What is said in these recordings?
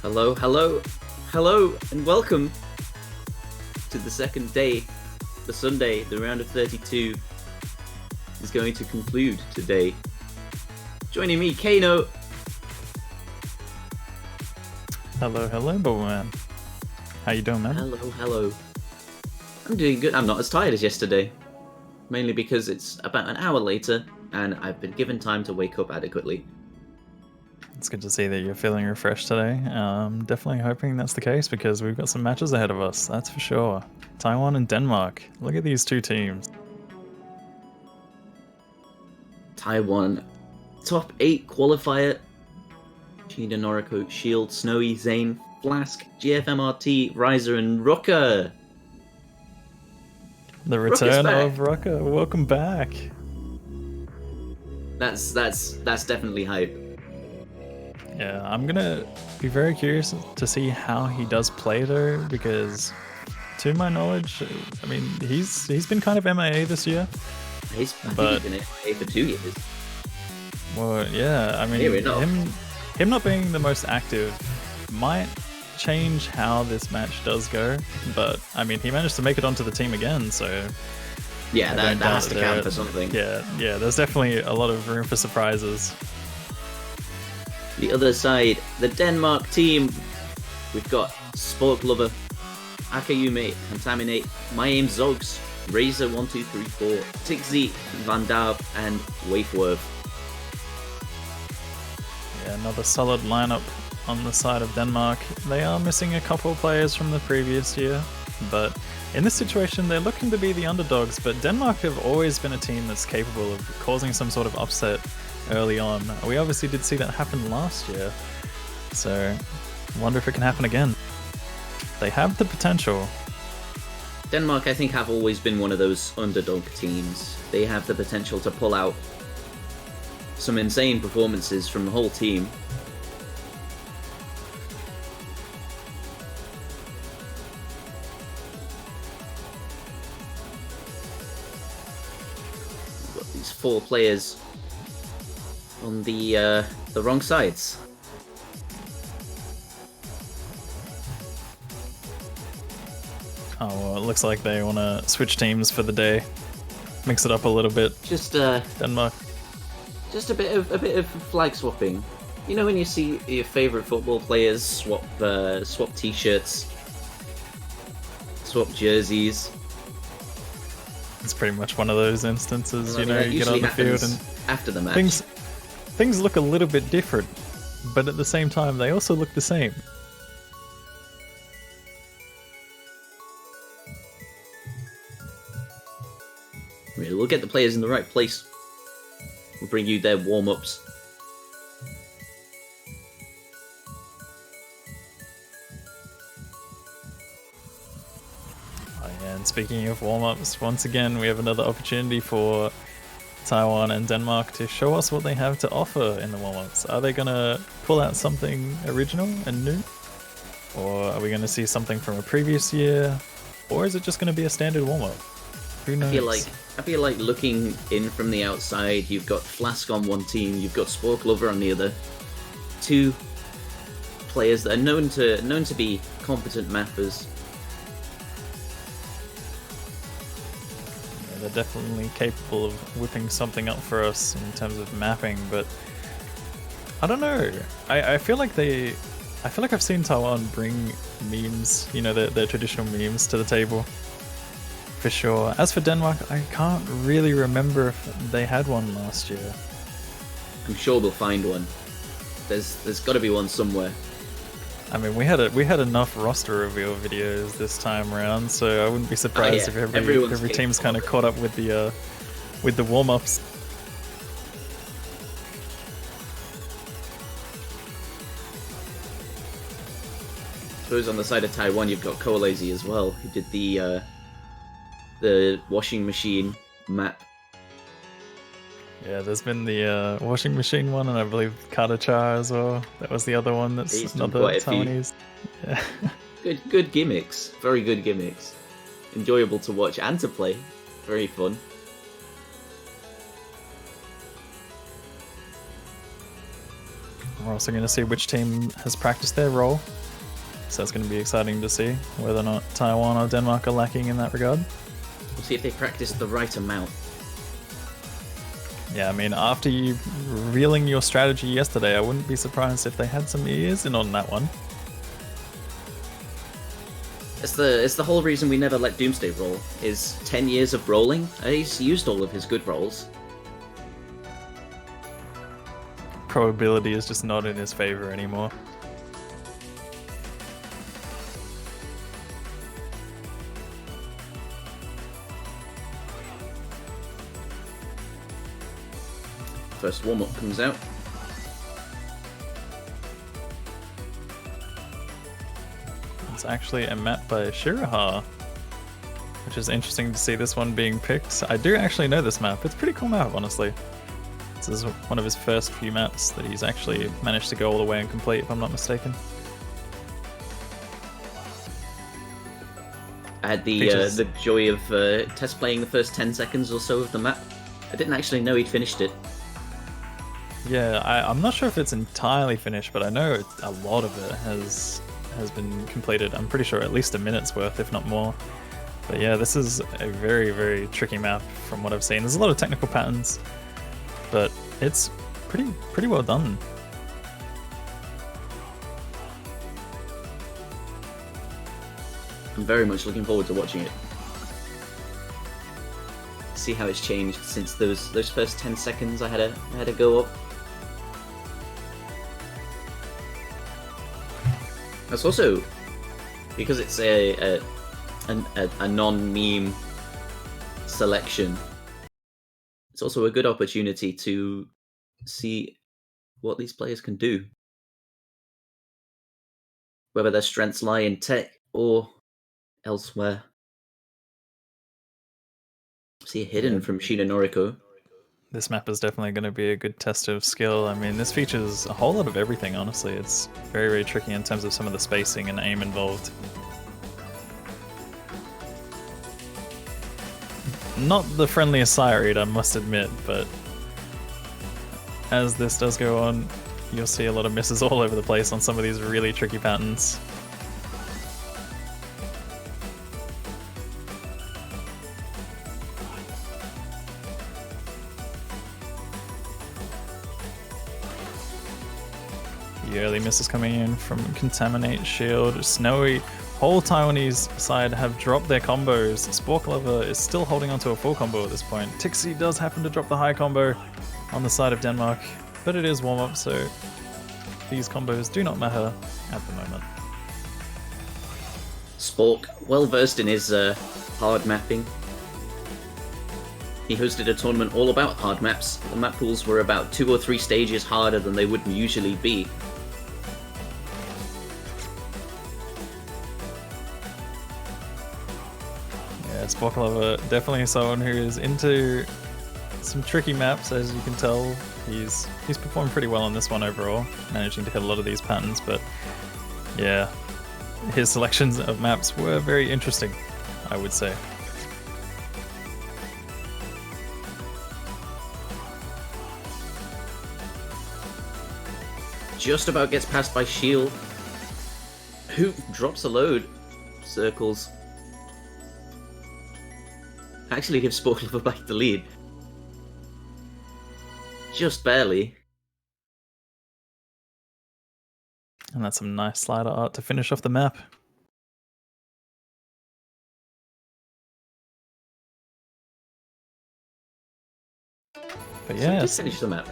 Hello, hello, hello, and welcome to the second day, the Sunday. The round of 32 is going to conclude today. Joining me, Kano. Hello, man. How you doing, man? Hello. I'm doing good. I'm not as tired as yesterday, mainly because it's about an hour later, and I've been given time to wake up adequately. It's good to see that you're feeling refreshed today. Definitely hoping that's the case because we've got some matches ahead of us, that's for sure. Taiwan and Denmark. Look at these two teams. Taiwan, top 8 qualifier. Cheetah, Noriko, Shield, Snowy, Zane, Flask, GFMRT, Riser, and Rucker. The return of Rucker. Welcome back. That's definitely hype. Yeah, I'm gonna be very curious to see how he does play though, because to my knowledge, I mean, he's been kind of MIA this year. I think he's been MIA for 2 years. Well, yeah, I mean, him not being the most active might change how this match does go, but I mean, he managed to make it onto the team again, so yeah, that has to count for something. Yeah, there's definitely a lot of room for surprises. The other side, the Denmark team, we've got Spork Lover, Akayume, Contaminate, My Aim Zogs, Razor1234, Tixi, Van Daab, and Waifworth. Yeah, another solid lineup on the side of Denmark. They are missing a couple players from the previous year, but in this situation they're looking to be the underdogs, but Denmark have always been a team that's capable of causing some sort of upset early on. We obviously did see that happen last year, so I wonder if it can happen again. They have the potential. Denmark, I think, have always been one of those underdog teams. They have the potential to pull out some insane performances from the whole team. We've got these 4 players on the wrong sides. Oh, well, it looks like they want to switch teams for the day, mix it up a little bit. Just Denmark. Just a bit of flag swapping. You know when you see your favorite football players swap t-shirts, swap jerseys. It's pretty much one of those instances. Well, you know, you get on the field and after the match, things look a little bit different, but at the same time they also look the same. We'll get the players in the right place. We'll bring you their warm-ups. Oh, yeah, and speaking of warm-ups, once again we have another opportunity for Taiwan and Denmark to show us what they have to offer in the warm-ups. Are they gonna pull out something original and new? Or are we gonna see something from a previous year? Or is it just gonna be a standard warm-up? Who knows? I feel like looking in from the outside, you've got Flask on one team, you've got Spork Lover on the other. 2 players that are known to be competent mappers. Yeah, they're definitely capable of whipping something up for us in terms of mapping, but I don't know. I feel like I've seen Taiwan bring memes, you know, their traditional memes to the table. For sure. As for Denmark, I can't really remember if they had one last year. I'm sure they'll find one. There's got to be one somewhere. I mean, we had enough roster reveal videos this time around, so I wouldn't be surprised if every team's kind of caught up with the warm-ups. I suppose on the side of Taiwan, you've got Kolazy as well, who did the washing machine map. Yeah, there's been the washing machine one, and I believe Kadachar as well. That was the other one. That's another Taiwanese. Yeah. Good gimmicks. Very good gimmicks. Enjoyable to watch and to play. Very fun. We're also going to see which team has practiced their role. So it's going to be exciting to see whether or not Taiwan or Denmark are lacking in that regard. We'll see if they practiced the right amount. Yeah, I mean, after you revealing your strategy yesterday, I wouldn't be surprised if they had some ears in on that one. It's the whole reason we never let Doomsday roll, is 10 years of rolling. He's used all of his good rolls. Probability is just not in his favor anymore. First warm-up comes out. It's actually a map by Shiraha, which is interesting to see this one being picked. I do actually know this map. It's a pretty cool map, honestly. This is one of his first few maps that he's actually managed to go all the way and complete, if I'm not mistaken. I had the joy of test playing the first 10 seconds or so of the map. I didn't actually know he'd finished it. Yeah, I'm not sure if it's entirely finished, but I know a lot of it has been completed. I'm pretty sure at least a minute's worth, if not more. But yeah, this is a very, very tricky map from what I've seen. There's a lot of technical patterns, but it's pretty well done. I'm very much looking forward to watching it. See how it's changed since those first 10 seconds I had a go up. That's also because it's a non-meme selection. It's also a good opportunity to see what these players can do, whether their strengths lie in tech or elsewhere. See a hidden from Sheena Noriko. This map is definitely going to be a good test of skill. I mean, this features a whole lot of everything, honestly. It's very, very tricky in terms of some of the spacing and aim involved. Not the friendliest sight read, I must admit, but as this does go on, you'll see a lot of misses all over the place on some of these really tricky patterns. The early misses coming in from Contaminate, Shield, Snowy. Whole Taiwanese side have dropped their combos. Spork Lover is still holding onto a full combo at this point. Tixie does happen to drop the high combo on the side of Denmark, but it is warm-up, so these combos do not matter at the moment. Spork, well versed in his hard mapping. He hosted a tournament all about hard maps. The map pools were about 2 or 3 stages harder than they would usually be. Yeah, Spork Lover, definitely someone who is into some tricky maps, as you can tell. He's performed pretty well on this one overall, managing to hit a lot of these patterns, but yeah, his selections of maps were very interesting, I would say. Just about gets passed by Shield, who drops a load. Circles. Actually gives Spork Lover back the lead. Just barely. And that's some nice slider art to finish off the map. But yeah, so just finish the map.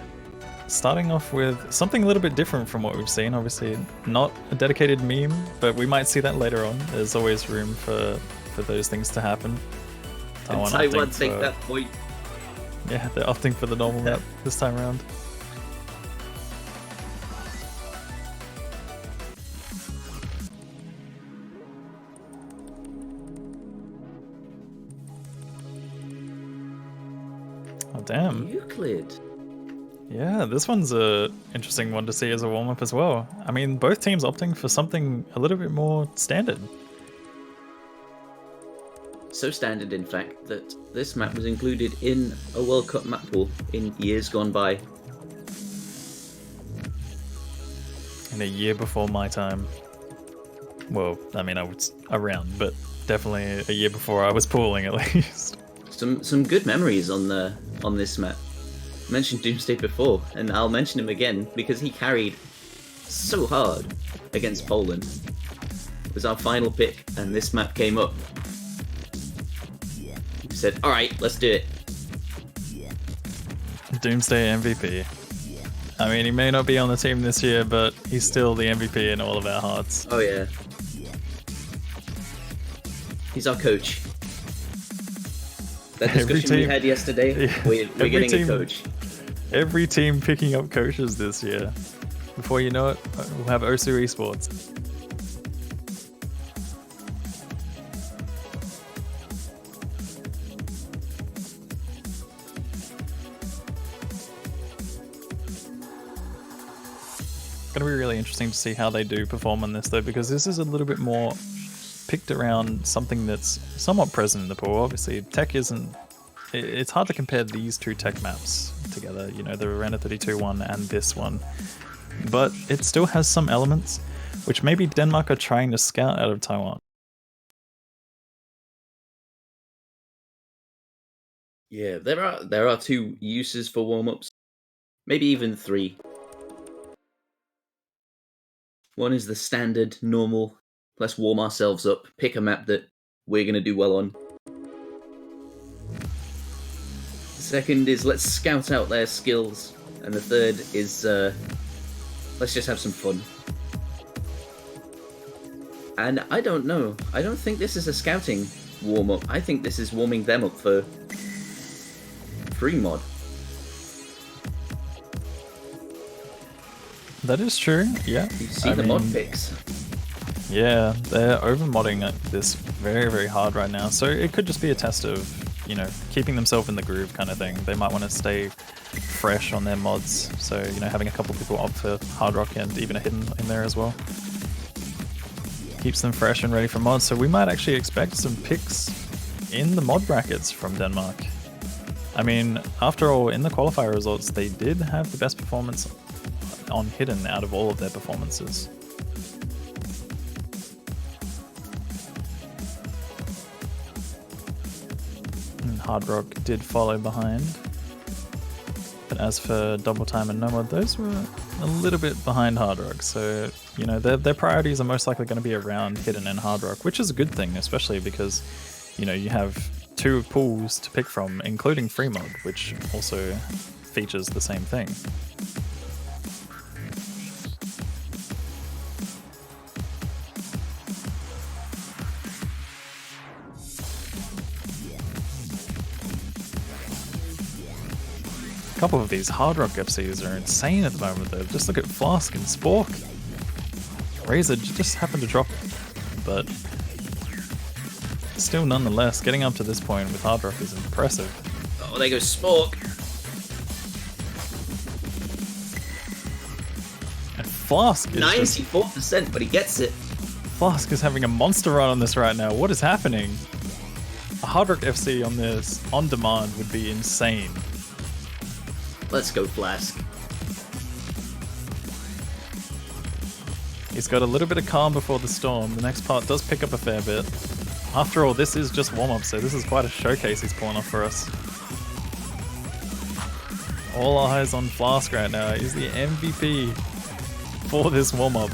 Starting off with something a little bit different from what we've seen. Obviously, not a dedicated meme, but we might see that later on. There's always room for those things to happen. Taiwan take that point. Yeah, they're opting for the normal map this time around. Oh damn. Euclid. Yeah, this one's a interesting one to see as a warm-up as well. I mean, both teams opting for something a little bit more standard. So standard, in fact, that this map was included in a World Cup map pool in years gone by. in a year before my time. Well, I mean, I was around, but definitely a year before I was pooling at least. Some good memories on this map. I mentioned Doomsday before, and I'll mention him again because he carried so hard against Poland. It was our final pick, and this map came up. We said, "Alright, let's do it." Doomsday MVP. I mean, he may not be on the team this year, but he's still the MVP in all of our hearts. Oh yeah. He's our coach. That discussion we had yesterday, we're getting a coach. Every team picking up coaches this year. Before you know it, we'll have Osu Esports. Gonna be really interesting to see how they do perform on this though, because this is a little bit more picked around something that's somewhat present in the pool. Obviously, tech isn't. It's hard to compare these two tech maps together. You know, the Arena 32 one and this one, but it still has some elements which maybe Denmark are trying to scout out of Taiwan. Yeah, there are 2 uses for warm-ups, maybe even 3. One is the standard, normal, let's warm ourselves up, pick a map that we're going to do well on. The second is let's scout out their skills. And the third is let's just have some fun. And I don't know. I don't think this is a scouting warm-up. I think this is warming them up for free mod. That is true, yeah. You see the mod picks. Yeah, they're over-modding this very, very hard right now. So it could just be a test of, you know, keeping themselves in the groove kind of thing. They might want to stay fresh on their mods. So, you know, having a couple people opt for Hard Rock and even a Hidden in there as well. Keeps them fresh and ready for mods. So we might actually expect some picks in the mod brackets from Denmark. I mean, after all, in the qualifier results, they did have the best performance on Hidden out of all of their performances. And Hard Rock did follow behind. But as for Double Time and Nomad, those were a little bit behind Hard Rock. So, you know, their priorities are most likely going to be around Hidden and Hard Rock, which is a good thing, especially because, you know, you have 2 pools to pick from, including free mod, which also features the same thing. A couple of these Hard Rock FCs are insane at the moment though. Just look at Flask and Spork. Razor just happened to drop it, but still nonetheless, getting up to this point with Hard Rock is impressive. Oh, there goes Spork. And Flask is 94%, but he gets it. Flask is having a monster run on this right now. What is happening? A Hard Rock FC on this on demand would be insane. Let's go, Flask. He's got a little bit of calm before the storm. The next part does pick up a fair bit. After all, this is just warm-up, so this is quite a showcase he's pulling off for us. All eyes on Flask right now. He's the MVP for this warm-up.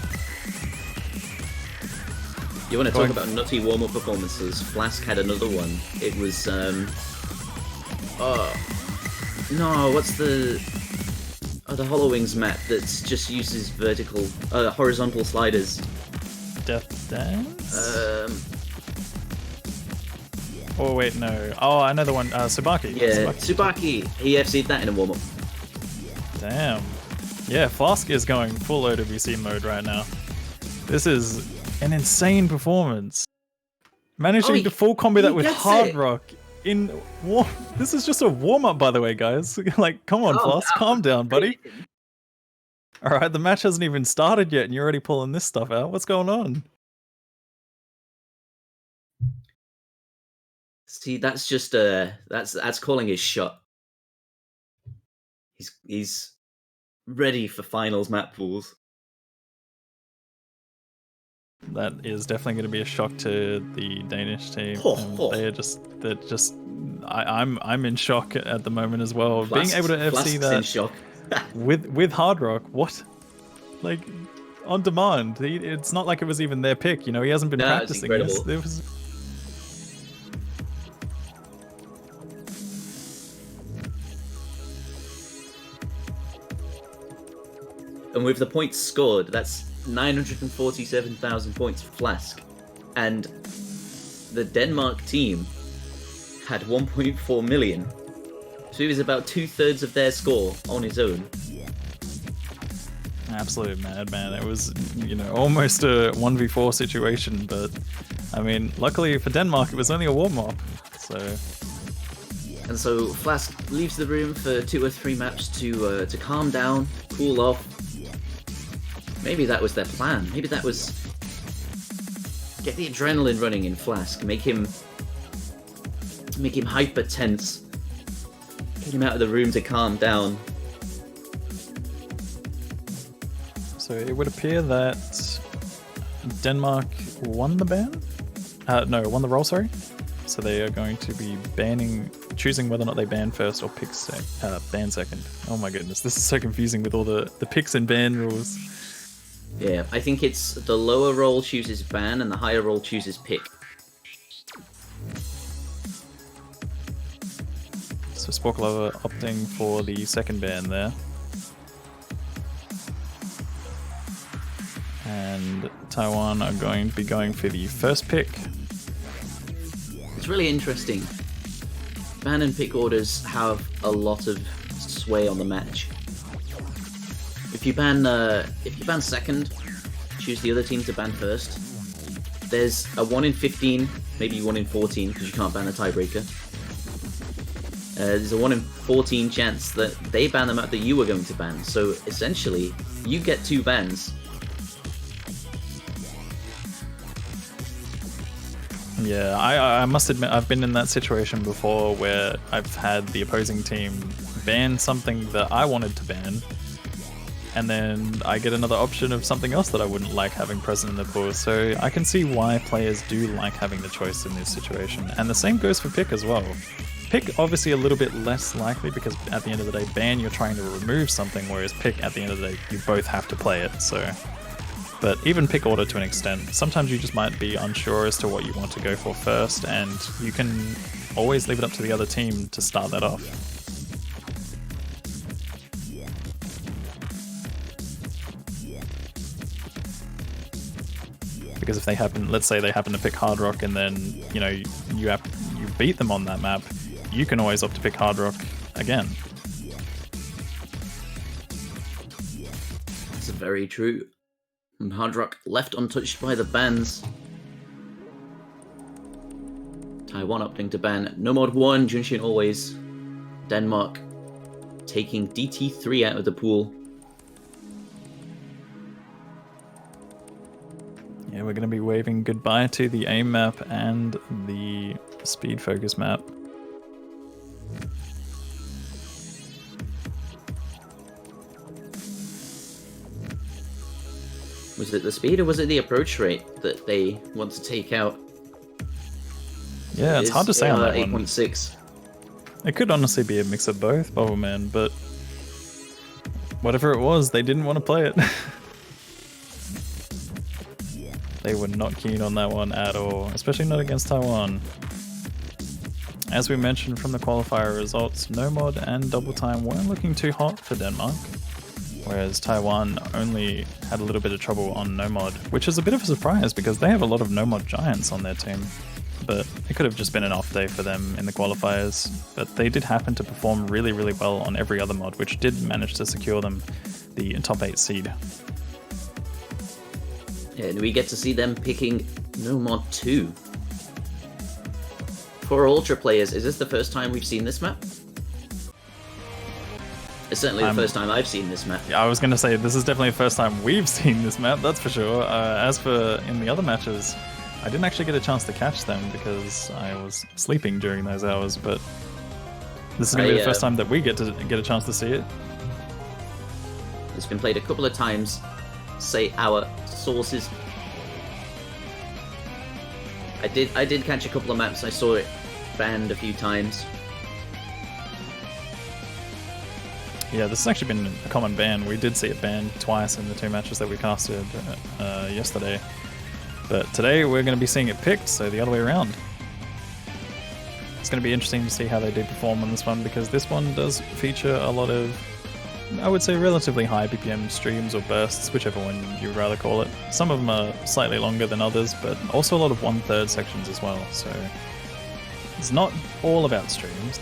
You want to talk about nutty warm-up performances? Flask had another one. It was, no, what's the Hollowings map that just uses horizontal sliders? Death Dance? Oh wait, no. Oh, I know the one. Tsubaki. Yeah, Tsubaki. He FC'd that in a warm-up. Damn. Yeah, Flask is going full OWC mode right now. This is an insane performance. Managing to full combo that with Hard Rock in warm. This is just a warm-up, by the way, guys. Like, come on, Flask, calm down, buddy. All right, the match hasn't even started yet, and you're already pulling this stuff out. What's going on? See, that's just that's calling his shot. He's ready for finals map pools. That is definitely going to be a shock to the Danish team. And I'm in shock at the moment as well. Being able to FC that in shock. with Hard Rock, what? Like, on demand. It's not like it was even their pick, you know, he hasn't been practicing this. It was... And with the points scored, that's 947,000 points for Flask. And the Denmark team had 1.4 million. So he was about 2/3 of their score on his own. Absolute madman. It was, you know, almost a 1v4 situation, but I mean, luckily for Denmark, it was only a warm-up, so... And so Flask leaves the room for 2 or 3 maps to calm down, cool off. Maybe that was their plan. Maybe that was... Get the adrenaline running in Flask, make him hyper tense. Get him out of the room to calm down. So it would appear that Denmark won the ban? No, won the roll, sorry. So they are going to be choosing whether or not they ban first or ban second. Oh my goodness, this is so confusing with all the picks and ban rules. Yeah, I think it's the lower roll chooses ban and the higher roll chooses pick. So Sporklova opting for the second ban there. And Taiwan are going to be going for the first pick. It's really interesting. Ban and pick orders have a lot of sway on the match. If you ban second, choose the other team to ban first. There's a 1 in 15, maybe 1 in 14, because you can't ban a tiebreaker. There's a 1 in 14 chance that they ban the map that you were going to ban. So essentially, you get 2 bans. Yeah, I must admit I've been in that situation before where I've had the opposing team ban something that I wanted to ban, and then I get another option of something else that I wouldn't like having present in the pool. So I can see why players do like having the choice in this situation. And the same goes for pick as well. Pick obviously a little bit less likely because at the end of the day, ban you're trying to remove something, whereas pick at the end of the day, you both have to play it. So, but even pick order to an extent, sometimes you just might be unsure as to what you want to go for first, and you can always leave it up to the other team to start that off. Because if they happen, let's say they happen to pick Hard Rock and then, you know, you beat them on that map, you can always opt to pick Hard Rock again. That's very true. And Hard Rock left untouched by the bans. Taiwan opting to ban Nomad 1, Junshin always. Denmark taking DT3 out of the pool. Yeah, we're going to be waving goodbye to the aim map and the speed focus map. Was it the speed or was it the approach rate that they want to take out? Yeah, it's hard to say on that 8.6. It could honestly be a mix of both, Bubbleman, but whatever it was, they didn't want to play it. They were not keen on that one at all, especially not against Taiwan. As we mentioned from the qualifier results, Nomad and Double Time weren't looking too hot for Denmark, whereas Taiwan only had a little bit of trouble on Nomad, which is a bit of a surprise because they have a lot of Nomad giants on their team. But it could have just been an off day for them in the qualifiers, but they did happen to perform really, really well on every other mod, which did manage to secure them the top 8 seed. Yeah, and we get to see them picking Nomad 2. For Ultra players, is this the first time we've seen this map? It's certainly the first time I've seen this map. Yeah, I was going to say, this is definitely the first time we've seen this map, that's for sure. As for in the other matches, I didn't actually get a chance to catch them because I was sleeping during those hours, but this is going to be the first time that we get a chance to see it. It's been played a couple of times, say our sources. I did catch a couple of maps. I saw it banned a few times. Yeah, this has actually been a common ban. We did see it banned twice in the 2 matches that we casted yesterday. But today we're going to be seeing it picked, so the other way around. It's going to be interesting to see how they do perform on this one, because this one does feature a lot of, I would say, relatively high BPM streams or bursts, whichever one you would rather call it. Some of them are slightly longer than others, but also a lot of 1/3 sections as well, so it's not all about streams.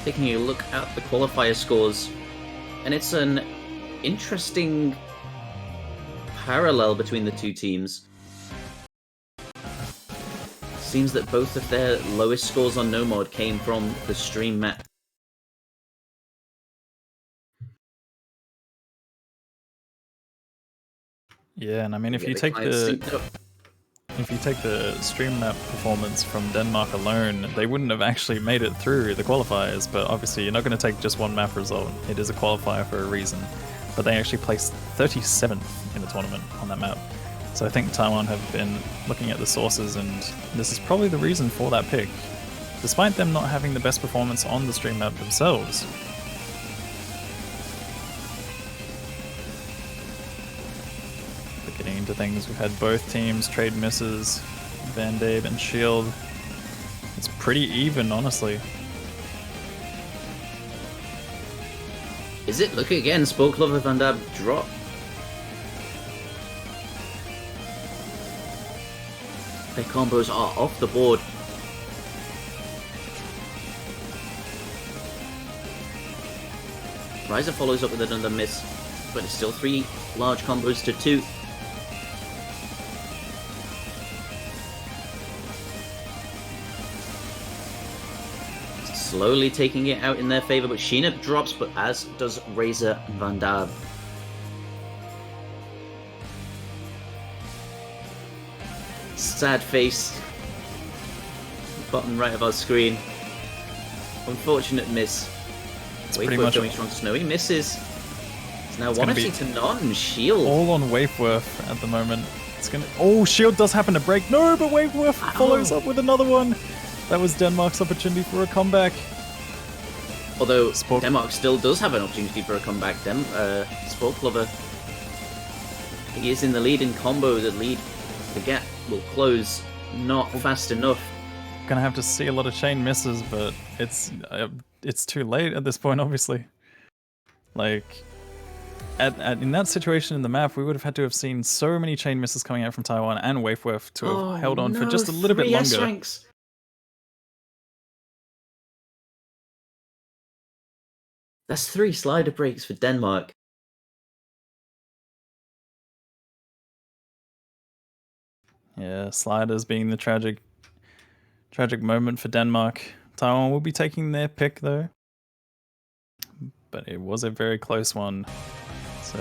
Taking a look at the qualifier scores, and it's an interesting parallel between the two teams. Seems that both of their lowest scores on Nomad came from the stream map. Yeah, and I mean, if you take the stream map performance from Denmark alone, they wouldn't have actually made it through the qualifiers, but obviously you're not going to take just one map result. It is a qualifier for a reason. But they actually placed 37th in the tournament on that map. So I think Taiwan have been looking at the sources, and this is probably the reason for that pick, despite them not having the best performance on the stream map themselves. Getting into things, we've had both teams trade misses, Van Dave and Shield. It's pretty even, honestly. Is it? Look again, Spoke Lover Van Dab drop. Their combos are off the board. Riser follows up with another miss, but it's still 3 large combos to 2. Slowly taking it out in their favor, but Sheena drops, but as does Razor and Van Dab. Sad face. Bottom right of our screen. Unfortunate miss. Waveworth going strong. Snowy misses. It's now 1FC to none. Shield. All on Waveworth at the moment. It's gonna. Oh, Shield does happen to break. No, but Waveworth follows up with another one. That was Denmark's opportunity for a comeback. Although Denmark still does have an opportunity for a comeback. Spoke Lover, he is in the lead in combo. The gap will close. Not fast enough. Gonna have to see a lot of chain misses, but it's too late at this point, obviously. Like, in that situation in the map, we would have had to have seen so many chain misses coming out from Taiwan and Waveworth to have held on for just a little bit longer. S-ranks. That's 3 slider breaks for Denmark. Yeah, sliders being the tragic moment for Denmark. Taiwan will be taking their pick though. But it was a very close one. So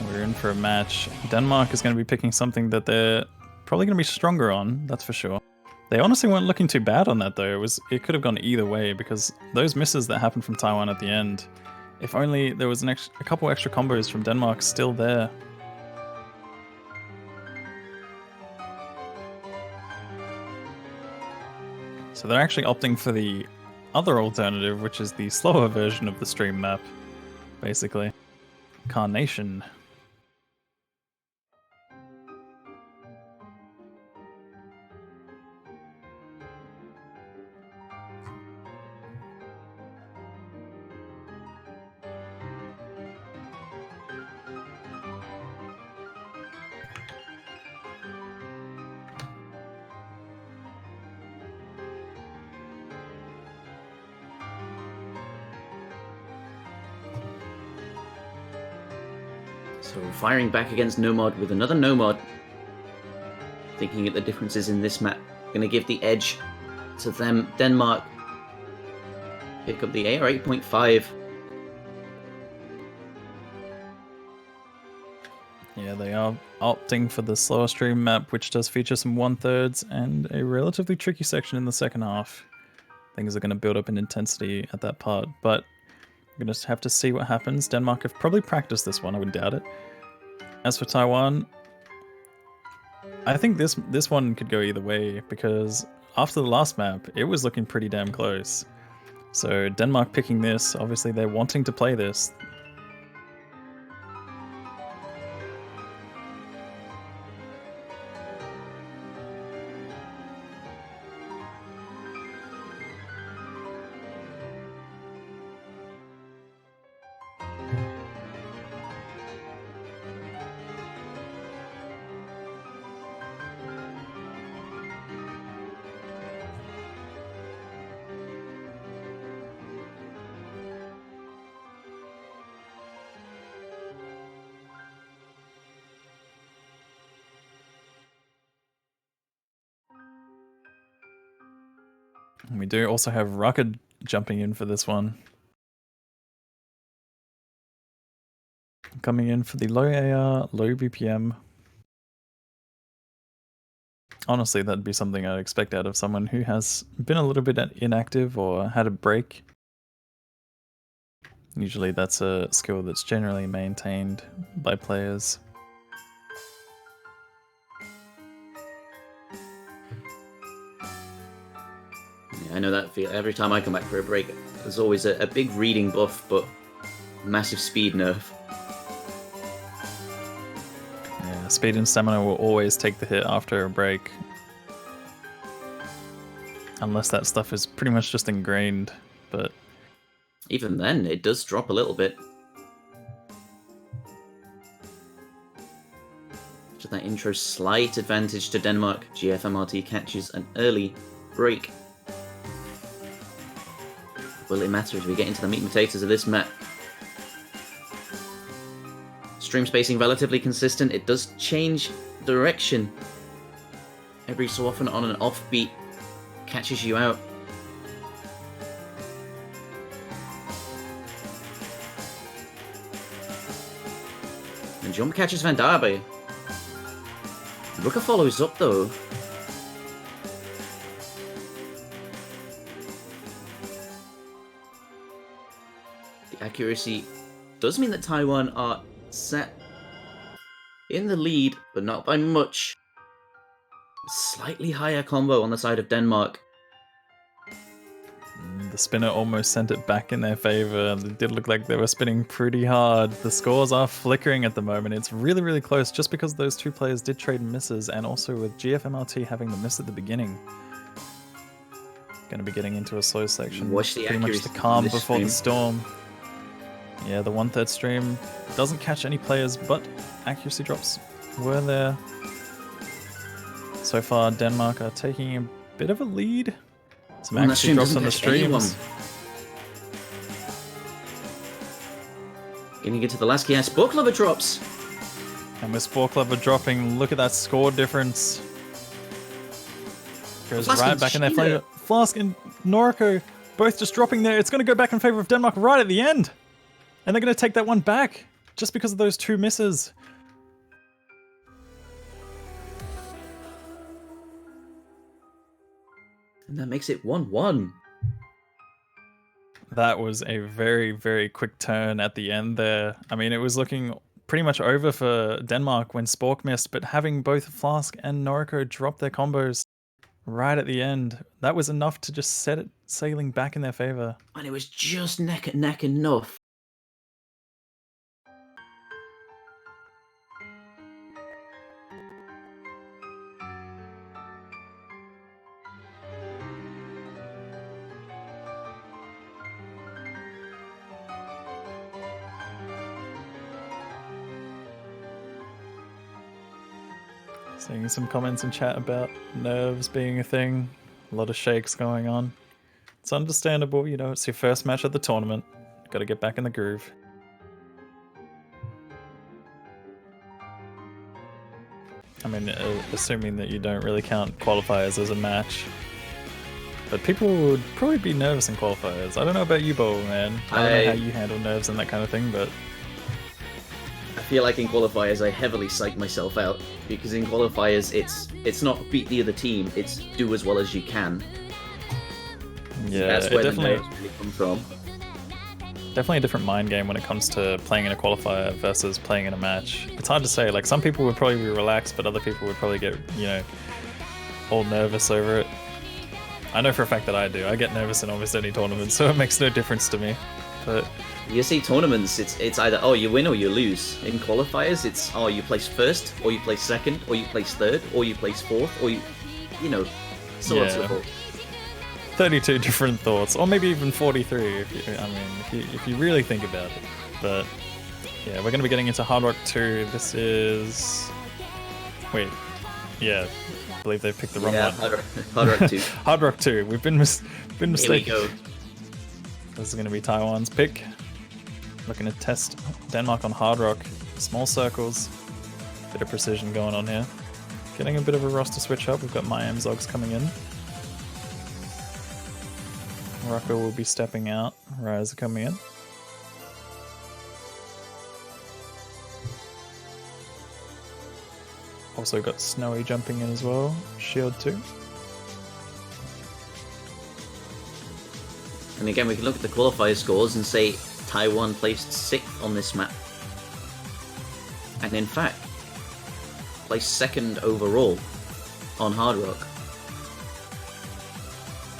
we're in for a match. Denmark is going to be picking something that they're probably going to be stronger on, that's for sure. They honestly weren't looking too bad on that though. It could have gone either way, because those misses that happened from Taiwan at the end, if only there was a couple extra combos from Denmark still there. So they're actually opting for the other alternative, which is the slower version of the stream map, basically. Carnation. So firing back against Nomad with another Nomad. Thinking at the differences in this map. Going to give the edge to them. Denmark pick up the AR 8.5. Yeah, they are opting for the slower stream map, which does feature some 1/3 and a relatively tricky section in the second half. things are going to build up in intensity at that part. But we're going to have to see what happens. Denmark have probably practiced this one, I wouldn't doubt it. As for Taiwan, I think this one could go either way, because after the last map, it was looking pretty damn close. So Denmark picking this, obviously they're wanting to play this. And we do also have Rocket jumping in for this one. Coming in for the low AR, low BPM. Honestly, that'd be something I'd expect out of someone who has been a little bit inactive or had a break. Usually that's a skill that's generally maintained by players. I know that feel. Every time I come back for a break, there's always a big reading buff, but massive speed nerf. Yeah, speed and stamina will always take the hit after a break. Unless that stuff is pretty much just ingrained, but... Even then, it does drop a little bit. After that intro, slight advantage to Denmark. GFMRT catches an early break. Will it matter as we get into the meat and potatoes of this map? Stream spacing relatively consistent. It does change direction every so often on an offbeat. Catches you out. And jump catches Van Darby. Rooker follows up though. The accuracy does mean that Taiwan are set in the lead, but not by much. Slightly higher combo on the side of Denmark. The spinner almost sent it back in their favor. It did look like they were spinning pretty hard. The scores are flickering at the moment. It's really, really close just because those two players did trade misses, and also with GFMRT having the miss at the beginning. Going to be getting into a slow section. Watch the pretty much the calm before the storm. Yeah, the 1/3 stream doesn't catch any players, but accuracy drops were there. So far, Denmark are taking a bit of a lead. Some accuracy drops on the streams. Getting into the last key, Sport Lover drops. And with Sport Lover dropping, look at that score difference. Goes right back in their flavor. Flask and Noriko both just dropping there. It's going to go back in favor of Denmark right at the end. And they're going to take that one back just because of those two misses. And that makes it 1-1. That was a very, very quick turn at the end there. I mean, it was looking pretty much over for Denmark when Spork missed, but having both Flask and Noriko drop their combos right at the end, that was enough to just set it sailing back in their favor. And it was just neck and neck enough. Seeing some comments in chat about nerves being a thing. A lot of shakes going on. It's understandable, you know, it's your first match at the tournament. Gotta get back in the groove. I mean, assuming that you don't really count qualifiers as a match. But people would probably be nervous in qualifiers. I don't know about you, Bo, man. I don't know how you handle nerves and that kind of thing, but... I feel like in qualifiers I heavily psych myself out, because in qualifiers it's not beat the other team, it's do as well as you can. Yeah, That's it where definitely the nerves really come from. definitely a different mind game when it comes to playing in a qualifier versus playing in a match. It's hard to say. Like some people would probably be relaxed, but other people would probably get, you know, all nervous over it. I know for a fact that I do. I get nervous in almost any tournament, so it makes no difference to me. But You see tournaments, it's either oh you win or you lose. In qualifiers, it's oh you place first, or you place second, or you place third, or you place fourth, or you know, so on and so Yeah. forth. 32 different thoughts, or maybe even 43 if you really think about it. But yeah, we're going to be getting into Hard Rock 2. This is... Wait, yeah, I believe they picked the wrong Yeah, one. Hard Rock 2. Hard Rock 2, we've been Here we mistaken. go. This is going to be Taiwan's pick. Looking to test Denmark on Hard Rock. Small circles, bit of precision going on here. Getting a bit of a roster switch up. We've got Mayim Zogs coming in. Rocco will be stepping out. Ryza coming in. Also got Snowy jumping in as well. Shield 2. And again, we can look at the qualifier scores and say Taiwan placed 6th on this map. And in fact, placed 2nd overall on Hard Rock.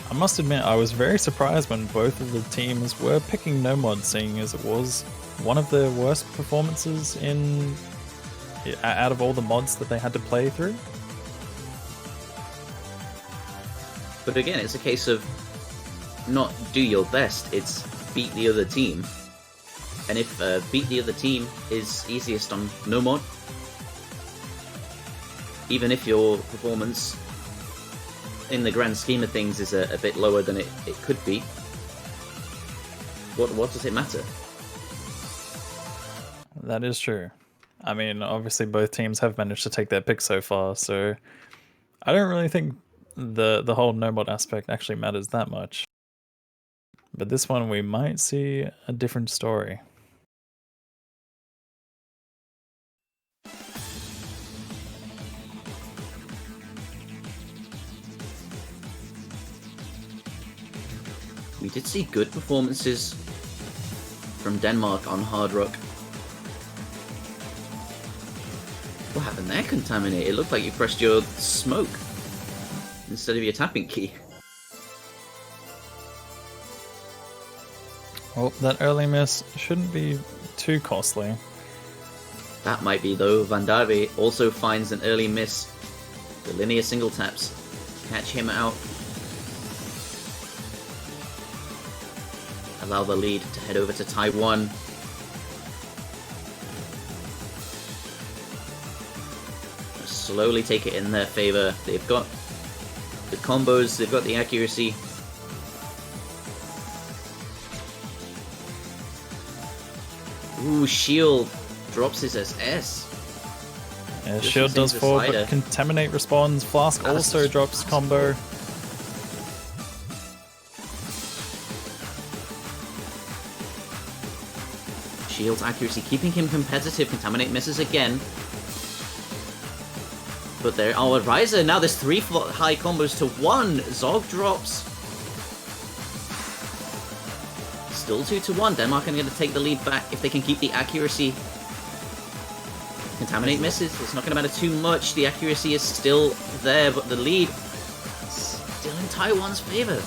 I must admit, I was very surprised when both of the teams were picking no mod, seeing as it was one of the worst performances out of all the mods that they had to play through. But again, it's a case of not do your best, it's beat the other team. And if beat the other team is easiest on no mod, even if your performance in the grand scheme of things is a bit lower than it could be, what does it matter? That is true. I mean, obviously both teams have managed to take their pick so far, so I don't really think the whole no mod aspect actually matters that much. But this one we might see a different story. We did see good performances from Denmark on Hard Rock. What happened there, Contaminate? It looked like you pressed your smoke instead of your tapping key. Well, that early miss shouldn't be too costly. That might be though. Vandarve also finds an early miss. The linear single taps catch him out. Allow the lead to head over to Taiwan. Slowly take it in their favor. They've got the combos, they've got the accuracy. Ooh, Shield drops his SS. Yeah, Just Shield does using the fall, slider. but Contaminate responds. Flask That's also just drops fast. combo. Shield's accuracy keeping him competitive. Contaminate misses again. But there, oh, Ryza, now there's 3 high combos to 1. Zog drops. Still 2 to 1. Denmark are going to take the lead back if they can keep the accuracy. Contaminate misses. It's not going to matter too much. The accuracy is still there, but the lead is still in Taiwan's favor.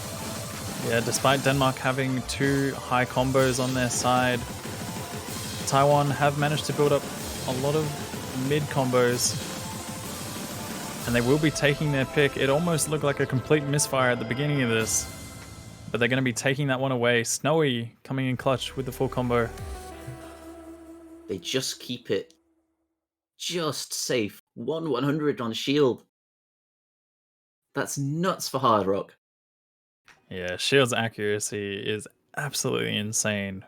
Yeah, despite Denmark having 2 high combos on their side, Taiwan have managed to build up a lot of mid combos. And they will be taking their pick. It almost looked like a complete misfire at the beginning of this. But they're going to be taking that one away. Snowy coming in clutch with the full combo. They just keep it just safe. 100 on Shield. That's nuts for Hard Rock. Yeah, Shield's accuracy is absolutely insane.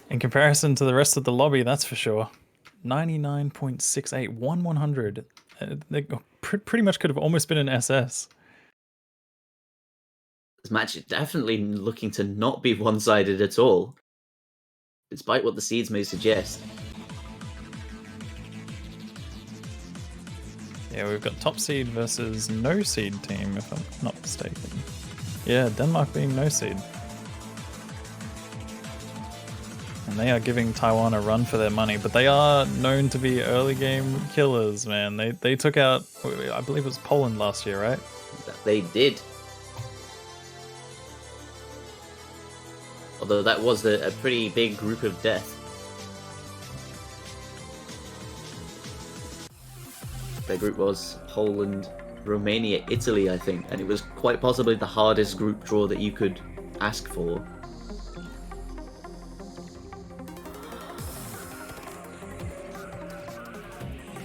In comparison to the rest of the lobby, that's for sure. 99.68, 1/100. They pretty much could have almost been an SS. This match is definitely looking to not be one-sided at all, despite what the seeds may suggest. Yeah, we've got top seed versus no seed team, if I'm not mistaken. Yeah, Denmark being no seed. And they are giving Taiwan a run for their money, but they are known to be early game killers, man. They took out, I believe it was Poland last year, right? They did. Although that was a pretty big group of death. Their group was Poland, Romania, Italy, I think, and it was quite possibly the hardest group draw that you could ask for.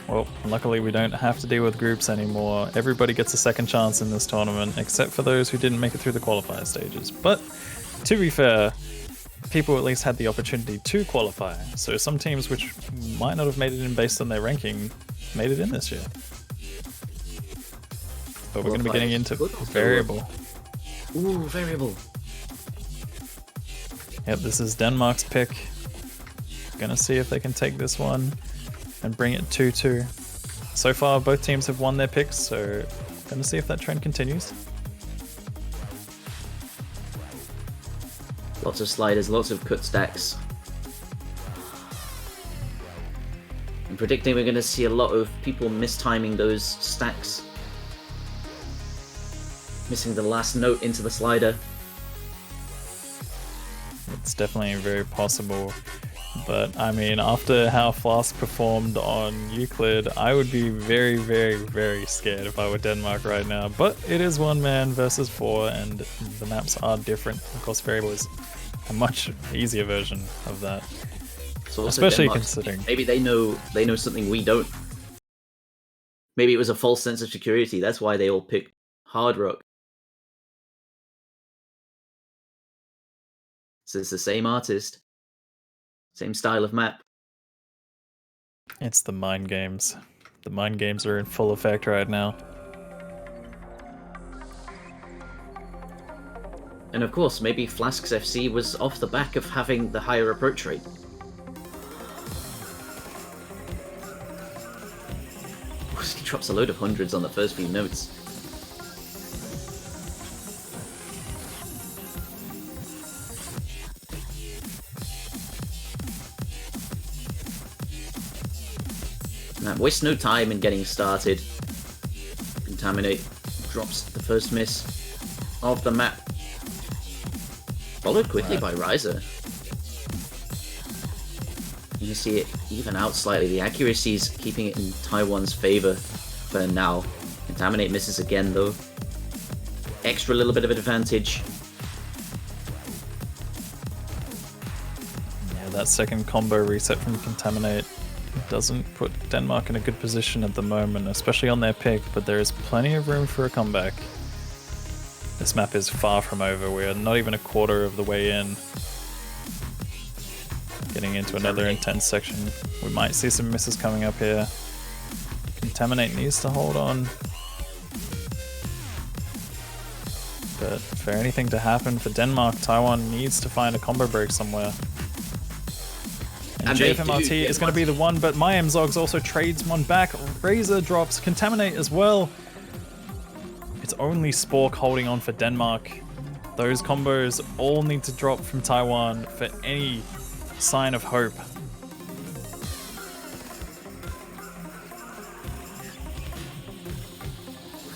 Well, luckily we don't have to deal with groups anymore. Everybody gets a second chance in this tournament, except for those who didn't make it through the qualifier stages. But, to be fair, people at least had the opportunity to qualify. So some teams which might not have made it in based on their ranking made it in this year. But we're going to be getting into variable. Ooh, variable. Yep, this is Denmark's pick. Gonna see if they can take this one and bring it 2-2. So far, both teams have won their picks, so gonna see if that trend continues. Lots of sliders, lots of cut stacks. I'm predicting we're going to see a lot of people mistiming those stacks. Missing the last note into the slider. It's definitely very possible. But, I mean, after how Flask performed on Euclid, I would be very, very, very scared if I were Denmark right now. But it is 1 man versus 4, and the maps are different. Of course, variable is a much easier version of that. So especially Denmark, considering... Maybe they know something we don't. Maybe it was a false sense of security. That's why they all picked Hard Rock. So it's the same artist. Same style of map. It's the mind games. The mind games are in full effect right now. And of course, maybe Flask's FC was off the back of having the higher approach rate. He drops a load of hundreds on the first few notes. Waste no time in getting started. Contaminate drops the first miss of the map. Followed quickly by Riser. You can see it even out slightly. The accuracy is keeping it in Taiwan's favor for now. Contaminate misses again though. Extra little bit of advantage. Yeah, that second combo reset from Contaminate doesn't put Denmark in a good position at the moment, especially on their pick, but there is plenty of room for a comeback. This map is far from over. We are not even a quarter of the way in. Getting into another intense section. We might see some misses coming up here. Contaminate needs to hold on. But for anything to happen for Denmark, Taiwan needs to find a combo break somewhere. And JFMRT is going to be the one, but MyMZogs also trades one back. Razor drops Contaminate as well. It's only Spork holding on for Denmark. Those combos all need to drop from Taiwan for any sign of hope.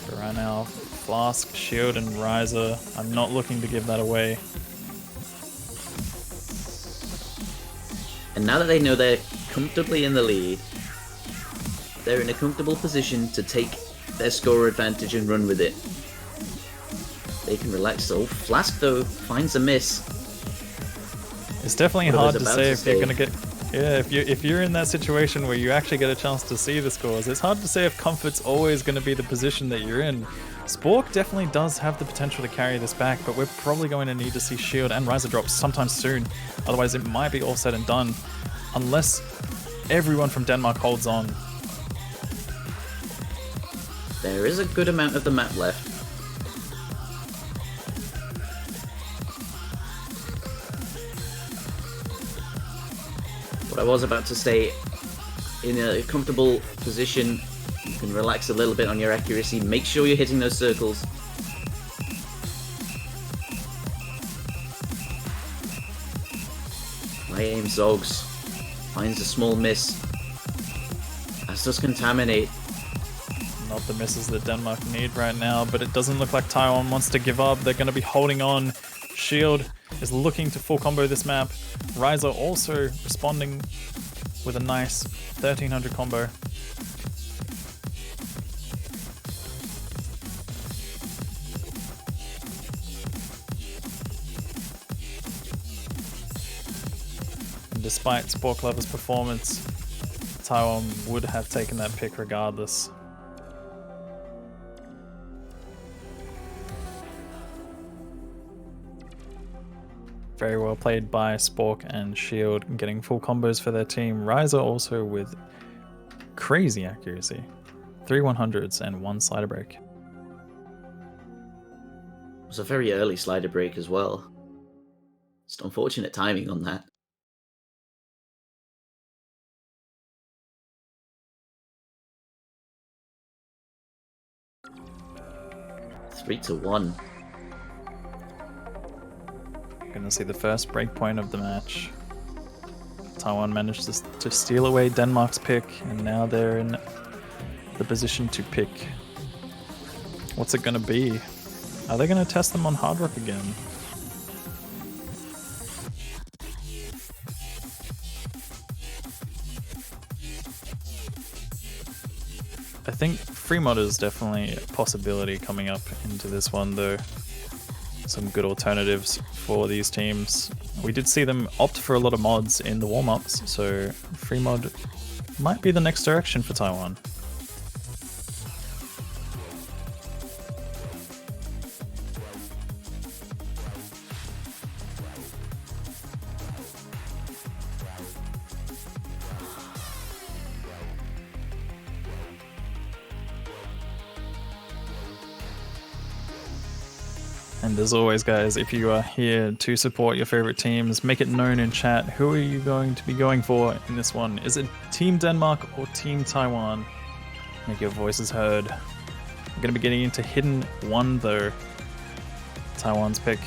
For right now, Flask, Shield, and Riser. I'm not looking to give that away. And now that they know they're comfortably in the lead, they're in a comfortable position to take their score advantage and run with it. They can relax. So Flask though finds a miss. It's definitely hard to say if you're gonna get. Yeah, if you're in that situation where you actually get a chance to see the scores, it's hard to say if Comfort's always going to be the position that you're in. Spork definitely does have the potential to carry this back, but we're probably going to need to see Shield and Riser drops sometime soon. Otherwise, it might be all said and done, unless everyone from Denmark holds on. There is a good amount of the map left. What I was about to say, in a comfortable position, you can relax a little bit on your accuracy. Make sure you're hitting those circles. My aim Zogs finds a small miss. As does Contaminate. Not the misses that Denmark need right now, but it doesn't look like Taiwan wants to give up. They're going to be holding on. Shield is looking to full combo this map. Ryza also responding with a nice 1300 combo. And despite Sporklover's performance, Taiwan would have taken that pick regardless. Very well played by Spork and Shield, getting full combos for their team. Ryza also with crazy accuracy. 3 100s and 1 slider break. It was a very early slider break as well. Just unfortunate timing on that. Three to 1. Gonna see the first breakpoint of the match. Taiwan managed to steal away Denmark's pick, and now they're in the position to pick. What's it gonna be? Are they gonna test them on Hard Rock again? I think free mod is definitely a possibility coming up into this one though. Some good alternatives for these teams. We did see them opt for a lot of mods in the warm-ups, so free mod might be the next direction for Taiwan. And as always, guys, if you are here to support your favorite teams, make it known in chat. Who are you going to be going for in this one? Is it Team Denmark or Team Taiwan? Make your voices heard. We're going to be getting into Hidden 1 though. Taiwan's pick.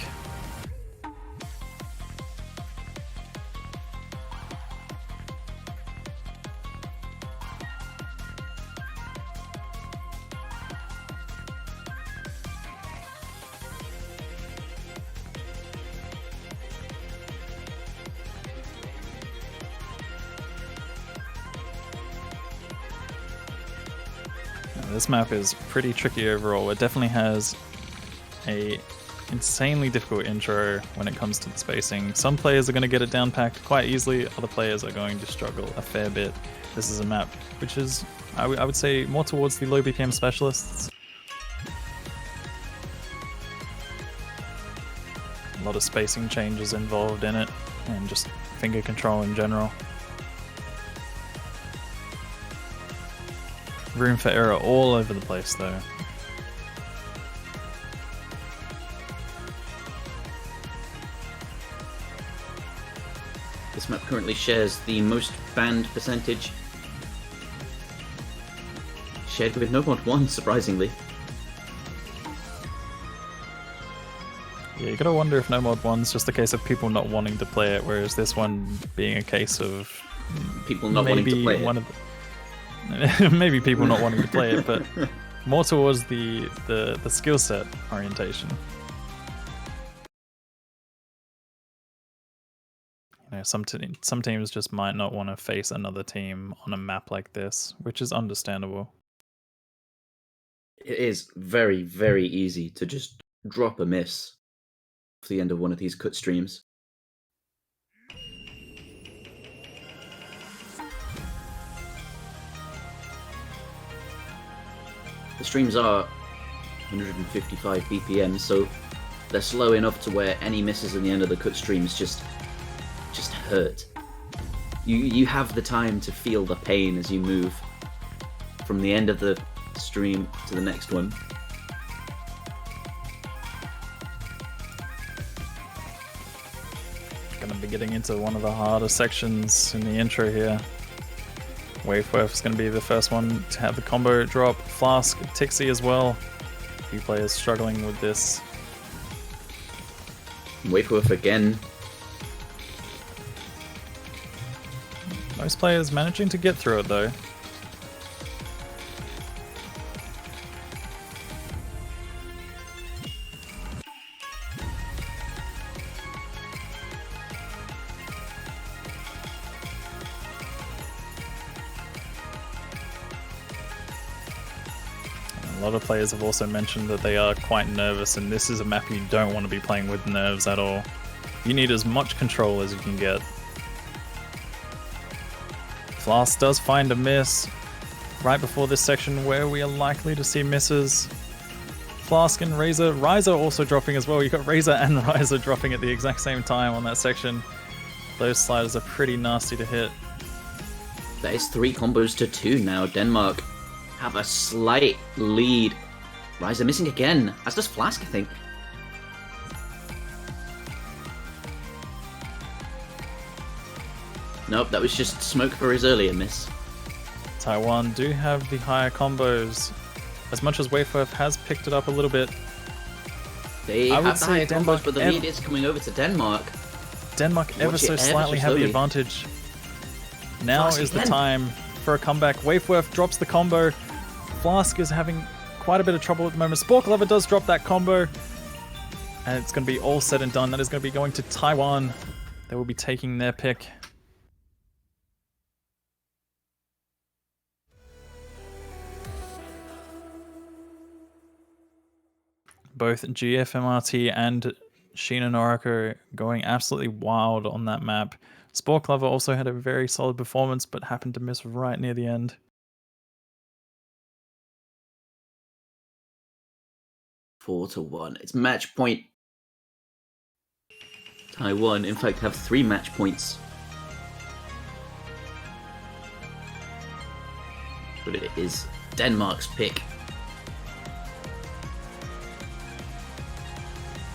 This map is pretty tricky overall. It definitely has a insanely difficult intro when it comes to the spacing. Some players are going to get it down packed quite easily, other players are going to struggle a fair bit. This is a map which is, I would say, more towards the low BPM specialists. A lot of spacing changes involved in it, and just finger control in general. Room for error all over the place though. This map currently shares the most banned percentage. Shared with no mod 1, surprisingly. Yeah, you gotta wonder if no mod 1's just a case of people not wanting to play it, whereas this one being a case of people not wanting to play it. Maybe people not wanting to play it, but more towards the skill set orientation. You know, some teams just might not want to face another team on a map like this, which is understandable. It is very, very easy to just drop a miss at the end of one of these cut streams. The streams are 155 BPM, so they're slow enough to where any misses in the end of the cut streams just hurt. You have the time to feel the pain as you move from the end of the stream to the next one. Gonna be getting into one of the harder sections in the intro here. Waveworth is going to be the first one to have the combo drop. Flask, Tixie as well. A few players struggling with this. Waveworth again. Most players managing to get through it though. A lot of players have also mentioned that they are quite nervous, and this is a map you don't want to be playing with nerves at all. You need as much control as you can get. Flask does find a miss right before this section where we are likely to see misses. Flask and Razor. Riser also dropping as well. You got Razor and Riser dropping at the exact same time on that section. Those sliders are pretty nasty to hit. That is 3 combos to 2 now. Denmark have a slight lead. Riser missing again, as does Flask, I think. Nope, that was just smoke for his earlier miss. Taiwan do have the higher combos. As much as Wayforth has picked it up a little bit. They I would have the say higher Denmark combos, but the lead is coming over to Denmark. Denmark ever so slightly have the advantage. Now is the time for a comeback. Wayforth drops the combo. Flask is having quite a bit of trouble at the moment. Spork Lover does drop that combo. And it's going to be all said and done. That is going to be going to Taiwan. They will be taking their pick. Both GFMRT and Sheena Noriko going absolutely wild on that map. Spork Lover also had a very solid performance, but happened to miss right near the end. Four to 1. It's match point. Taiwan, in fact, have 3 match points. But it is Denmark's pick.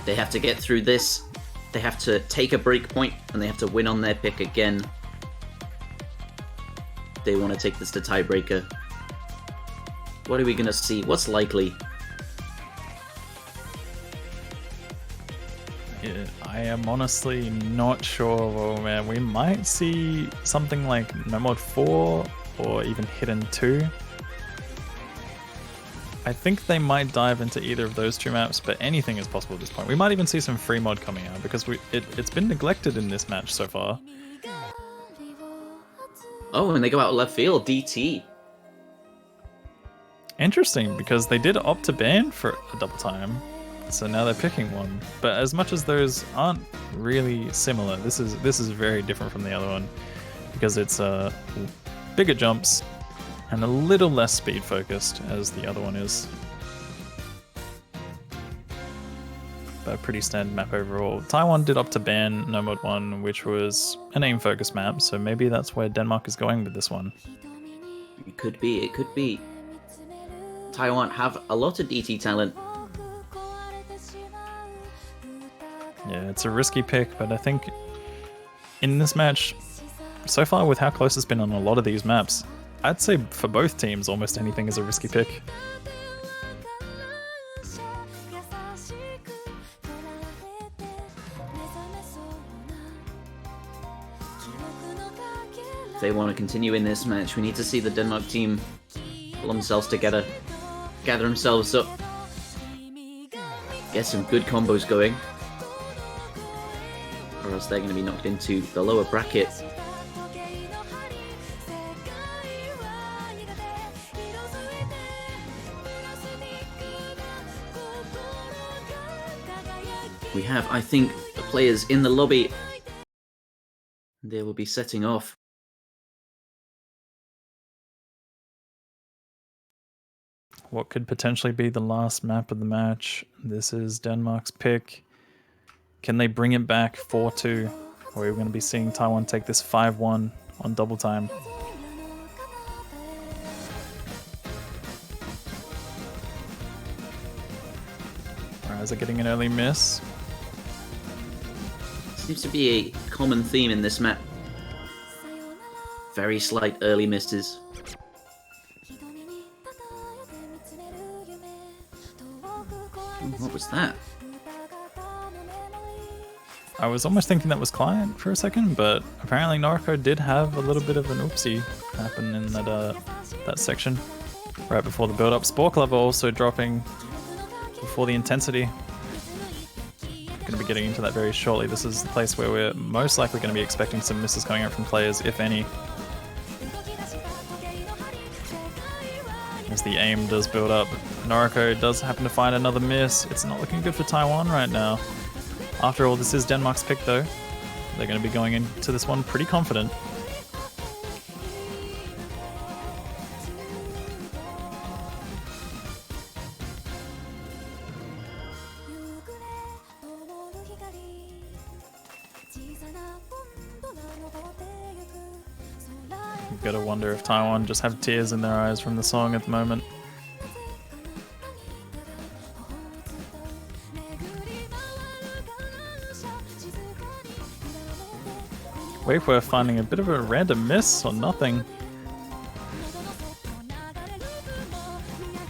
They have to get through this. They have to take a break point, and they have to win on their pick again. They want to take this to tiebreaker. What are we going to see? What's likely? I am honestly not sure. Oh man, we might see something like No Mod 4 or even Hidden 2. I think they might dive into either of those 2 maps, but anything is possible at this point. We might even see some free mod coming out because it's been neglected in this match so far. Oh, and they go out left field, DT. Interesting, because they did opt to ban for a double time. So now they're picking one, but as much as those aren't really similar, this is very different from the other one because it's bigger jumps and a little less speed focused as the other one is. But a pretty standard map overall. Taiwan did opt to ban No Mod 1, which was an aim focus map, so maybe that's where Denmark is going with this one. It could be, it could be. Taiwan have a lot of DT talent. Yeah, it's a risky pick, but I think in this match, so far with how close it's been on a lot of these maps, I'd say for both teams almost anything is a risky pick. If they want to continue in this match, we need to see the Denmark team pull themselves together, gather themselves up, get some good combos going, or else they're going to be knocked into the lower bracket. We have, I think, the players in the lobby. They will be setting off. What could potentially be the last map of the match. This is Denmark's pick. Can they bring it back 4-2? Or are we going to be seeing Taiwan take this 5-1 on double time? Riser getting an early miss. Seems to be a common theme in this map. Very slight early misses. What was that? I was almost thinking that was Client for a second, but apparently Noriko did have a little bit of an oopsie happen in that section right before the build-up. Spork level also dropping before the intensity. Going to be getting into that very shortly. This is the place where we're most likely going to be expecting some misses coming out from players, if any. As the aim does build up, Noriko does happen to find another miss. It's not looking good for Taiwan right now. After all, this is Denmark's pick though. They're going to be going into this one pretty confident. You've got to wonder if Taiwan just have tears in their eyes from the song at the moment. We're finding a bit of a random miss or nothing.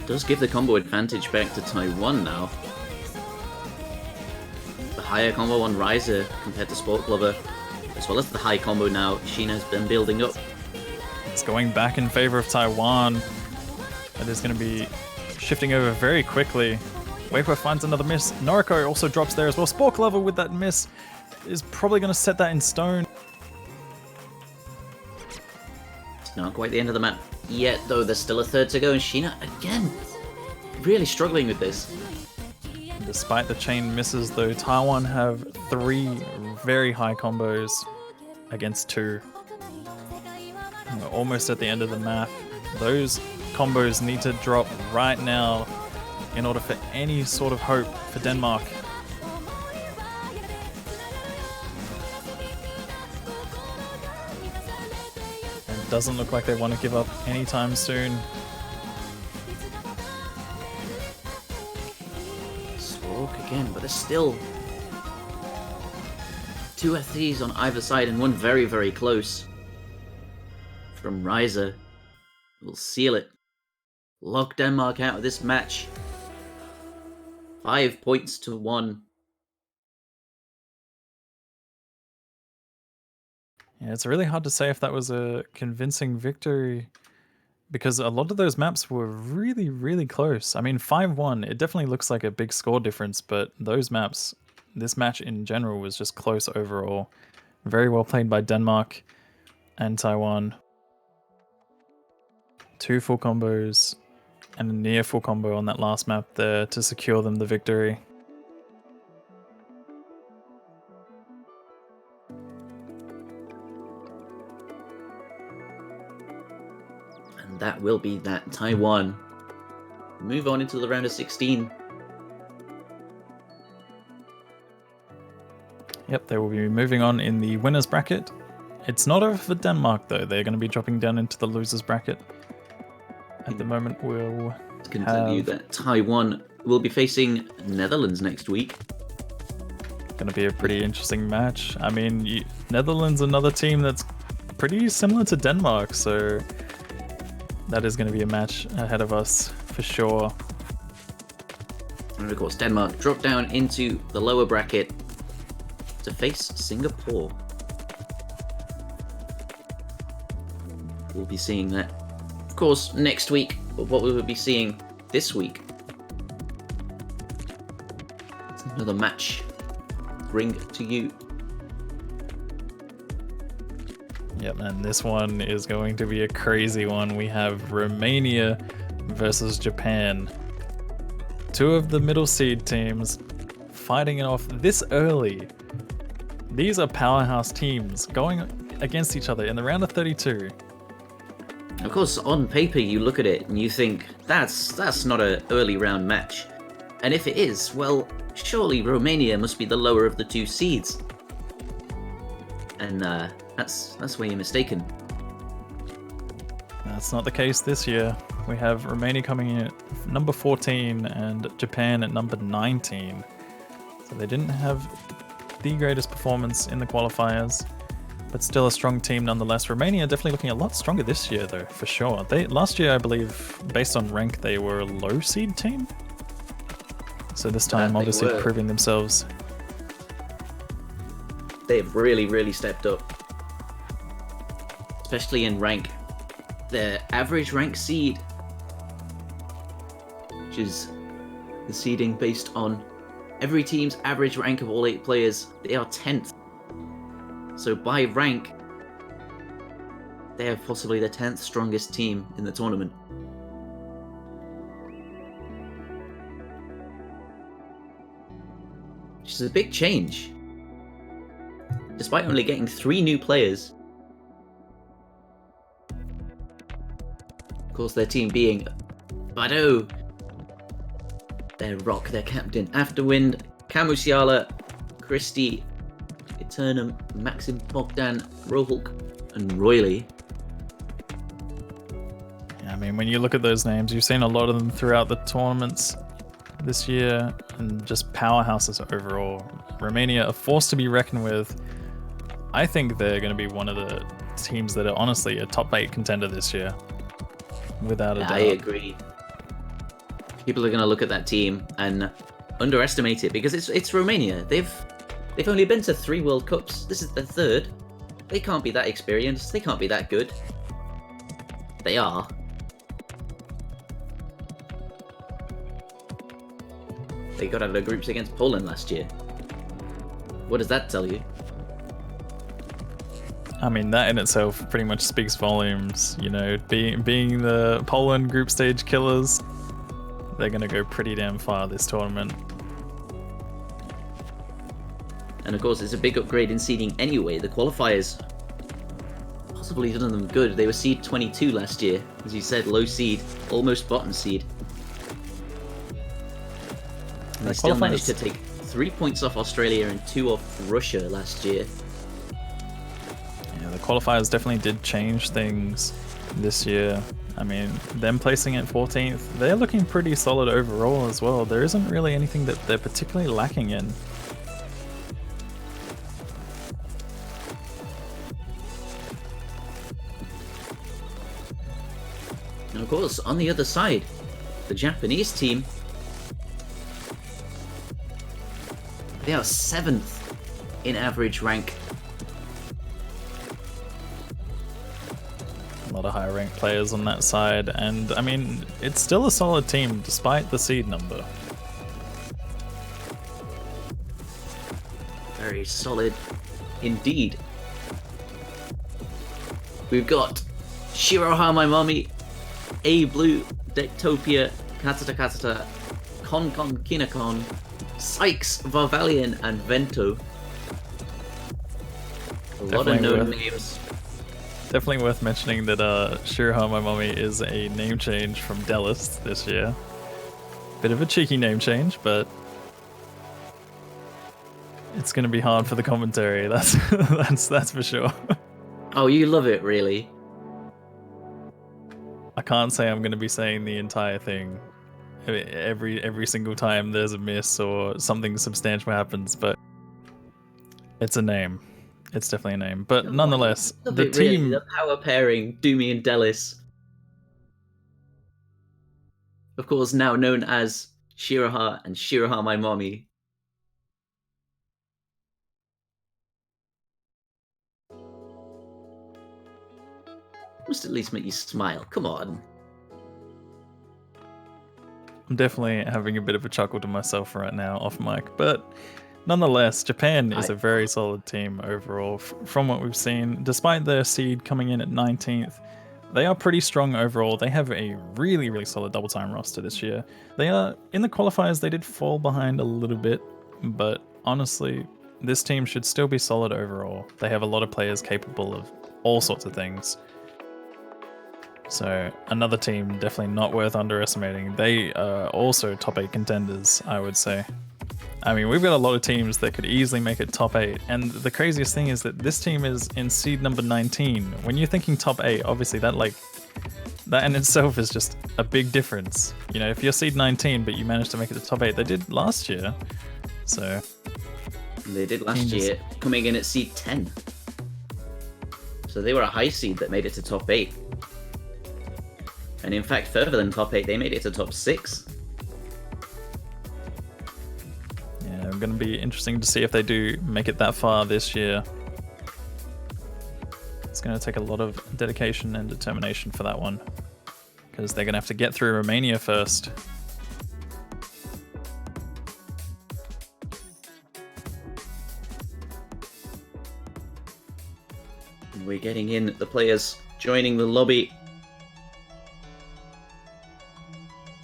Does give the combo advantage back to Taiwan now. The higher combo on Riser compared to Sport Lover, as well as the high combo now Sheena's been building up. It's going back in favor of Taiwan. That is going to be shifting over very quickly. Weipua finds another miss. Noriko also drops there as well. Spork level with that miss is probably going to set that in stone. It's not quite the end of the map yet, though. There's still a third to go, and Sheena, again, really struggling with this. Despite the chain misses, though, Taiwan have 3 very high combos against 2. We're almost at the end of the map. Those combos need to drop right now in order for any sort of hope for Denmark. It doesn't look like they want to give up anytime soon. Smoke again, but there's still 2 FTs on either side and one very, very close. From Riser will seal it. Lock Denmark out of this match. 5 points to 1. Yeah, it's really hard to say if that was a convincing victory because a lot of those maps were really, really close. I mean, 5-1, it definitely looks like a big score difference, but those maps, this match in general was just close overall. Very well played by Denmark and Taiwan. 2 full combos and a near full combo on that last map there to secure them the victory. And that will be that. Taiwan move on into the round of 16. Yep, they will be moving on in the winners bracket. It's not over for Denmark though, they're going to be dropping down into the losers bracket. At the moment, we'll can tell you that Taiwan will be facing Netherlands next week. Going to be a pretty interesting match. I mean, Netherlands, another team that's pretty similar to Denmark, so that is going to be a match ahead of us for sure. And of course, Denmark drop down into the lower bracket to face Singapore. We'll be seeing that, of course, next week, but what we will be seeing this week. It's another match bring to you. Yep, and this one is going to be a crazy one. We have Romania versus Japan. 2 of the middle seed teams fighting it off this early. These are powerhouse teams going against each other in the round of 32. Of course, on paper you look at it and you think, that's not an early round match. And if it is, well, surely Romania must be the lower of the 2 seeds. And that's where you're mistaken. That's not the case this year. We have Romania coming in at number 14 and Japan at number 19. So they didn't have the greatest performance in the qualifiers, but still a strong team nonetheless. Romania definitely looking a lot stronger this year though, for sure. Last year, I believe, based on rank, they were a low seed team. So this time, obviously proving themselves. They've really, really stepped up. Especially in rank. Their average rank seed, which is the seeding based on every team's average rank of all 8 players, they are 10th. So by rank, they are possibly the 10th strongest team in the tournament. Which is a big change. Despite only getting 3 new players. Of course, their team being Bado, their rock, their captain, Afterwind, Kamusiala, Christie, Eternum, Maxim Bogdan, Rohulk, and Royley. Yeah, I mean, when you look at those names, you've seen a lot of them throughout the tournaments this year, and just powerhouses overall. Romania, a force to be reckoned with. I think they're going to be one of the teams that are honestly a top 8 contender this year, without a doubt. I agree. People are going to look at that team and underestimate it because it's Romania. They've only been to 3 World Cups. This is their 3rd. They can't be that experienced. They can't be that good. They are. They got out of the groups against Poland last year. What does that tell you? I mean, that in itself pretty much speaks volumes. You know, being the Poland group stage killers, they're going to go pretty damn far this tournament. And of course, it's a big upgrade in seeding anyway. The qualifiers possibly done them good. They were seed 22 last year. As you said, low seed, almost bottom seed. And they still managed to take 3 points off Australia and 2 off Russia last year. Yeah, the qualifiers definitely did change things this year. I mean, them placing at 14th, they're looking pretty solid overall as well. There isn't really anything that they're particularly lacking in. And of course, on the other side, the Japanese team, they are 7th in average rank. A lot of high ranked players on that side, and I mean, it's still a solid team despite the seed number. Very solid indeed. We've got Shiroha My Mommy, A Blue, Dectopia, Katata, Kon Kinakon, Sykes, Varvalian, and Vento. A lot of known names. Definitely worth mentioning that Shiroha My Mommy is a name change from Delis this year. Bit of a cheeky name change, but it's going to be hard for the commentary. That's for sure. Oh, you love it, really? I can't say I'm going to be saying the entire thing every single time there's a miss or something substantial happens, but it's a name. It's definitely a name. But nonetheless, the team... Really, the power pairing, Doomy and Delis. Of course, now known as Shiroha and Shiroha My Mommy. Must at least make you smile. Come on. I'm definitely having a bit of a chuckle to myself right now off mic, but nonetheless, Japan is a very solid team overall from what we've seen. Despite their seed coming in at 19th, they are pretty strong overall. They have a really, really solid double time roster this year. They are, in the qualifiers, they did fall behind a little bit, but honestly, this team should still be solid overall. They have a lot of players capable of all sorts of things. So another team definitely not worth underestimating. They are also top 8 contenders, I would say. I mean, we've got a lot of teams that could easily make it top 8, and the craziest thing is that this team is in seed number 19. When you're thinking top 8, obviously that in itself is just a big difference. You know, if you're seed 19 but you managed to make it to top 8, they did last year. So they did last year, coming in at seed 10. So they were a high seed that made it to top 8. And in fact, further than top 8, they made it to top 6. Yeah, going to be interesting to see if they do make it that far this year. It's going to take a lot of dedication and determination for that one, because they're going to have to get through Romania first. We're getting in the players joining the lobby.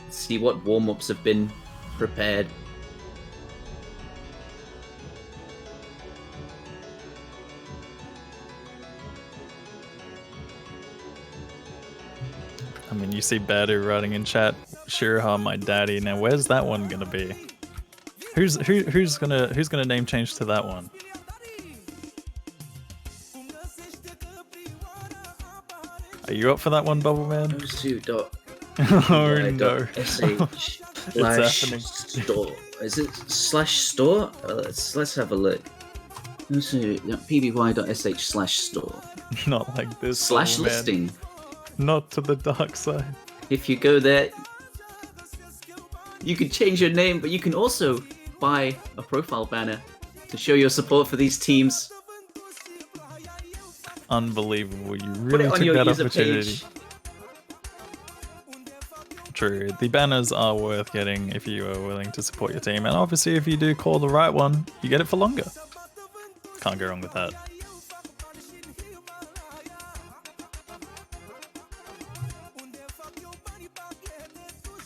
Let's see what warm-ups have been prepared. I mean, you see Badu writing in chat, Shiraha, my daddy. Now, where's that one gonna be? Who's gonna name change to that one? Are you up for that one, Bubble Man? Oh no. sh slash store. Is it slash store? Let's have a look. Let's see, pby.sh/store. Not like this. Slash Bubble Man. listing. Not to the dark side. If you go there, you can change your name, but you can also buy a profile banner to show your support for these teams. Unbelievable. You Put really it on took your that user opportunity. page. True. The banners are worth getting if you are willing to support your team. And obviously, if you do call the right one, you get it for longer. Can't go wrong with that.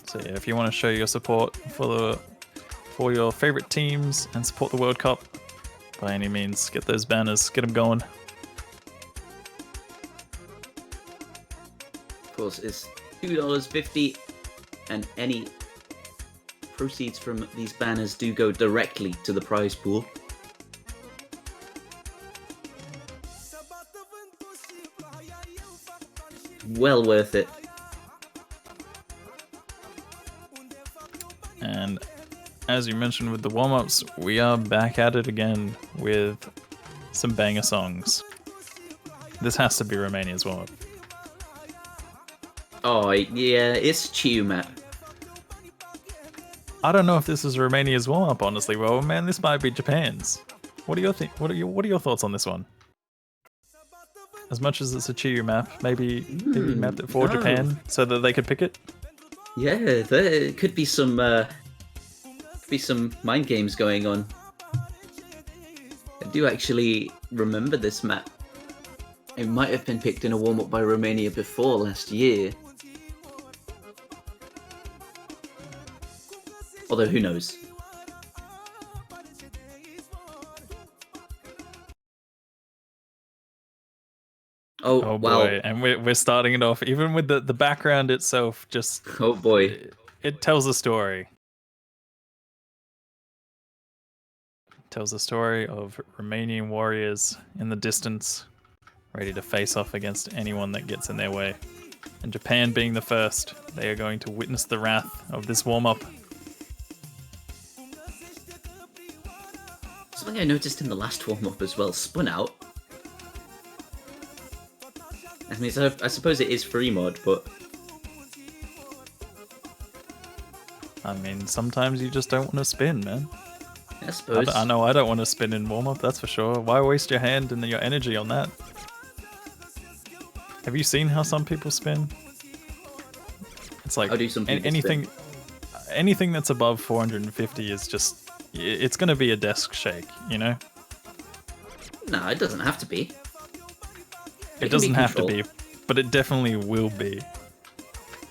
So yeah, if you want to show your support for your favorite teams and support the World Cup, by any means, get those banners, get them going. Of course, it's $2.50, and any proceeds from these banners do go directly to the prize pool. Well worth it. And as you mentioned with the warm-ups, we are back at it again with some banger songs. This has to be Romania's warm-up. Oh yeah, it's Chiu map. I don't know if this is Romania's warm-up, honestly. Well, man, this might be Japan's. What are your thoughts on this one? As much as it's a Chiyu map, maybe mapped it for Japan so that they could pick it. Yeah, there could be some mind games going on. I do actually remember this map. It might have been picked in a warm-up by Romania before last year. Although, who knows? Oh wow. Boy, and we're starting it off, even with the background itself, just... Oh boy. It tells a story. It tells a story of Romanian warriors in the distance, ready to face off against anyone that gets in their way. And Japan being the first, they are going to witness the wrath of this warm-up. Something I noticed in the last warm-up as well, spun out. I mean, I suppose it is free mod, but... I mean, sometimes you just don't want to spin, man. I suppose. I know I don't want to spin in warm-up, that's for sure. Why waste your hand and your energy on that? Have you seen how some people spin? It's like anything that's above 450 is just... It's going to be a desk shake, you know? No, it doesn't have to be. It doesn't have to be, but it definitely will be.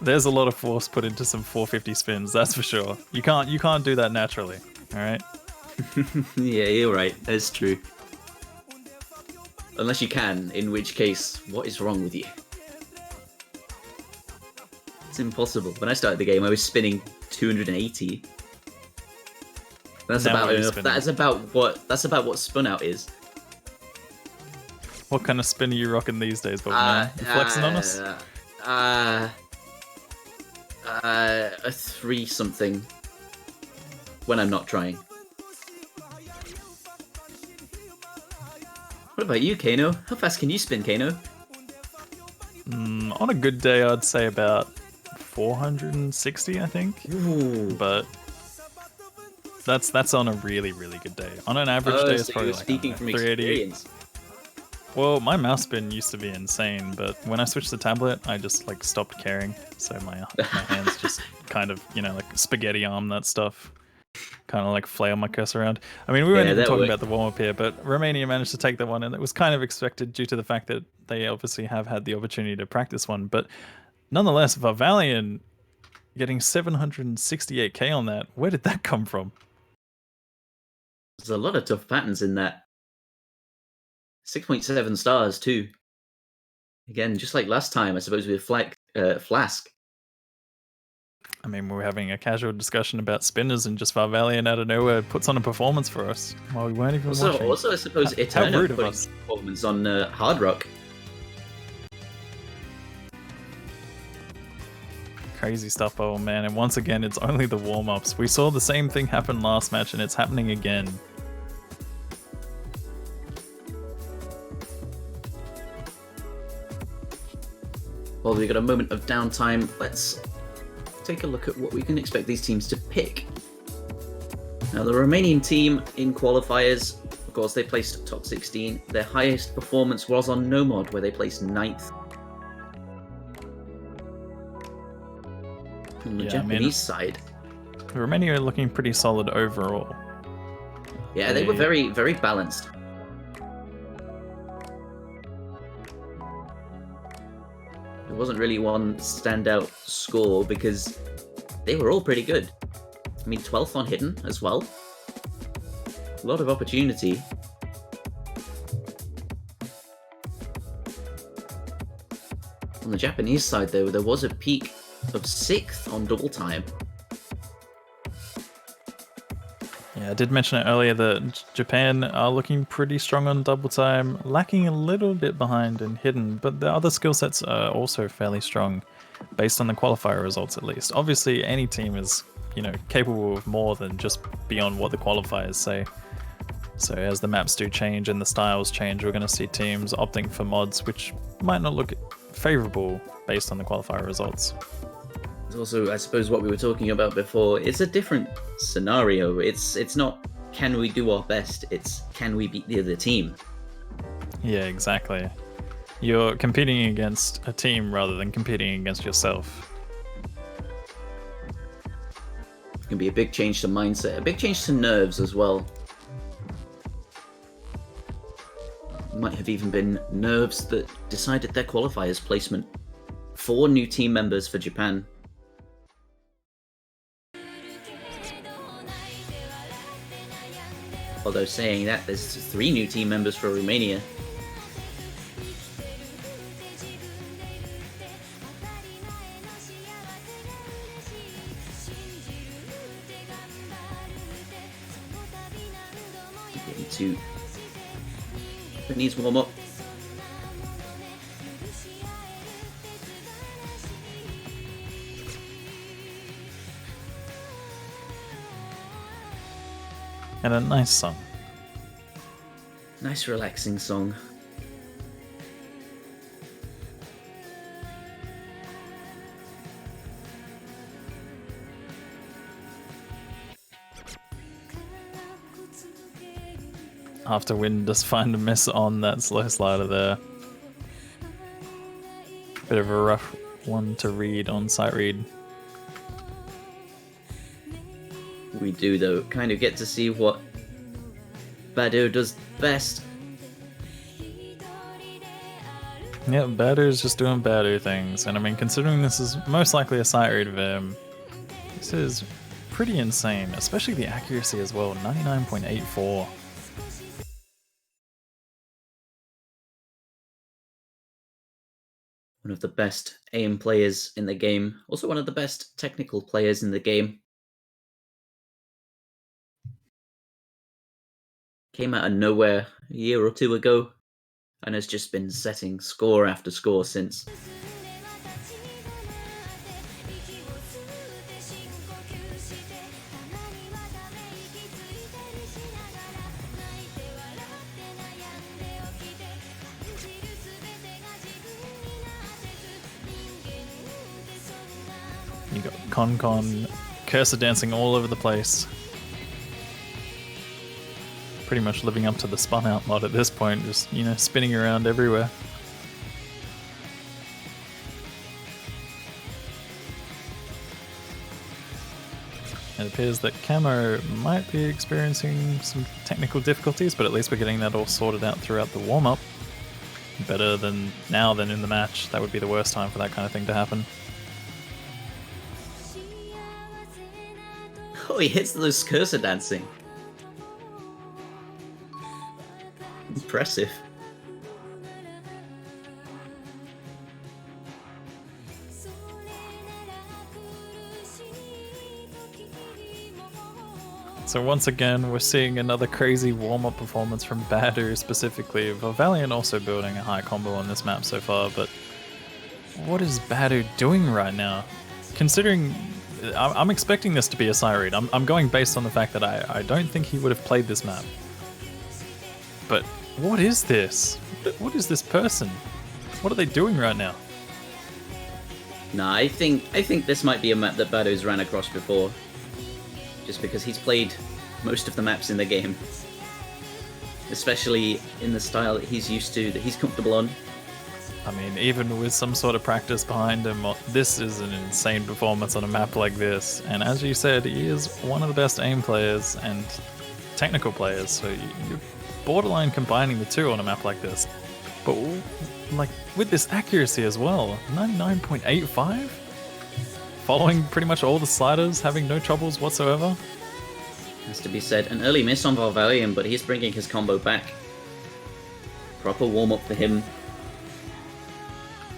There's a lot of force put into some 450 spins, that's for sure. You can't do that naturally, alright? Yeah, you're right, that's true. Unless you can, in which case, what is wrong with you? It's impossible. When I started the game, I was spinning 280. That's about enough. That's about what spun out is. What kind of spin are you rocking these days, Bob? You flexing on us? A 3 something. When I'm not trying. What about you, Kano? How fast can you spin, Kano? On a good day, I'd say about 460, I think. Ooh. But That's on a really good day. On an average day, it's so probably you're like speaking from 380. experience. Well, my mouse spin used to be insane, but when I switched to tablet, I just like stopped caring. So my hands just kind of, like spaghetti arm that stuff. Kind of like flail my cursor around. I mean, we weren't even talking about the warm-up here, but Romania managed to take that one, and it was kind of expected due to the fact that they obviously have had the opportunity to practice one. But nonetheless, Varvalian getting 768k on that, where did that come from? There's a lot of tough patterns in that. 6.7 stars too. Again, just like last time, I suppose with Flask. I mean, we're having a casual discussion about spinners, and just Varvalian out of nowhere puts on a performance for us while we weren't even watching. Also, I suppose Eterna rude of putting us. performance on Hard Rock. Crazy stuff, oh man, and once again, it's only the warm-ups. We saw the same thing happen last match, and it's happening again. Well, we've got a moment of downtime. Let's take a look at what we can expect these teams to pick. Now, the Romanian team in qualifiers, of course, they placed top 16. Their highest performance was on Nomod, where they placed 9th. On the Japanese side, Romania are looking pretty solid overall. Yeah, they were very balanced. There wasn't really one standout score because they were all pretty good. I mean, 12th on Hidden as well. A lot of opportunity. On the Japanese side, though, there was a peak of 6th on Double Time. Yeah, I did mention it earlier that Japan are looking pretty strong on Double Time, lacking a little bit behind in Hidden, but the other skill sets are also fairly strong, based on the qualifier results at least. Obviously, any team is, capable of more than just beyond what the qualifiers say. So as the maps do change and the styles change, we're going to see teams opting for mods which might not look favourable based on the qualifier results. It's also, I suppose, what we were talking about before. It's a different scenario. It's not can we do our best, it's can we beat the other team. Yeah, exactly. You're competing against a team rather than competing against yourself. It can be a big change to mindset, a big change to nerves as well. Might have even been nerves that decided their qualifiers placement. 4 new team members for Japan. Although saying that, there's 3 new team members for Romania. Getting to Japanese warm up. And a nice song. Nice relaxing song. After Wind does find a miss on that slow slider there. Bit of a rough one to read on sight read. We do, though, kind of get to see what Badu does best. Yeah, Badu's just doing Badu things, and I mean, considering this is most likely a sight read of him, this is pretty insane, especially the accuracy as well, 99.84. One of the best aim players in the game, also one of the best technical players in the game. Came out of nowhere a year or 2 ago, and has just been setting score after score since. You got Con cursor dancing all over the place. pretty much living up to the spun out mod at this point, just, you know, spinning around everywhere. It appears that Camo might be experiencing some technical difficulties, but at least we're getting that all sorted out throughout the warm-up. Better than now than in the match. That would be the worst time for that kind of thing to happen. Oh, he hits those cursor dancing. Impressive. So once again, we're seeing another crazy warm-up performance from Badu specifically. Valiant also building a high combo on this map so far, but what is Badu doing right now? Considering I'm expecting this to be a side read. I'm going based on the fact that I don't think he would have played this map. But what is this? What is this person? What are they doing right now? Nah, I think this might be a map that Bado's ran across before. Just because he's played most of the maps in the game. Especially in the style that he's used to, that he's comfortable on. I mean, even with some sort of practice behind him, this is an insane performance on a map like this. And as you said, he is one of the best aim players and technical players, so you're borderline combining the two on a map like this. But like with this accuracy as well, 99.85? Following pretty much all the sliders, having no troubles whatsoever. Has to be said, an early miss on Valiant, but he's bringing his combo back. Proper warm-up for him.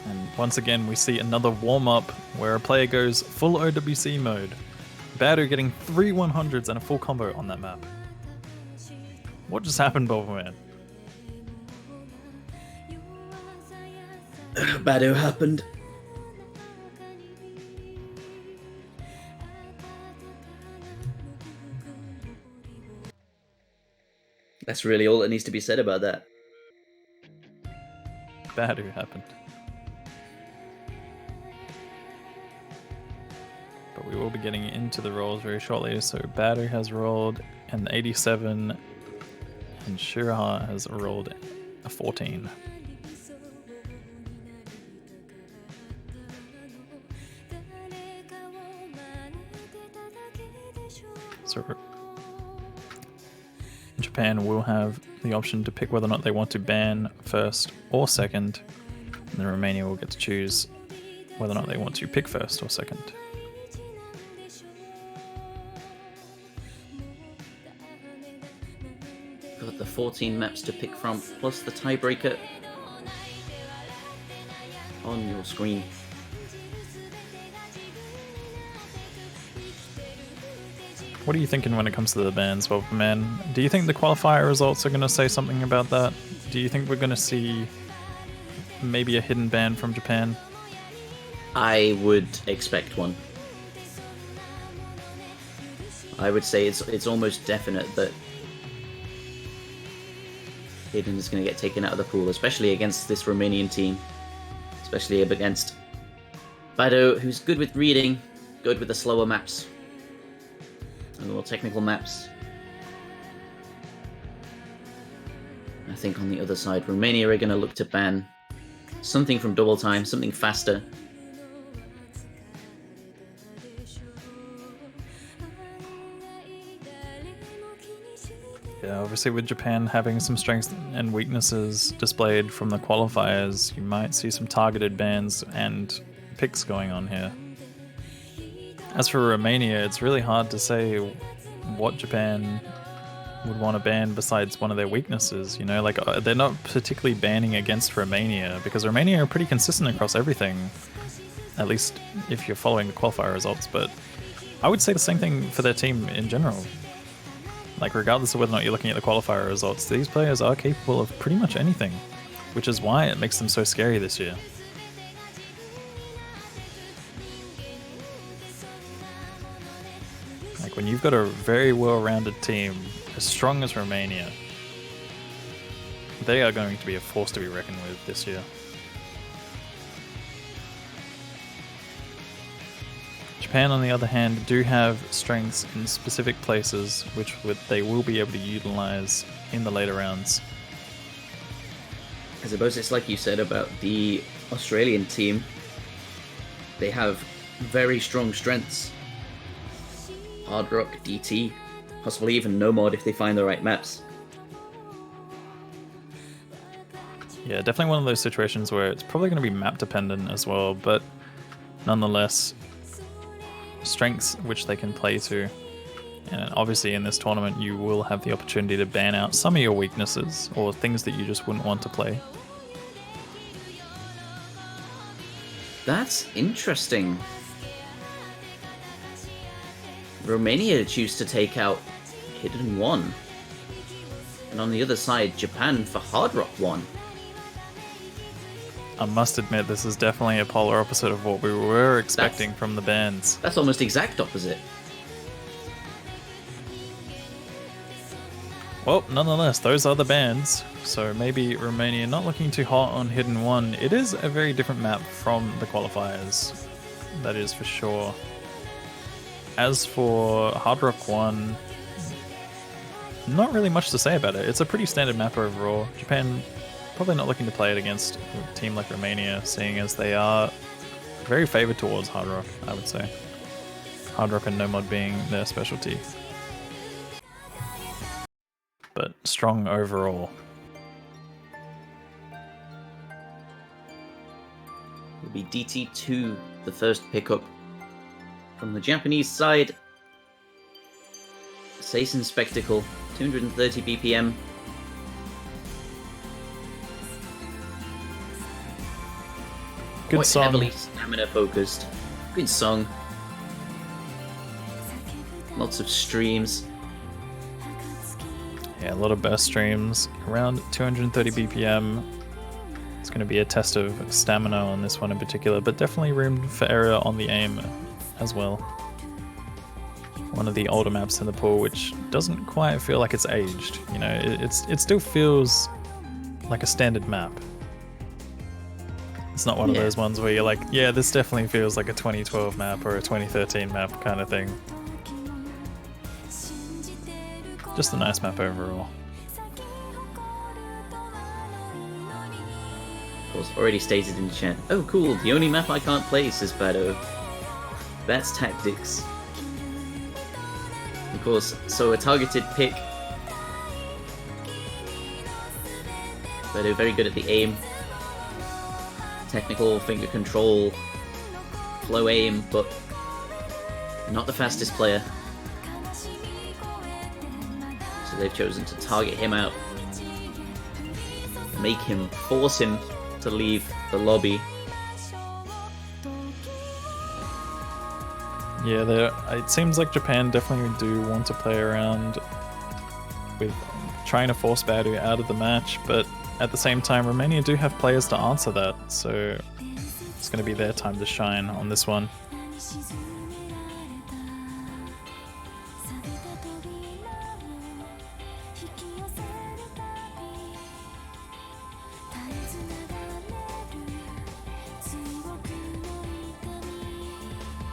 And once again, we see another warm-up where a player goes full OWC mode. Badu getting 3 100s and a full combo on that map. What just happened, Boberman? Badu happened. That's really all that needs to be said about that. Badu happened. But we will be getting into the rolls very shortly. So Badu has rolled an 87 and Shiraha has rolled a 14. So Japan will have the option to pick whether or not they want to ban first or second, and then Romania will get to choose whether or not they want to pick first or second. Got the 14 maps to pick from, plus the tiebreaker on your screen. What are you thinking when it comes to the bans, Boberman? Do you think the qualifier results are going to say something about that? Do you think we're going to see maybe a hidden ban from Japan? I would expect one. I would say it's almost definite that Hidden is going to get taken out of the pool, especially against this Romanian team. Especially against Badu, who's good with reading, good with the slower maps. And the more technical maps. I think on the other side, Romania are going to look to ban something from double time, something faster. Yeah, obviously with Japan having some strengths and weaknesses displayed from the qualifiers, you might see some targeted bans and picks going on here. As for Romania, it's really hard to say what Japan would want to ban besides one of their weaknesses, you know, like they're not particularly banning against Romania because Romania are pretty consistent across everything, at least if you're following the qualifier results, but I would say the same thing for their team in general. Like regardless of whether or not you're looking at the qualifier results, these players are capable of pretty much anything, which is why it makes them so scary this year. Like when you've got a very well-rounded team, as strong as Romania, they are going to be a force to be reckoned with this year. Japan, on the other hand, do have strengths in specific places, which they will be able to utilize in the later rounds. I suppose it's like you said about the Australian team. They have very strong strengths. Hard Rock, DT, possibly even No Mod if they find the right maps. Yeah, definitely one of those situations where it's probably going to be map dependent as well, but nonetheless, strengths which they can play to. And obviously in this tournament you will have the opportunity to ban out some of your weaknesses or things that you just wouldn't want to play. That's interesting. Romania choose to take out Hidden 1. And on the other side, Japan for Hard Rock 1. I must admit, this is definitely a polar opposite of what we were expecting from the bans. That's almost exact opposite. Well, nonetheless, those are the bans. So maybe Romania not looking too hot on Hidden 1. It is a very different map from the qualifiers. That is for sure. As for Hard Rock 1, not really much to say about it. It's a pretty standard map overall. Japan probably not looking to play it against a team like Romania, seeing as they are very favoured towards Hard Rock, I would say. Hard Rock and No Mod being their specialty. But strong overall. Will be DT2, the first pickup. From the Japanese side, Seisen Spectacle, 230 BPM. Good Quite song. heavily stamina focused. Good song. Lots of streams. Yeah, a lot of burst streams. Around 230 BPM. It's going to be a test of stamina on this one in particular, but definitely room for error on the aim as well. One of the older maps in the pool, which doesn't quite feel like it's aged. You know, it still feels like a standard map. It's not one of those ones where you're like, yeah, this definitely feels like a 2012 map or a 2013 map kind of thing. Just a nice map overall. Of course, already stated in the chat. Oh, cool. The only map I can't play, says Bado. That's tactics. Of course, so a targeted pick. Bado very good at the aim. Technical finger control. Flow aim, but not the fastest player. So they've chosen to target him out. Force him to leave the lobby. Yeah, it seems like Japan definitely do want to play around with trying to force Badu out of the match, but at the same time, Romania do have players to answer that, so it's going to be their time to shine on this one.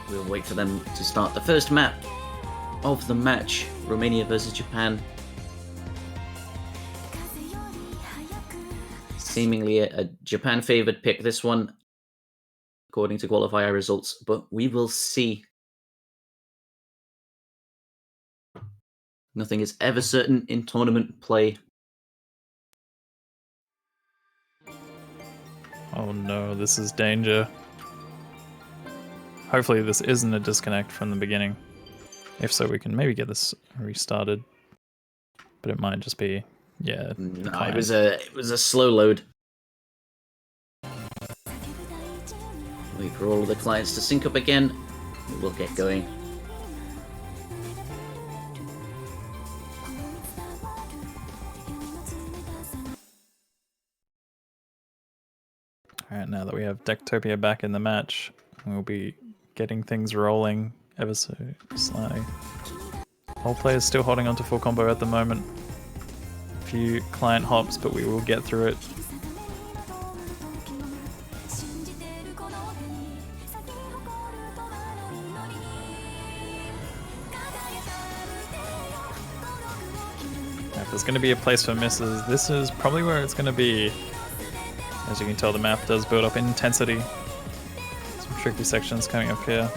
We'll wait for them to start the first map of the match, Romania versus Japan. Seemingly a Japan-favoured pick, this one, according to qualifier results, but we will see. Nothing is ever certain in tournament play. Oh no, this is danger. Hopefully this isn't a disconnect from the beginning. If so, we can maybe get this restarted. But it might just be, yeah. No, it was a slow load. Wait for all of the clients to sync up again. We'll get going. Alright, now that we have Decktopia back in the match, we'll be getting things rolling ever so slightly. All players still holding on to full combo at the moment. A few client hops, but we will get through it. After there's going to be a place for misses. This is probably where it's going to be. As you can tell, the map does build up in intensity. Some tricky sections coming up here.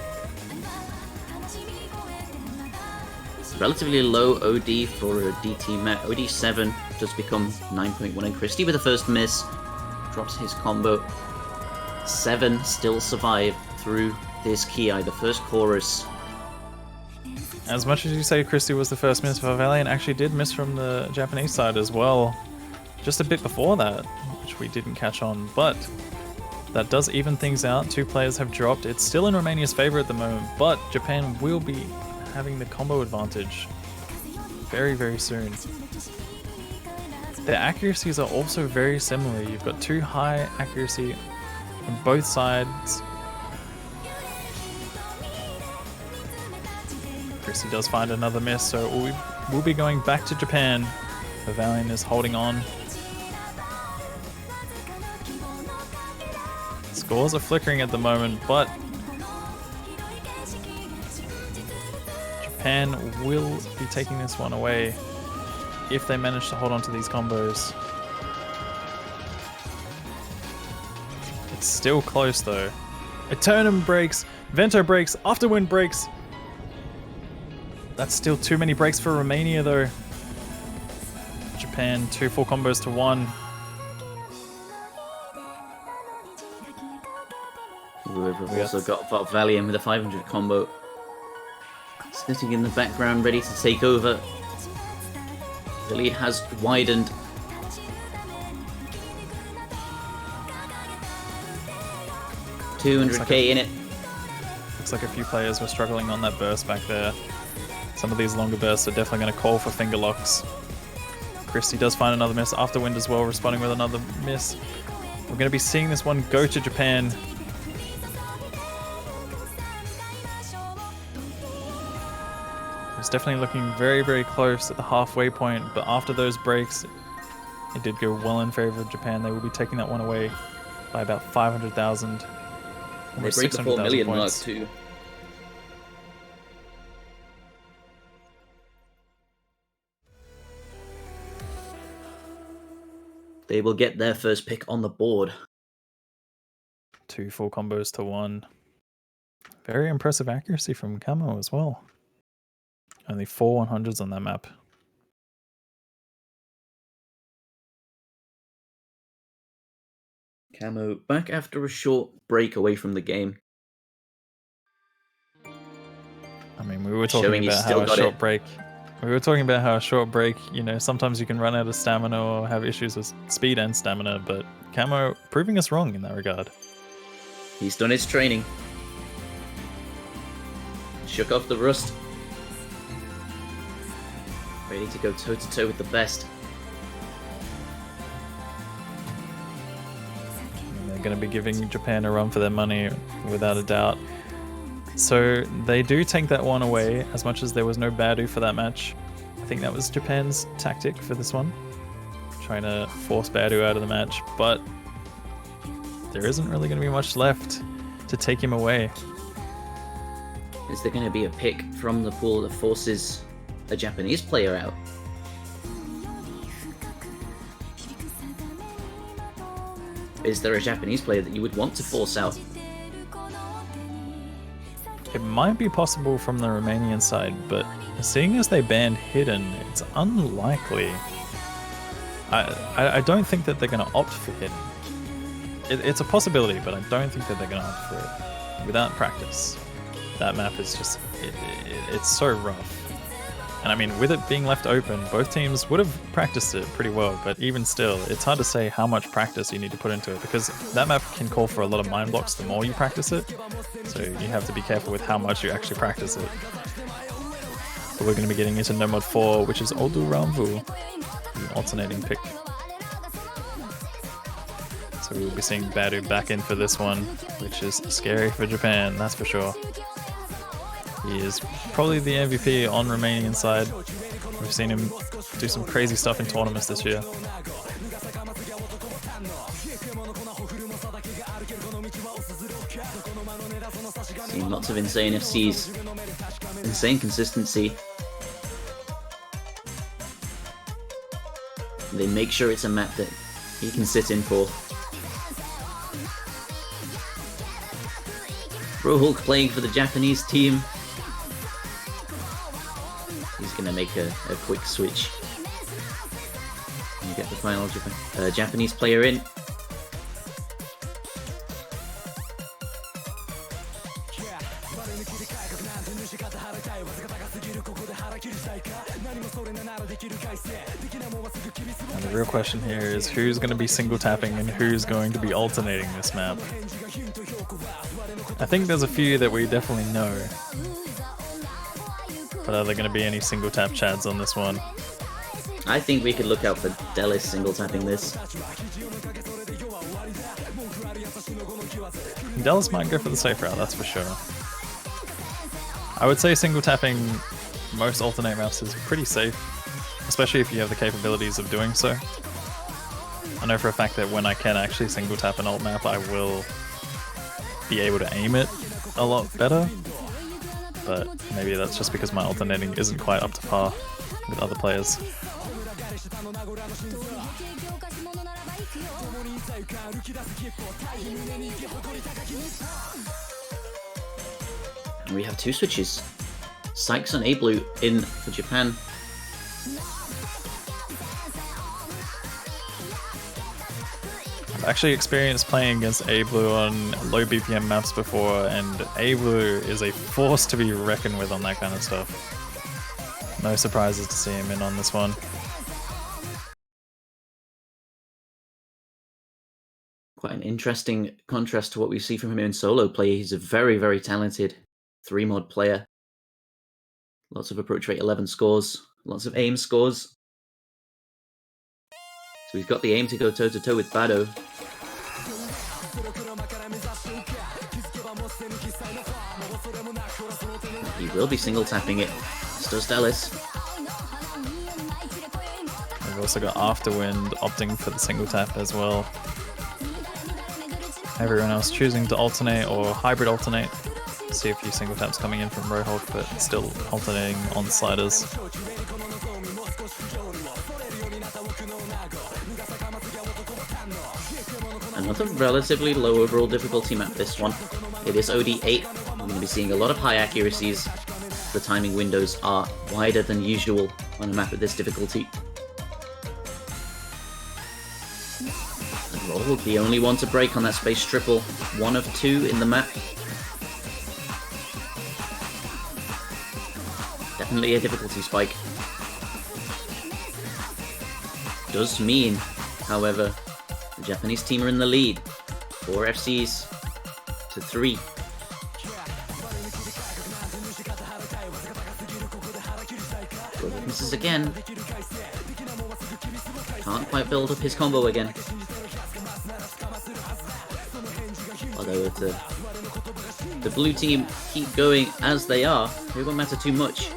Relatively low OD for a DT map. OD 7 does become 9.1, and Christie with the first miss drops his combo. 7 still survive through this Ki, the first chorus. As much as you say Christie was the first miss, Valiant actually did miss from the Japanese side as well. Just a bit before that, which we didn't catch on, but that does even things out. 2 players have dropped. It's still in Romania's favor at the moment, but Japan will be having the combo advantage very, very soon. Their accuracies are also very similar. You've got 2 high accuracy on both sides. Christie does find another miss, so we'll be going back to Japan. The Valiant is holding on. Scores are flickering at the moment, but Japan will be taking this one away if they manage to hold on to these combos. It's still close though. Eternum breaks, Vento breaks, Afterwind breaks. That's still too many breaks for Romania though. Japan 2 full combos to 1. We've also got Valiant with a 500 combo. Sitting in the background, ready to take over. The lead has widened. $200k in it. Looks like a few players were struggling on that burst back there. Some of these longer bursts are definitely going to call for finger locks. Christie does find another miss. Afterwind as well, responding with another miss. We're going to be seeing this one go to Japan. It's definitely looking very, very close at the halfway point, but after those breaks, it did go well in favor of Japan. They will be taking that one away by about 500,000. They break the 4 million mark too. They will get their first pick on the board. 2 full combos to 1. Very impressive accuracy from Camo as well. Only 4 100s on that map. Camo back after a short break away from the game. I mean, we were talking about how a short break. We were talking about how a short break, you know, sometimes you can run out of stamina or have issues with speed and stamina, but Camo proving us wrong in that regard. He's done his training. Shook off the rust. Ready to go toe-to-toe with the best. And they're going to be giving Japan a run for their money, without a doubt. So they do take that one away, as much as there was no Badu for that match. I think that was Japan's tactic for this one. Trying to force Badu out of the match, but there isn't really going to be much left to take him away. Is there going to be a pick from the pool that forces a Japanese player out? Is there a Japanese player that you would want to force out? It might be possible from the Romanian side, but seeing as they banned Hidden, it's unlikely. I don't think that they're going to opt for Hidden. It's a possibility, but I don't think that they're going to opt for it without practice. That map is just, it's so rough. And I mean, with it being left open, both teams would have practiced it pretty well, but even still, it's hard to say how much practice you need to put into it, because that map can call for a lot of mind blocks the more you practice it, so you have to be careful with how much you actually practice it. But we're going to be getting into No Mod 4, which is Odu Ramvu, the alternating pick. So we'll be seeing Badu back in for this one, which is scary for Japan, that's for sure. He is probably the MVP on Romanian side. We've seen him do some crazy stuff in tournaments this year. Seen lots of insane FCs. Insane consistency. They make sure it's a map that he can sit in for. Rohulk playing for the Japanese team. He's gonna make a quick switch. And get the final Japanese player in. And the real question here is who's going to be single tapping and who's going to be alternating this map. I think there's a few that we definitely know. But are there going to be any single tap chads on this one? I think we could look out for Delis single tapping this. Delis might go for the safe route, that's for sure. I would say single tapping most alternate maps is pretty safe, especially if you have the capabilities of doing so. I know for a fact that when I can actually single tap an alt map, I will be able to aim it a lot better, but maybe that's just because my alternating isn't quite up to par with other players. And we have two switches. Sykes and A-Blue in for Japan. I've actually experienced playing against A-Blue on low BPM maps before, and A-Blue is a force to be reckoned with on that kind of stuff. No surprises to see him in on this one. Quite an interesting contrast to what we see from him in solo play. He's a very, very talented 3-mod player. Lots of approach rate 11 scores, lots of aim scores. So he's got the aim to go toe-to-toe with Bado. He will be single tapping it. So does Delis. We've also got Afterwind opting for the single tap as well. Everyone else choosing to alternate or hybrid alternate. See a few single taps coming in from Rohulk, but still alternating on sliders. Another relatively low overall difficulty map, this one. It is OD8. We're going to be seeing a lot of high accuracies. The timing windows are wider than usual on a map at this difficulty. Rohulk, the only one to break on that space triple. 1 of 2 in the map. Definitely a difficulty spike. Does mean, however, the Japanese team are in the lead. 4 FCs to 3. Misses again. Can't quite build up his combo again. Although if the blue team keep going as they are, it won't matter too much.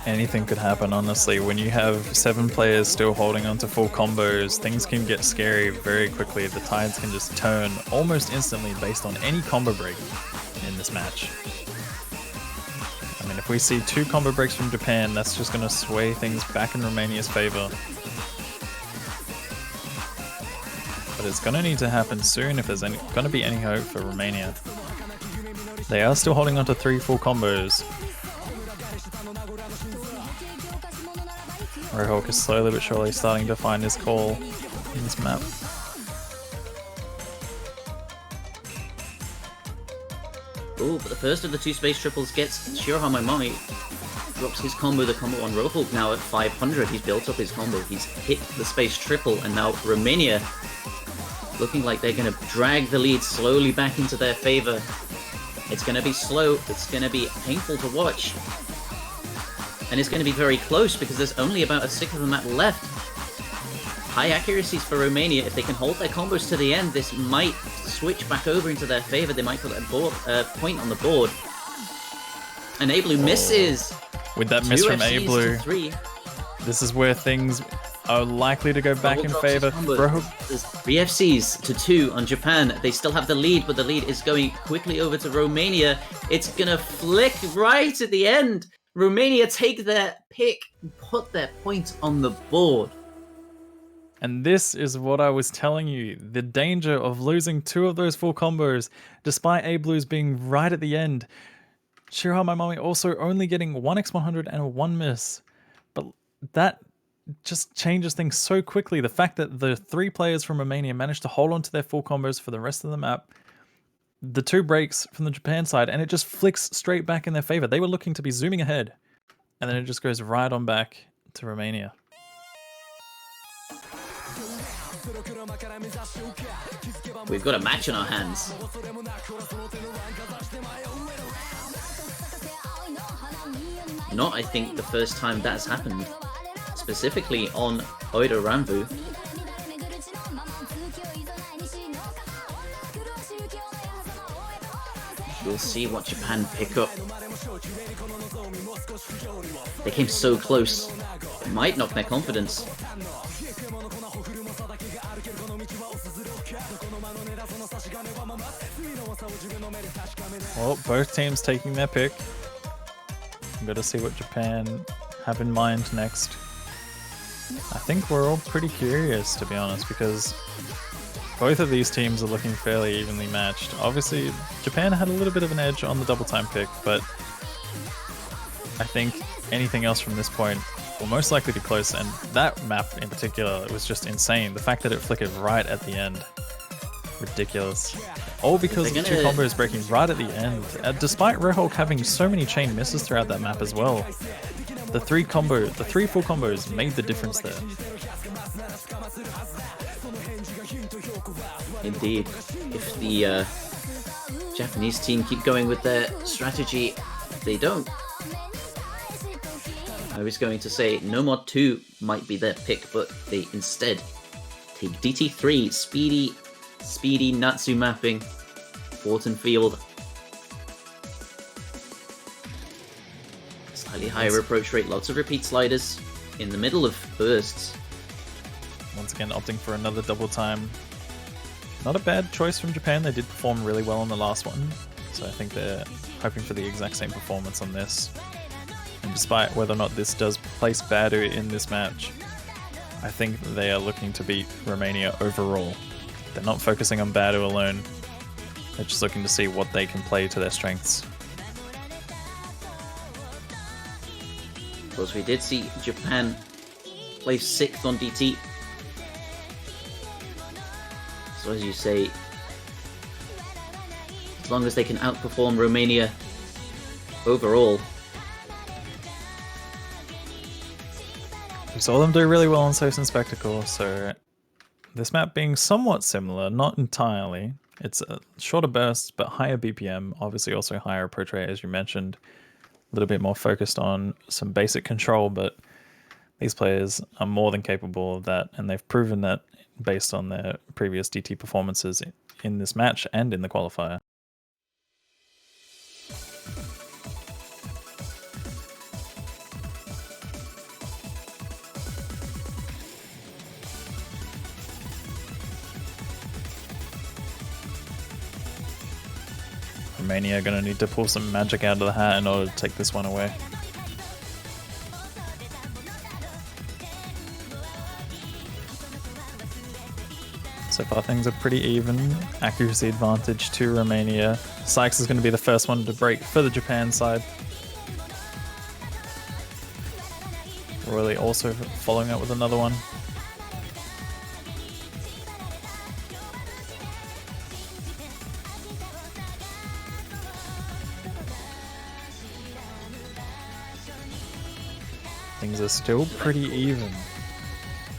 Anything could happen, honestly. When you have 7 players still holding on to full combos, things can get scary very quickly. The tides can just turn almost instantly based on any combo break in this match. I mean, if we see 2 combo breaks from Japan, that's just going to sway things back in Romania's favor. But it's going to need to happen soon if there's going to be any hope for Romania. They are still holding on to 3 full combos. Rohulk is slowly but surely starting to find his call in this map. Oh, but the first of the 2 space triples gets Shirohamamami. Drops his combo, the combo on Rohulk now at 500. He's built up his combo. He's hit the space triple, and now Romania looking like they're going to drag the lead slowly back into their favor. It's going to be slow. It's going to be painful to watch. And it's going to be very close because there's only about a 1/6 of the map left. High accuracies for Romania. If they can hold their combos to the end, this might switch back over into their favor. They might put a point on the board. And A-Blue misses. With that miss from A-Blue, this is where things are likely to go back in favor. There's 3 FCs to 2 on Japan. They still have the lead, but the lead is going quickly over to Romania. It's gonna flick right at the end. Romania take their pick and put their point on the board. And this is what I was telling you, the danger of losing 2 of those full combos, despite A-Blues being right at the end. Shiro Maimami also only getting 1x100 and a 1 miss. But that just changes things so quickly. The fact that the 3 players from Romania managed to hold on to their full combos for the rest of the map, the 2 breaks from the Japan side, and it just flicks straight back in their favor. They were looking to be zooming ahead, and then it just goes right on back to Romania. We've got a match in our hands. Not, I think, the first time that's happened. Specifically on Oida Ranvu. We'll see what Japan pick up. They came so close. It might knock their confidence. Well, both teams taking their pick. I'm going to see what Japan have in mind next. I think we're all pretty curious, to be honest, because both of these teams are looking fairly evenly matched. Obviously, Japan had a little bit of an edge on the double time pick, but I think anything else from this point will most likely be close, and that map in particular was just insane. The fact that it flickered right at the end. Ridiculous. All because of 2 combos breaking right at the end. Despite Rohulk having so many chain misses throughout that map as well, the 3 full combos made the difference there. Indeed. If the Japanese team keep going with their strategy, they don't. I was going to say No Mod 2 might be their pick, but they instead take DT3, speedy Natsu mapping, Fortin Field. Slightly higher approach rate, lots of repeat sliders in the middle of bursts. Once again, opting for another double time. Not a bad choice from Japan. They did perform really well on the last one, so I think they're hoping for the exact same performance on this. And despite whether or not this does place Badu in this match, I think they are looking to beat Romania overall. They're not focusing on Badu alone. They're just looking to see what they can play to their strengths. Of course, we did see Japan place 6th on DT. So as you say, as long as they can outperform Romania overall. We saw them do really well on Sosen Spectacle, so this map being somewhat similar, not entirely. It's a shorter bursts, but higher BPM, obviously also higher approach rate, as you mentioned. A little bit more focused on some basic control, but these players are more than capable of that, and they've proven that based on their previous DT performances in this match and in the qualifier. Romania are going to need to pull some magic out of the hat in order to take this one away. So far things are pretty even. Accuracy advantage to Romania. Sykes is going to be the first one to break for the Japan side. Royally also following up with another one. Things are still pretty even.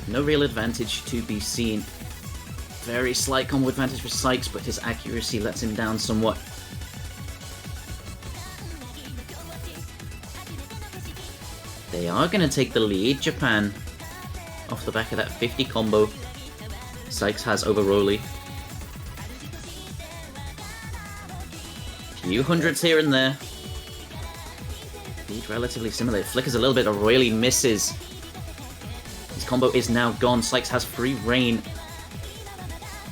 No real advantage to be seen. Very slight combo advantage for Sykes, but his accuracy lets him down somewhat. They are going to take the lead, Japan, off the back of that 50 combo Sykes has over Roly. Few hundreds here and there. Lead relatively similar. It flickers a little bit, Roily misses. His combo is now gone. Sykes has free reign.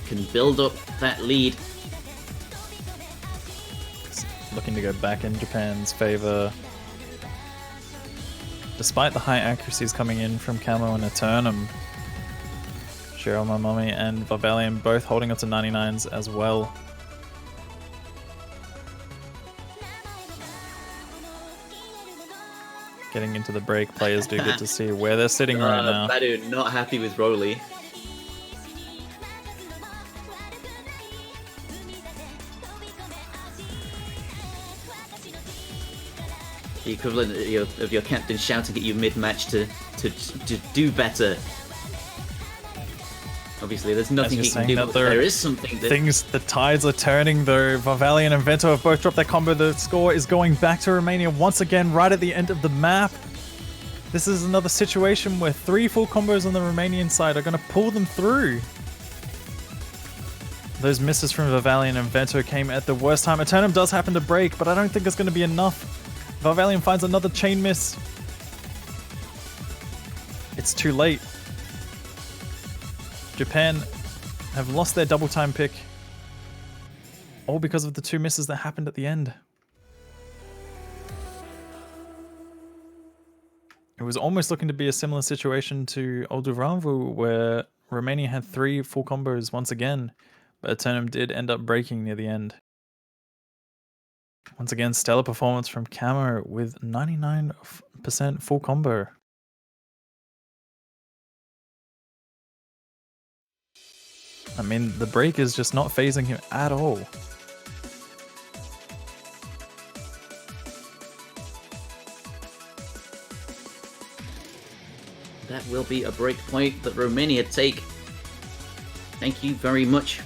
Can build up that lead. Looking to go back in Japan's favor. Despite the high accuracies coming in from Camo and Eternum, Cheryl, my mummy, and Varbalion both holding up to 99s as well. Getting into the break, players do get to see where they're sitting right now. Badu not happy with Roly. The equivalent of your captain shouting at you mid-match to do better. Obviously, there's nothing he can do, but there is something that... The tides are turning, though. Varvalion and Vento have both dropped their combo. The score is going back to Romania once again, right at the end of the map. This is another situation where 3 full combos on the Romanian side are going to pull them through. Those misses from Varvalion and Vento came at the worst time. Eternum does happen to break, but I don't think it's going to be enough. Varvalion finds another chain miss. It's too late. Japan have lost their double time pick. All because of the 2 misses that happened at the end. It was almost looking to be a similar situation to Olduvravu, where Romania had 3 full combos once again, but Eternum did end up breaking near the end. Once again, stellar performance from Camo with 99% full combo. I mean, the break is just not phasing him at all. That will be a break point that Romania take. Thank you very much.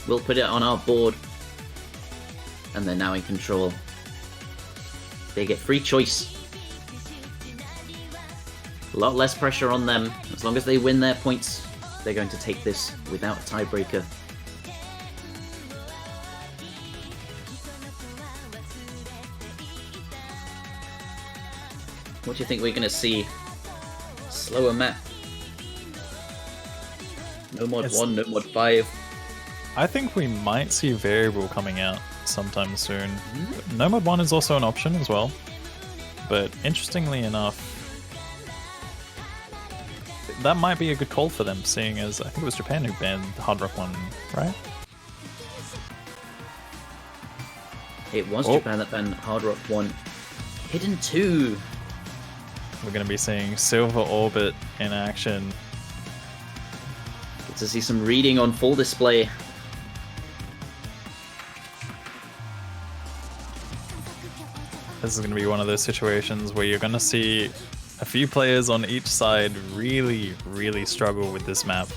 We'll put it on our board. And they're now in control. They get free choice. A lot less pressure on them. As long as they win their points, they're going to take this without a tiebreaker. What do you think we're going to see? Slower map. No mod 1, no mod 5. I think we might see Variable coming out sometime soon. No mod 1 is also an option as well. But interestingly enough, that might be a good call for them, seeing as I think it was Japan who banned the Hard Rock 1, right? It was Japan that banned Hard Rock 1. Hidden 2. We're going to be seeing Silver Orbit in action. Get to see some reading on full display. This is going to be one of those situations where you're going to see a few players on each side really, really struggle with this map,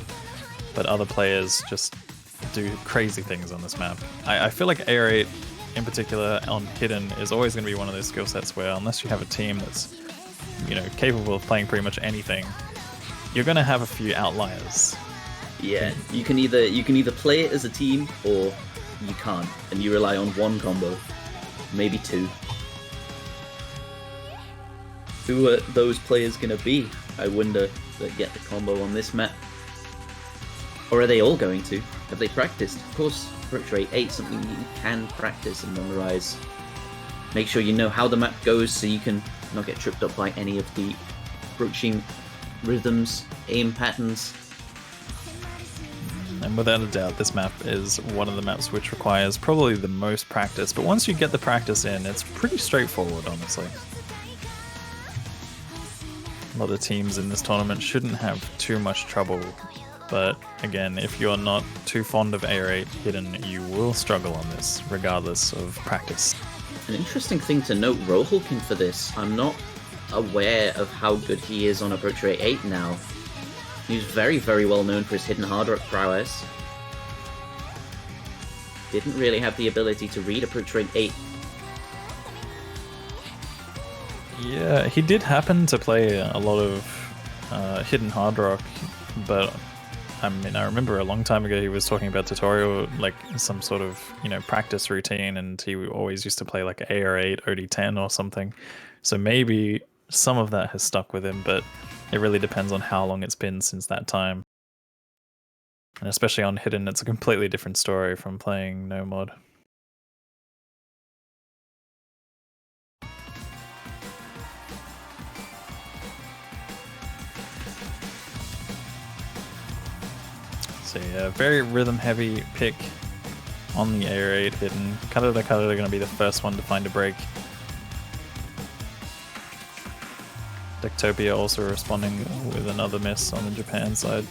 but other players just do crazy things on this map. I feel like Air 8 in particular on Hidden is always going to be one of those skill sets where unless you have a team that's, you know, capable of playing pretty much anything, you're going to have a few outliers. Yeah, you can either play it as a team or you can't, and you rely on one combo, maybe 2. Who are those players going to be, I wonder, that get the combo on this map? Or are they all going to? Have they practiced? Of course, approach rate 8 something you can practice and memorize. Make sure you know how the map goes so you can not get tripped up by any of the approaching rhythms, aim patterns. And without a doubt, this map is one of the maps which requires probably the most practice, but once you get the practice in, it's pretty straightforward, honestly. A lot of teams in this tournament shouldn't have too much trouble, but again, if you're not too fond of Air 8 Hidden, you will struggle on this, regardless of practice. An interesting thing to note, Rohalkin for this, I'm not aware of how good he is on approach rate 8 now. He's very, very well known for his Hidden Hard Rock prowess. Didn't really have the ability to read approach rate 8. Yeah, he did happen to play a lot of Hidden Hard Rock, but I mean, I remember a long time ago he was talking about tutorial, like some sort of, you know, practice routine, and he always used to play like AR8, OD10 or something. So maybe some of that has stuck with him, but it really depends on how long it's been since that time. And especially on Hidden, it's a completely different story from playing no mod. Yeah, very rhythm heavy pick on the air 8 hidden. Karada going to be the first one to find a break. Dectopia also responding with another miss on the Japan side.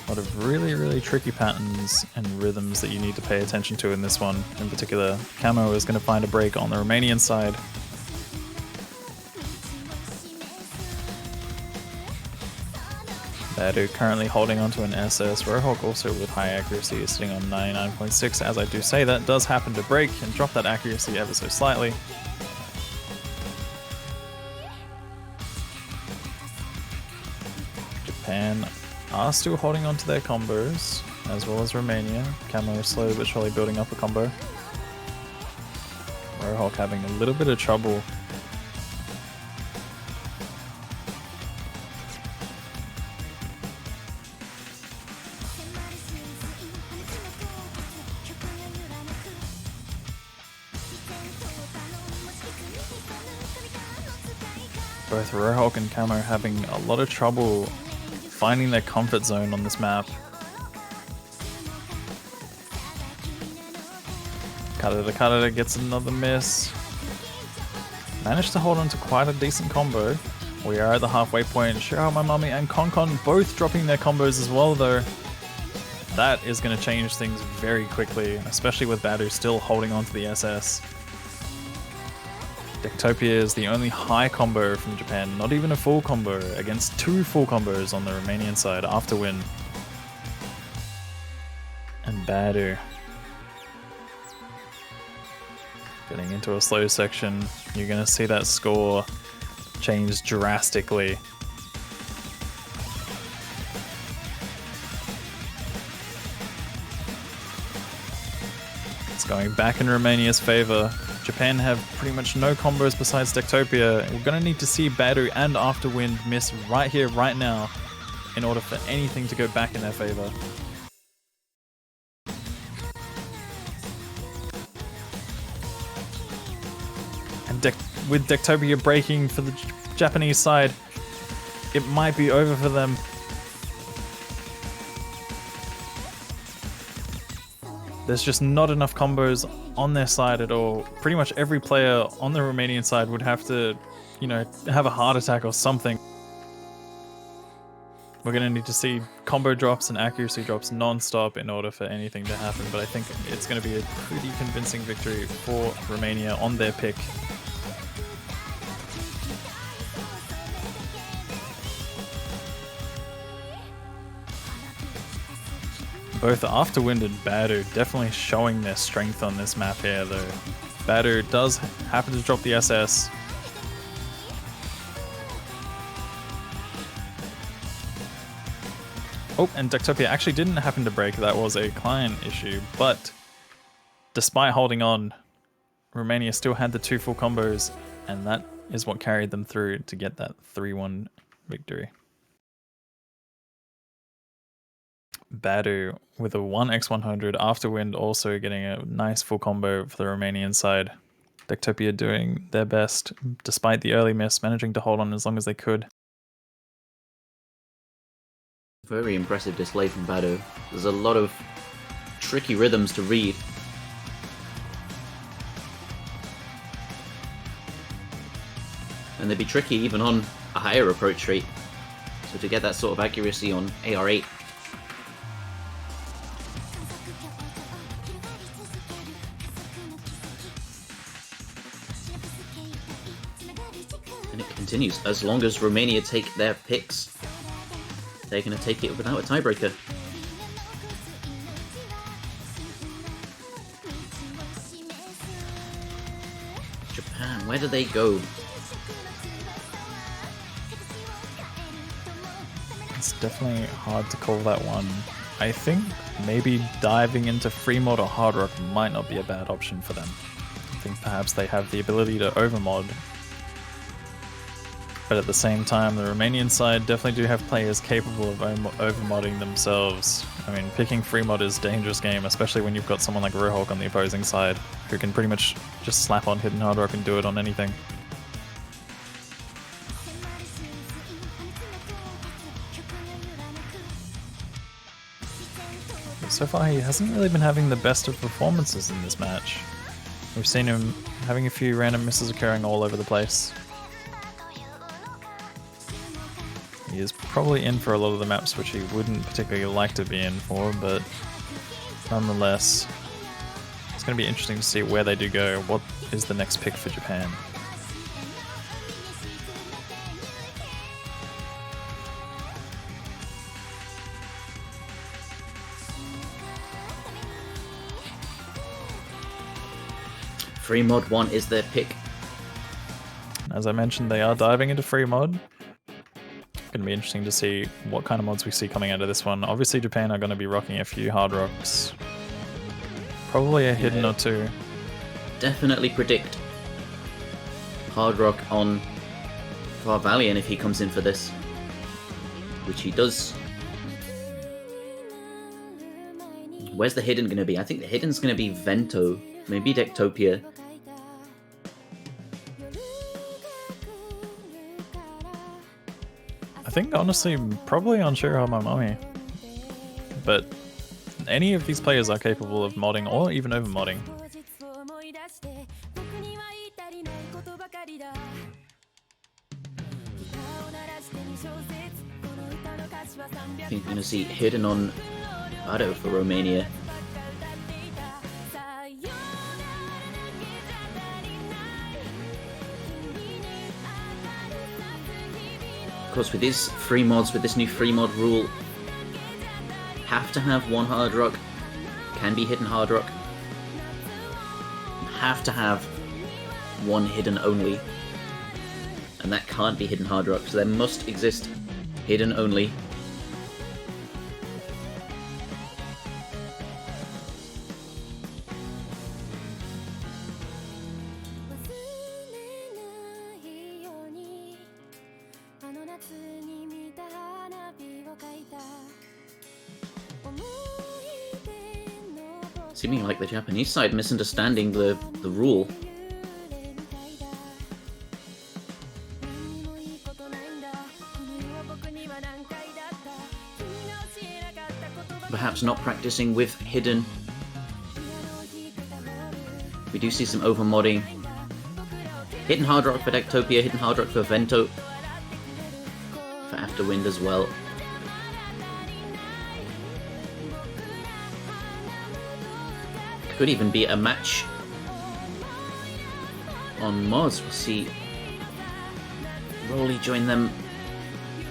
A lot of really tricky patterns and rhythms that you need to pay attention to in this one. In particular, Camo is going to find a break on the Romanian side. Badu currently holding onto an SS. Rohawk also with high accuracy is sitting on 99.6. As I do say, that does happen to break and drop that accuracy ever so slightly. Japan are still holding onto their combos, as well as Romania. Camo is slowly but surely building up a combo. Rohawk having a little bit of trouble. Both Rohawk and Camo having a lot of trouble finding their comfort zone on this map. Karada gets another miss. Managed to hold on to quite a decent combo. We are at the halfway point. Shiro, My Mummy, and Konkon both dropping their combos as well though. That is going to change things very quickly, especially with Badu still holding on to the SS. Dectopia is the only high combo from Japan, not even a full combo, against two full combos on the Romanian side after win. And Badu getting into a slow section. You're going to see that score change drastically. It's going back in Romania's favor. Japan have pretty much no combos besides Dectopia. We're going to need to see Badu and Afterwind miss right here, right now, in order for anything to go back in their favor. And with Dectopia breaking for the Japanese side, it might be over for them. There's just not enough combos on their side at all. Pretty much every player on the Romanian side would have to, you know, have a heart attack or something. We're going to need to see combo drops and accuracy drops non-stop in order for anything to happen, but I think it's going to be a pretty convincing victory for Romania on their pick. Both Afterwind and Badu definitely showing their strength on this map here though. Badu does happen to drop the SS. Oh, and Dectopia actually didn't happen to break, that was a client issue, but despite holding on, Romania still had the two full combos, and that is what carried them through to get that 3-1 victory. Badu with a 1x100, Afterwind also getting a nice full combo for the Romanian side. Dectopia doing their best despite the early miss, managing to hold on as long as they could. Very impressive display from Badu. There's a lot of tricky rhythms to read. And they'd be tricky even on a higher approach rate. So to get that sort of accuracy on AR8. And it continues. As long as Romania take their picks, they're going to take it without a tiebreaker. Japan, where do they go? It's definitely hard to call that one. I think maybe diving into free mod or hard rock might not be a bad option for them. I think perhaps they have the ability to overmod. But at the same time, the Romanian side definitely do have players capable of overmodding themselves. I mean, picking free mod is a dangerous game, especially when you've got someone like Rohawk on the opposing side, who can pretty much just slap on hidden hard rock and do it on anything. So far, he hasn't really been having the best of performances in this match. We've seen him having a few random misses occurring all over the place. He is probably in for a lot of the maps which he wouldn't particularly like to be in for, but nonetheless, it's going to be interesting to see where they do go. What is the next pick for Japan? Free mod 1 is their pick. As I mentioned, they are diving into free mod. Going to be interesting to see what kind of mods we see coming out of this one. Obviously, Japan are going to be rocking a few hard rocks. Probably a hidden or two. Definitely predict hard rock on Farvalian if he comes in for this, which he does. Where's the hidden going to be? I think the hidden's going to be Vento, maybe Dectopia. I think, honestly, probably on Shiro Mommy. But any of these players are capable of modding or even over modding. I think we're going to see hidden on Ado for Romania. Of course, with these free mods, with this new free mod rule, have to have one hard rock, can be hidden hard rock. Have to have one hidden only, and that can't be hidden hard rock, so there must exist hidden only. Seeming like the Japanese side misunderstanding the rule. Perhaps not practicing with hidden. We do see some overmodding. Hidden hard rock for Dectopia, hidden hard rock for Vento. For Afterwind as well. Could even be a match on mods. We'll see Rolly join them,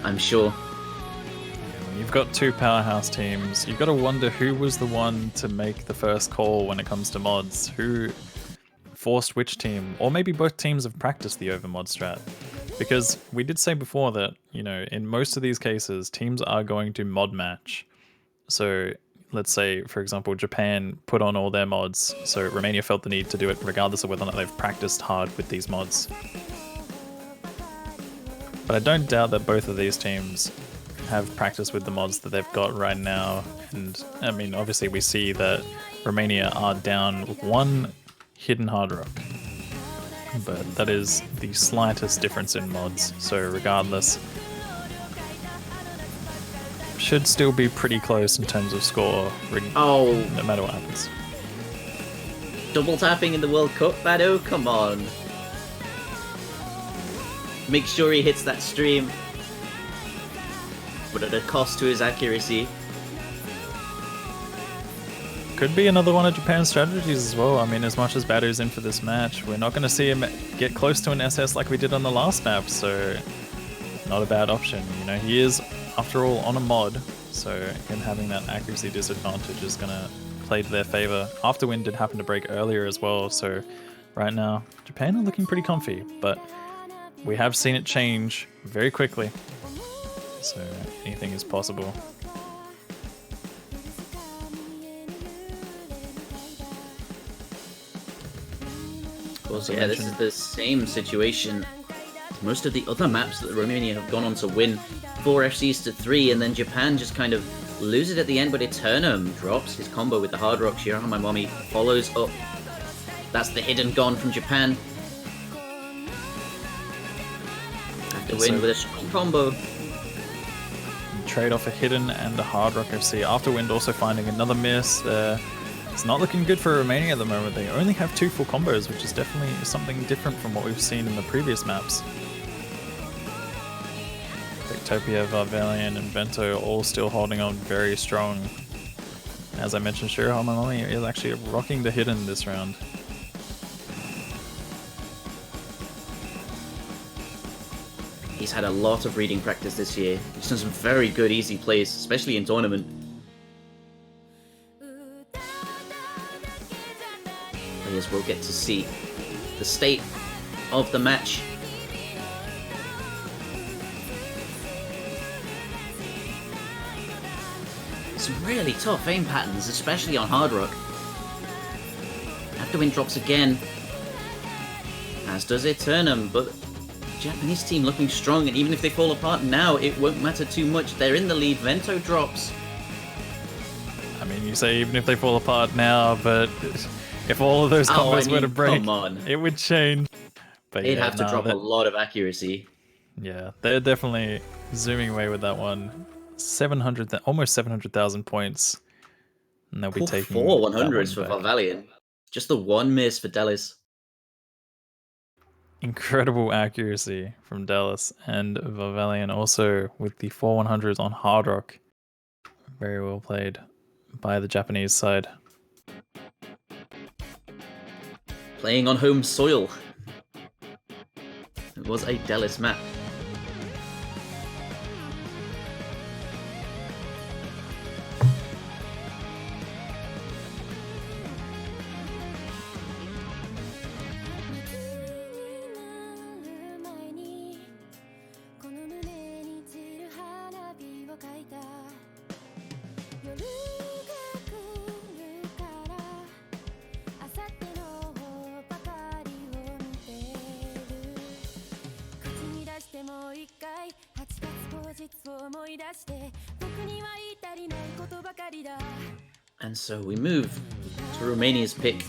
I'm sure. When you've got two powerhouse teams, you've got to wonder who was the one to make the first call when it comes to mods. Who forced which team? Or maybe both teams have practiced the overmod strat. Because we did say before that, you know, in most of these cases, teams are going to mod match. So let's say, for example, Japan put on all their mods, so Romania felt the need to do it regardless of whether or not they've practiced hard with these mods. But I don't doubt that both of these teams have practiced with the mods that they've got right now. And I mean, obviously we see that Romania are down one hidden hard rock. But that is the slightest difference in mods, so regardless, should still be pretty close in terms of score, no matter what happens. Double tapping in the World Cup, Bado? Come on. Make sure he hits that stream, but at a cost to his accuracy. Could be another one of Japan's strategies as well. I mean, as much as Bado's in for this match, we're not going to see him get close to an SS like we did on the last map, so not a bad option. You know, he is, after all, on a mod, so him having that accuracy disadvantage is going to play to their favor. Afterwind did happen to break earlier as well, so right now, Japan are looking pretty comfy, but we have seen it change very quickly, so anything is possible. Well, yeah, this is the same situation. Most of the other maps that Romania have gone on to win 4 FCs to 3, and then Japan just kind of lose it at the end, but Eternum drops his combo with the hard rock. Shiro My Mommy follows up. That's the hidden gone from Japan. Have to win with a strong combo. trade off a hidden and a hard rock FC. Afterwind also finding another miss there. It's not looking good for Romania at the moment. They only have 2 full combos, which is definitely something different from what we've seen in the previous maps. Victopia, Varvelian, and Vento all still holding on very strong. As I mentioned, Shirahama is actually rocking the hidden this round. He's had a lot of reading practice this year. He's done some very good easy plays, especially in tournament. Players will get to see the state of the match. Some really tough aim patterns, especially on hard rock. Afterwind drops again, as does Eternum, but Japanese team looking strong, and even if they fall apart now, it won't matter too much. They're in the lead. Vento drops. I mean, you say even if they fall apart now, but if all of those combos were to break, it would change. But they'd have to drop a lot of accuracy. Yeah, they're definitely zooming away with that one. Almost 700,000 points, and they'll be taking 4 100s for Varvelian. Just the one miss for Delis. Incredible accuracy from Dallas, and Varvelian also with the 4 100s on hard rock. Very well played by the Japanese side. Playing on home soil. It was a Delis map. And so we move to Romania's pick.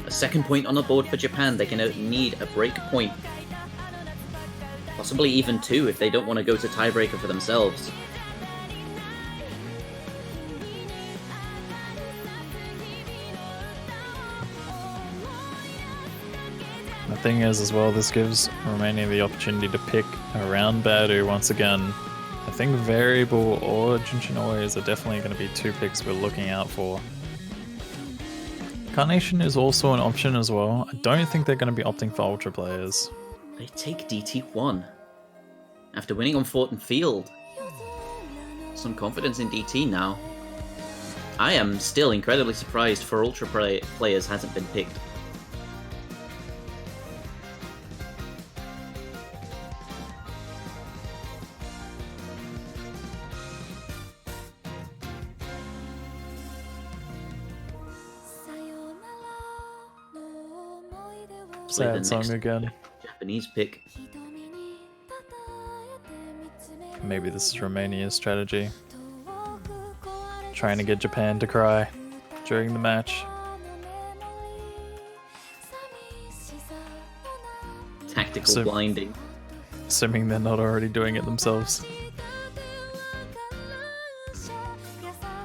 A second point on the board for Japan. They can need a break point. Possibly even 2 if they don't want to go to tiebreaker for themselves. The thing is as well, this gives Romania the opportunity to pick around Badu once again. I think Variable or Jinchinois are definitely going to be 2 picks we're looking out for. Carnation is also an option as well. I don't think they're going to be opting for Ultra players. They take DT1 after winning on Fort and Field. Some confidence in DT now. I am still incredibly surprised for Ultra players hasn't been picked. Sad song again. Japanese pick. Maybe this is Romania's strategy. Trying to get Japan to cry during the match. Tactical blinding. Assuming they're not already doing it themselves.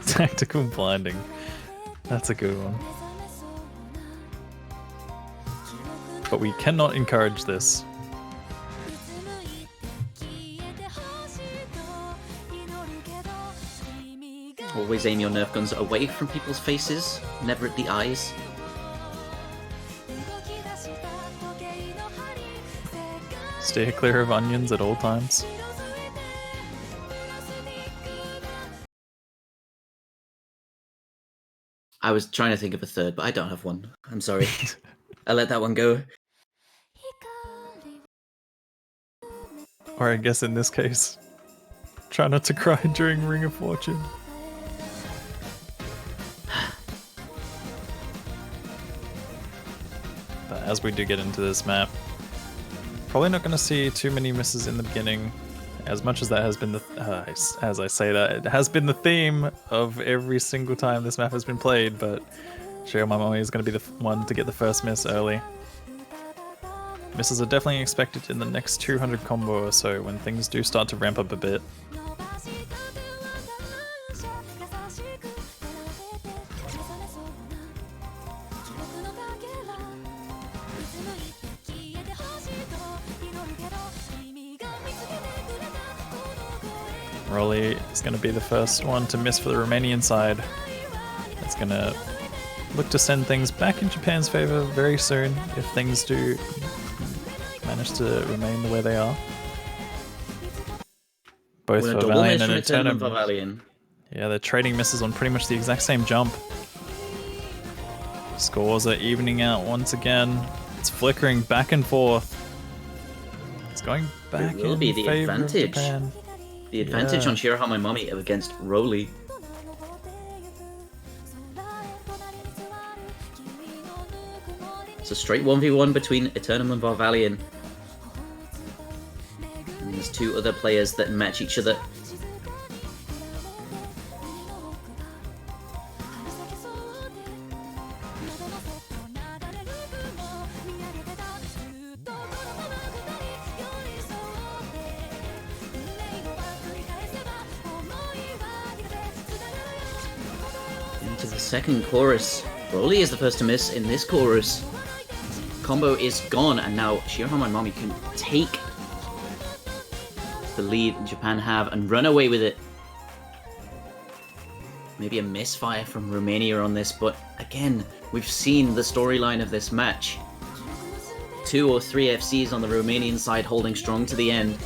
Tactical blinding. That's a good one. But we cannot encourage this. Always aim your Nerf guns away from people's faces, never at the eyes. Stay clear of onions at all times. I was trying to think of a third, but I don't have one. I'm sorry. I let that one go. Or I guess in this case, try not to cry during Ring of Fortune. But as we do get into this map, probably not going to see too many misses in the beginning. As much as that has been the, as I say that, it has been the theme of every single time this map has been played, but Shiromamoi is going to be the one to get the first miss early. Misses are definitely expected in the next 200 combo or so when things do start to ramp up a bit. Rolly is going to be the first one to miss for the Romanian side. It's going to look to send things back in Japan's favor very soon if things do manage to remain the way they are. Both Well, for a double Valiant miss and from Eternum Eternum. for Valiant. Yeah, they're trading misses on pretty much the exact same jump. Scores are evening out once again. It's flickering back and forth. It's going back It will in be the favor of advantage. Japan. The advantage Yeah. on Shirahama against Roly. It's a straight 1v1 between Eternum and Varvalion. And there's two other players that match each other. Into the second chorus. Broly is the first to miss in this chorus. Combo is gone, and now Shirahama and Mami can take the lead Japan have and run away with it. Maybe a misfire from Romania on this, but again, we've seen the storyline of this match. 2 or 3 FCs on the Romanian side holding strong to the end.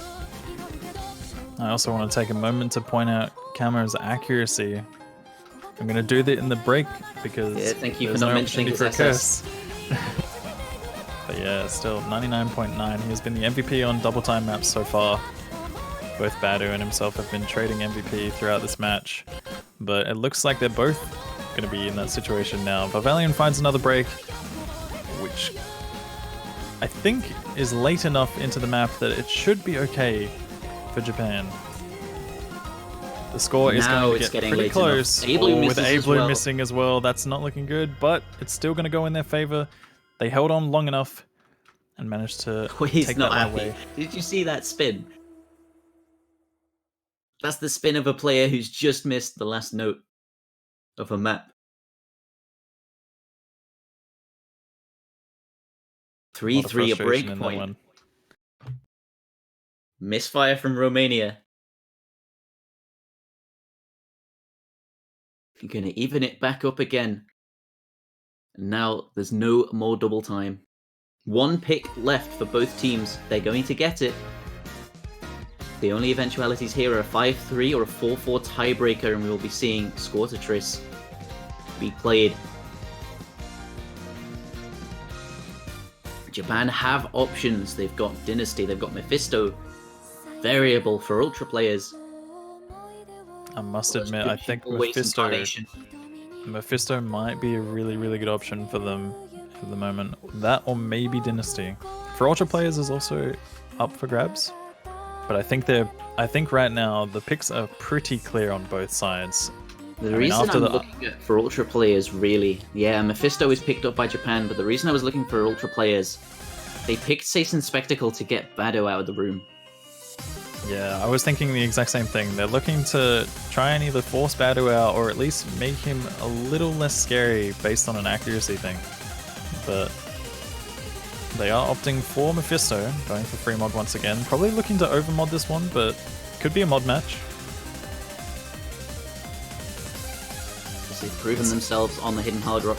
I also want to take a moment to point out Camo's accuracy. I'm going to do that in the break because Yeah, thank you for there's not no mentioning opportunity for a his curse. But yeah, still 99.9. He has been the MVP on double time maps so far. Both Badu and himself have been trading MVP throughout this match, but it looks like they're both going to be in that situation now. Varvalion finds another break, which I think is late enough into the map that it should be okay for Japan. The score is Now going to it's get getting pretty late close. enough. A-Blue With misses as A-Blue well. missing as well, that's not looking good, but it's still going to go in their favor. They held on long enough and managed to He's take not that one happy. away. Did you see that spin? That's the spin of a player who's just missed the last note of a map. 3-3, a break in that point. one. Misfire from Romania. You're going to even it back up again. And now there's no more double time. 1 pick left for both teams. They're going to get it. The only eventualities here are a 5-3 or a 4-4 tiebreaker, and we will be seeing Score to Triss be played. Japan have options. They've got Dynasty, they've got Mephisto. Variable for Ultra players. I must admit, I think Always Mephisto might be a really, really good option for them for the moment. That or maybe Dynasty. For Ultra players is also up for grabs. But I think right now the picks are pretty clear on both sides. The reason I'm looking at for Ultra players, really, yeah, Mephisto is picked up by Japan, but the reason I was looking for Ultra players, they picked Seisin Spectacle to get Bado out of the room. Yeah, I was thinking the exact same thing. They're looking to try and either force Badu out or at least make him a little less scary based on an accuracy thing. But they are opting for Mephisto, going for free mod once again. Probably looking to overmod this one, but could be a mod match. Because they've proven themselves on the Hidden Hard Rock.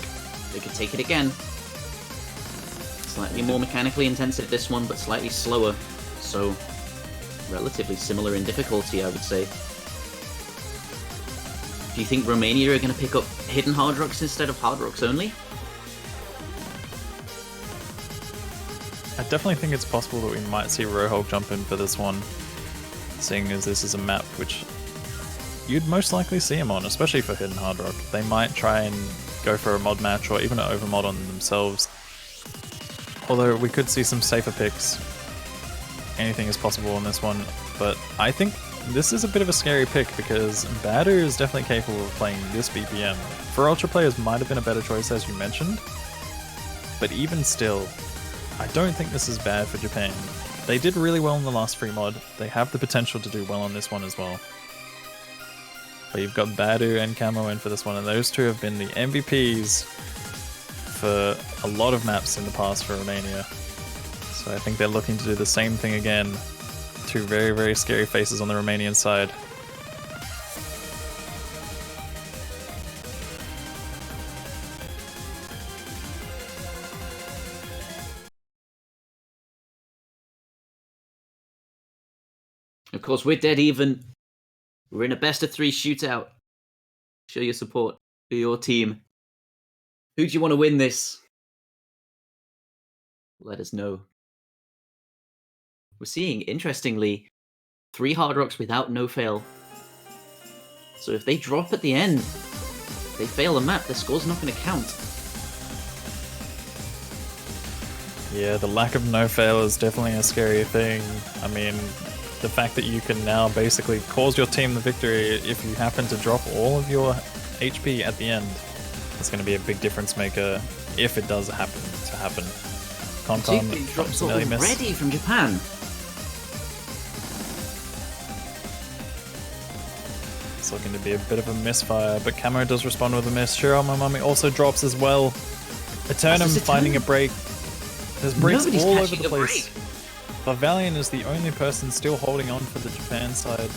They could take it again. Slightly more mechanically intensive this one, but slightly slower. So, relatively similar in difficulty, I would say. Do you think Romania are going to pick up Hidden Hard Rocks instead of Hard Rocks only? I definitely think it's possible that we might see Rohulk jump in for this one, seeing as this is a map which you'd most likely see him on, especially for Hidden Hard Rock. They might try and go for a mod match or even an overmod on themselves. Although we could see some safer picks. Anything is possible on this one, but I think this is a bit of a scary pick because Badu is definitely capable of playing this BPM. For Ultra players might have been a better choice as you mentioned, but even still, I don't think this is bad for Japan. They did really well in the last free mod. They have the potential to do well on this one as well. But you've got Badu and Camo in for this one, and those two have been the MVPs for a lot of maps in the past for Romania. So I think they're looking to do the same thing again. Two very, very scary faces on the Romanian side. Of course, we're dead even. We're in a best-of-3 shootout. Show your support for your team. Who do you want to win this? Let us know. We're seeing, interestingly, 3 Hard Rocks without no fail. So if they drop at the end, they fail a map, their score's not going to count. Yeah, the lack of no fail is definitely a scary thing. I mean, the fact that you can now basically cause your team the victory if you happen to drop all of your HP at the end. That's going to be a big difference maker if it does happen to happen. Concon drops an early miss. Already from Japan. It's looking to be a bit of a misfire, but Camo does respond with a miss. Sure, my mummy also drops as well. Eternum finding a break. There's breaks all over the place. Vivalion is the only person still holding on for the Japan side.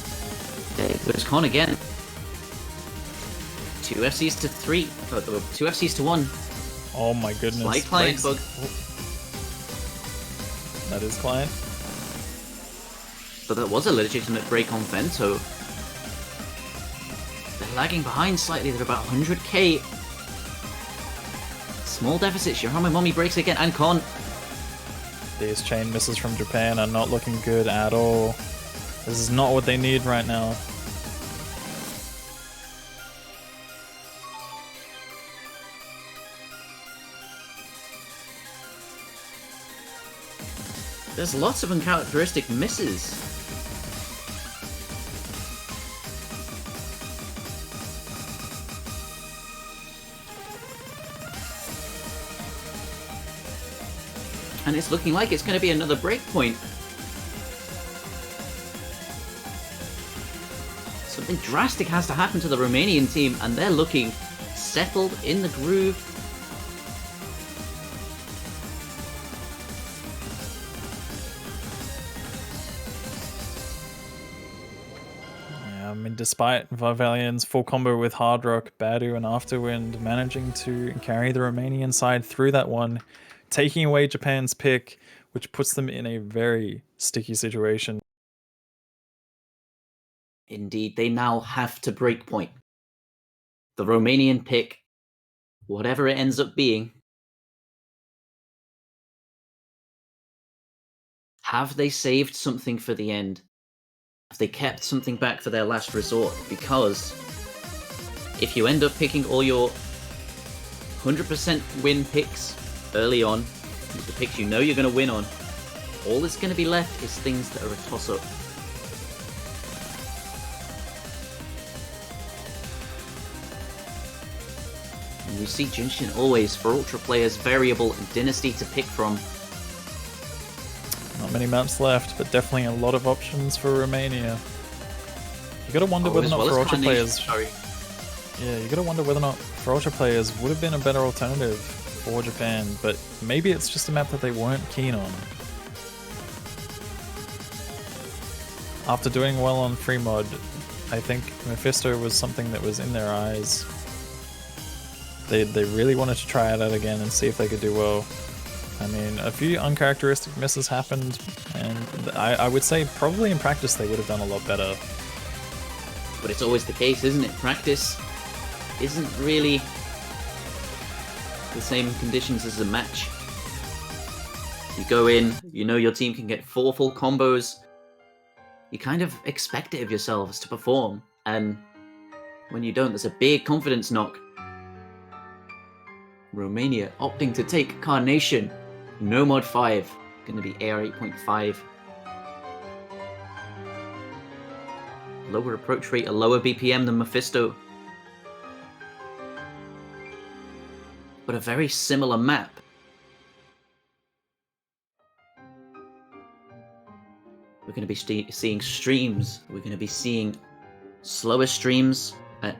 There's Con again. 2 FCs to 3. 2 FCs to 1. Oh my goodness. Slight client bug. That is client. But that was a legitimate break on Vento. They're lagging behind slightly. They're about 100k. Small deficits. Yohama Mommy breaks again. And Con. These chain misses from Japan are not looking good at all. This is not what they need right now. There's lots of uncharacteristic misses. And it's looking like it's going to be another breakpoint. Something drastic has to happen to the Romanian team, and they're looking settled in the groove. Yeah, I mean, despite Vivalion's full combo with Hard Rock, Badu, and Afterwind managing to carry the Romanian side through that one, taking away Japan's pick, which puts them in a very sticky situation. Indeed, they now have to break point. The Romanian pick, whatever it ends up being, have they saved something for the end? Have they kept something back for their last resort? Because if you end up picking all your 100% win picks early on, the picks you know you're going to win on, all that's going to be left is things that are a toss-up. And we see Jinshin always, for Ultra players, variable and Dynasty to pick from. Not many maps left, but definitely a lot of options for Romania. You gotta wonder whether or not for Ultra players... Yeah, you gotta wonder whether or not for Ultra players would have been a better alternative for Japan, but maybe it's just a map that they weren't keen on. After doing well on free mod, I think Mephisto was something that was in their eyes. They really wanted to try it out again and see if they could do well. I mean, a few uncharacteristic misses happened, and I would say probably in practice they would have done a lot better. But it's always the case, isn't it? Practice isn't really the same conditions as a match. You go in, you know your team can get 4 full combos. You kind of expect it of yourselves to perform, and when you don't, there's a big confidence knock. Romania opting to take Carnation. No mod 5. Going to be AR 8.5. Lower approach rate, a lower BPM than Mephisto. But a very similar map. We're going to be seeing streams. We're going to be seeing slower streams at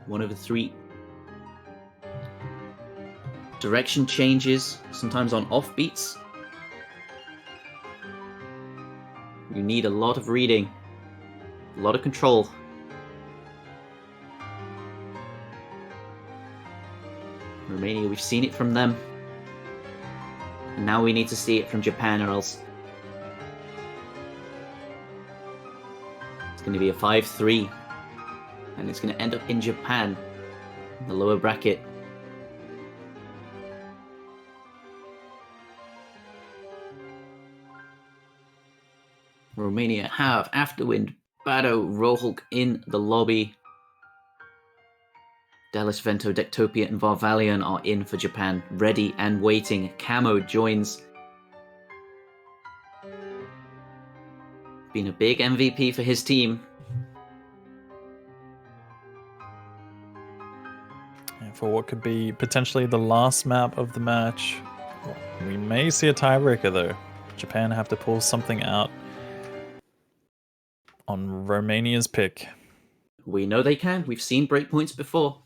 1/3. Direction changes, sometimes on offbeats. You need a lot of reading, a lot of control. Romania, we've seen it from them. And now we need to see it from Japan, or else going to be a 5-3. And it's going to end up in Japan, in the lower bracket. Romania have Afterwind, Bado, Rohulk in the lobby. Dallas, Vento, Dectopia, and Varvalion are in for Japan, ready and waiting. Camo joins. Been a big MVP for his team. And for what could be potentially the last map of the match, we may see a tiebreaker though. Japan have to pull something out on Romania's pick. We know they can. We've seen breakpoints before.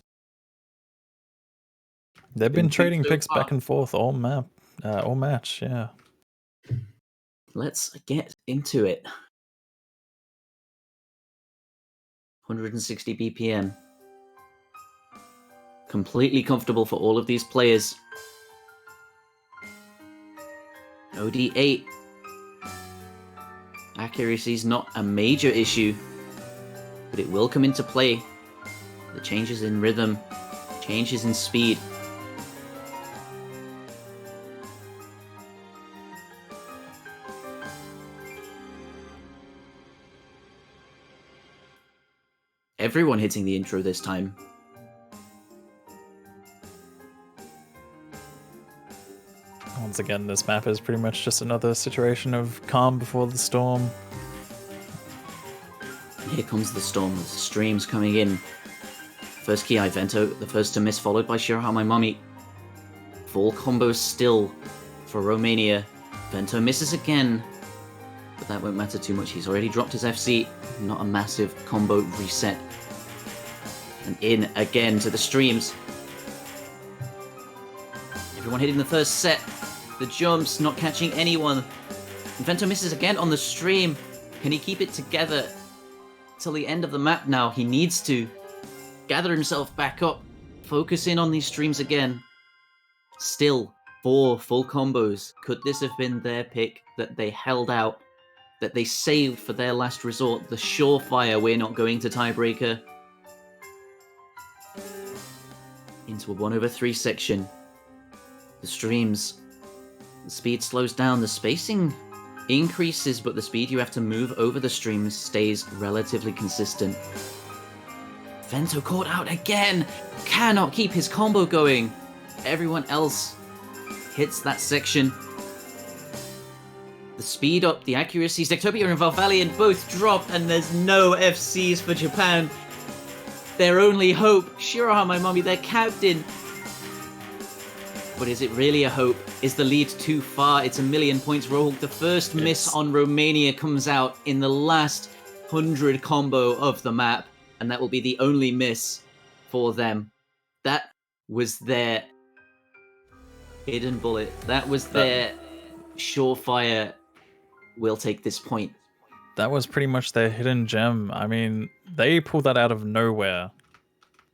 They've been trading picks back and forth all match, yeah. Let's get into it. 160 BPM. Completely comfortable for all of these players. OD8. Accuracy is not a major issue, but it will come into play. The changes in rhythm, changes in speed. Everyone hitting the intro this time. Once again, this map is pretty much just another situation of calm before the storm. And here comes the storm, the streams coming in. First Ki Vento, the first to miss, followed by Shiroha My Mommy. Full combo still for Romania. Vento misses again, but that won't matter too much. He's already dropped his FC. Not a massive combo reset. And in again to the streams. Everyone hitting the first set. The jumps, not catching anyone. Vento misses again on the stream. Can he keep it together till the end of the map now? He needs to gather himself back up. Focus in on these streams again. Still, 4 full combos. Could this have been their pick that they held out? That they saved for their last resort? The surefire, we're not going to tiebreaker. Into a 1/3 section. The streams. The speed slows down, the spacing increases, but the speed you have to move over the streams stays relatively consistent. Vento caught out again! Cannot keep his combo going! Everyone else hits that section. The speed up, the accuracies, Dectopia and Varvalion both drop, and there's no FCs for Japan. Their only hope, Shiroha My Mommy, their captain. But is it really a hope? Is the lead too far? It's 1,000,000 points. Rohulk, the first miss on Romania comes out in the last 100 combo of the map, and that will be the only miss for them. That was their hidden bullet. That was their surefire, we'll take this point. That was pretty much their hidden gem. I mean, they pulled that out of nowhere.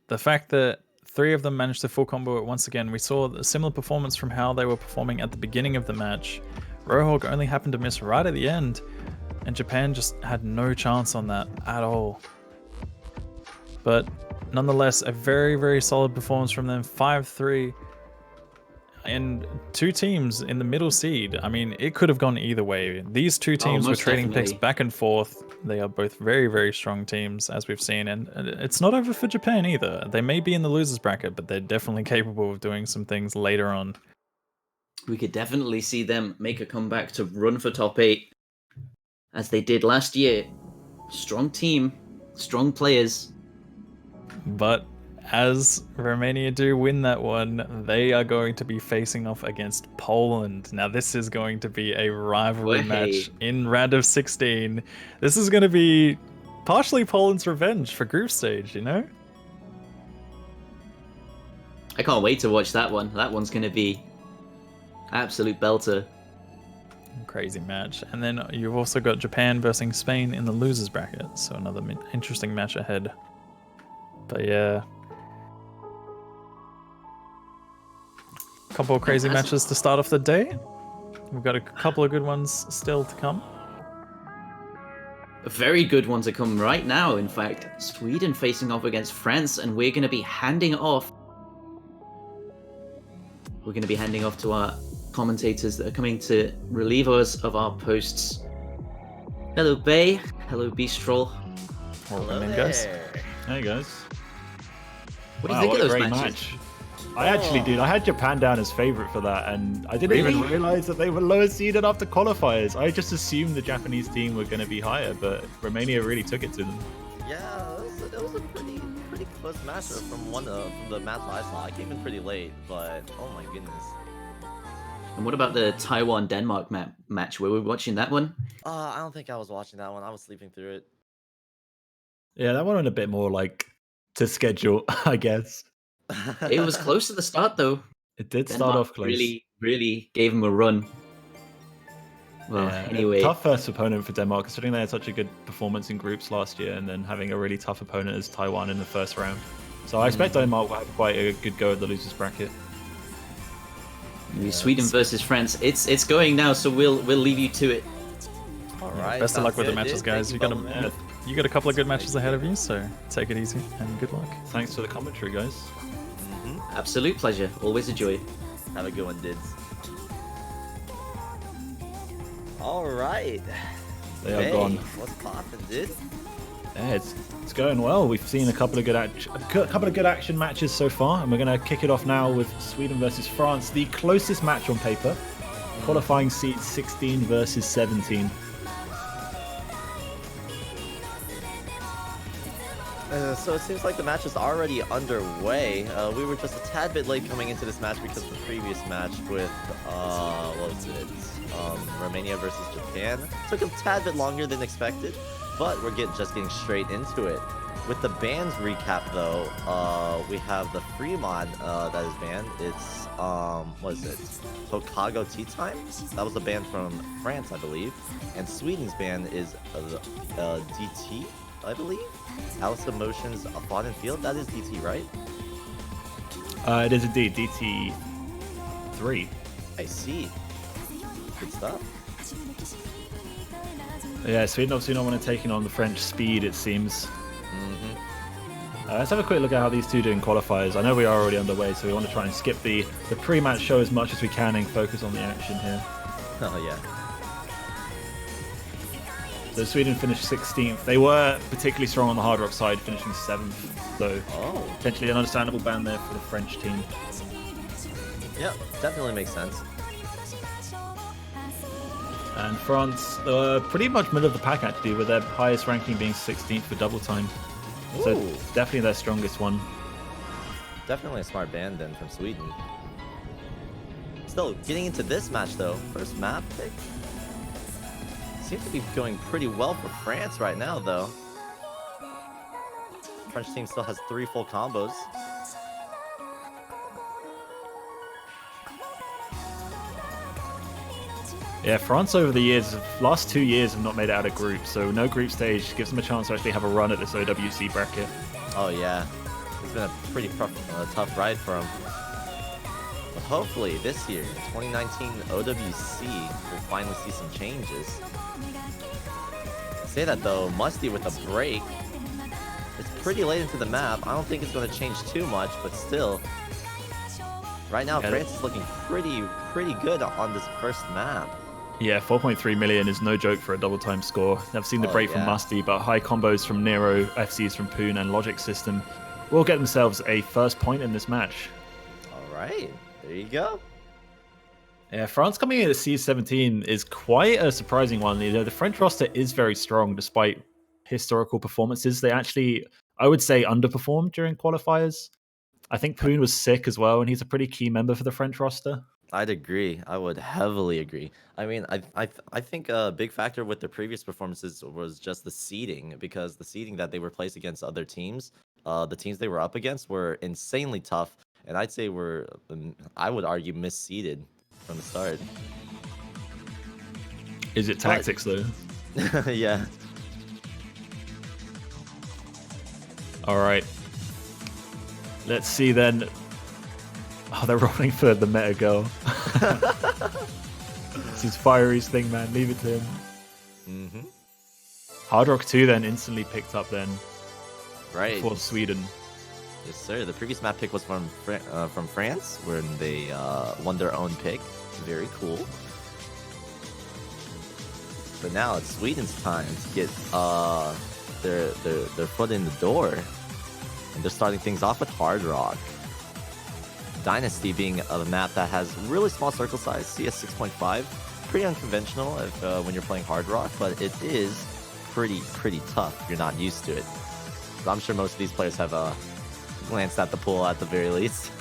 The fact that 3 of them managed to full combo it once again, we saw a similar performance from how they were performing at the beginning of the match. Rohulk only happened to miss right at the end, and Japan just had no chance on that at all. But nonetheless, a very, very solid performance from them. 5-3. And 2 teams in the middle seed. I mean, it could have gone either way. These 2 teams were trading picks back and forth. They are both very, very strong teams, as we've seen. And it's not over for Japan either. They may be in the losers bracket, but they're definitely capable of doing some things later on. We could definitely see them make a comeback to run for top 8, as they did last year. Strong team, strong players. But as Romania do win that one, they are going to be facing off against Poland. Now this is going to be a rivalry match in round of 16. This is going to be partially Poland's revenge for group stage, you know? I can't wait to watch that one. That one's going to be absolute belter. Crazy match. And then you've also got Japan versus Spain in the losers bracket, so another interesting match ahead. But yeah, couple of crazy matches to start off the day. We've got a couple of good ones still to come. very good one to come right now, in fact. Sweden facing off against France, and we're going to be handing off. We're going to be handing off to our commentators that are coming to relieve us of our posts. Hello, Bay. Hello, Beastrol. Welcome in, guys. Hey, guys. What do you think of what a those great matches? match. I actually did. I had Japan down as favourite for that, and I didn't even realise that they were lower seeded after qualifiers. I just assumed the Japanese team were going to be higher, but Romania really took it to them. Yeah, it was a pretty close match from the match I saw. I came in pretty late, but oh my goodness. And what about the Taiwan-Denmark match? Were we watching that one? I don't think I was watching that one. I was sleeping through it. Yeah, that one went a bit more like to schedule, I guess. It was close to the start, though. It did Denmark start off close. Really gave him a run. Well, Yeah, anyway. tough first opponent for Denmark, considering they had such a good performance in groups last year, and then having a really tough opponent as Taiwan in the first round. So I expect Denmark will have quite a good go at the losers bracket. Sweden versus France. It's going now, so we'll leave you to it. All right. Best of luck with the sounds good, matches, dude. guys. Thank You got a couple of good matches ahead of you, so take it easy and good luck. Thanks for the commentary, guys. Absolute pleasure. Always a joy. Have a good one, Dids. All right. They are Hey, gone. what's poppin', dude? Yeah, it's going well. We've seen a couple of good action matches so far, and we're going to kick it off now with Sweden versus France, the closest match on paper. Qualifying seeds 16 versus 17. So it seems like the match is already underway. We were just a tad bit late coming into this match because the previous match with, what was it? Romania versus Japan took a tad bit longer than expected, but we're just getting straight into it. With the bands recap though, we have the Fremont that is banned. It's what is it? Hokago Tea Time. That was the band from France, I believe, and Sweden's band is DT, I believe. Alice Emotions, Fought and Field. That is DT, right? It is indeed DT3. I see. Good stuff. Yeah, Sweden obviously not want to take on the French speed, it seems. Let's have a quick look at how these two do in qualifiers. I know we are already underway, so we want to try and skip the pre-match show as much as we can and focus on the action here. Oh yeah. So Sweden finished 16th. They were particularly strong on the hard rock side, finishing 7th. So potentially an understandable ban there for the French team. Yeah, definitely makes sense. And France, pretty much middle of the pack actually, with their highest ranking being 16th for double time. So Ooh. definitely their strongest one. Definitely a smart band then from Sweden. Still, getting into this match though, first map pick. Seems to be going pretty well for France right now though. French team still has 3 full combos. Yeah, France over the last 2 years have not made it out of group, so no group stage gives them a chance to actually have a run at this OWC bracket. Oh yeah, it's been a pretty tough ride for them. But hopefully this year, 2019 OWC, we'll finally see some changes. Say that though, Musty with a break. It's pretty late into the map. I don't think it's going to change too much, but still. Right now, France is looking pretty good on this first map. Yeah, 4.3 million is no joke for a double time score. I've seen the break from Musty, but high combos from Nero, FCs from Poon, and Logic System will get themselves a first point in this match. All right, there you go. Yeah, France coming in at C17 is quite a surprising one. The French roster is very strong despite historical performances. They actually, I would say, underperformed during qualifiers. I think Poon was sick as well, and he's a pretty key member for the French roster. I'd agree. I would heavily agree. I mean, I think a big factor with their previous performances was just the seeding, because the seeding that they were placed against other teams, the teams they were up against were insanely tough, and I'd say I would argue misseeded from the start. Is it tactics though? Yeah. All right. Let's see then. Oh, they're rolling for the meta girl. This is Fiery's thing, man. Leave it to him. Hard Rock 2 then instantly picked up then Right. for Sweden. Yes, sir. The previous map pick was from France, when they won their own pick. Very cool. But now it's Sweden's time to get their foot in the door, and they're starting things off with Hard Rock. Dynasty being a map that has really small circle size, CS 6.5, pretty unconventional if, when you're playing Hard Rock, but it is pretty tough if you're not used to it. So I'm sure most of these players have glanced at the pool at the very least.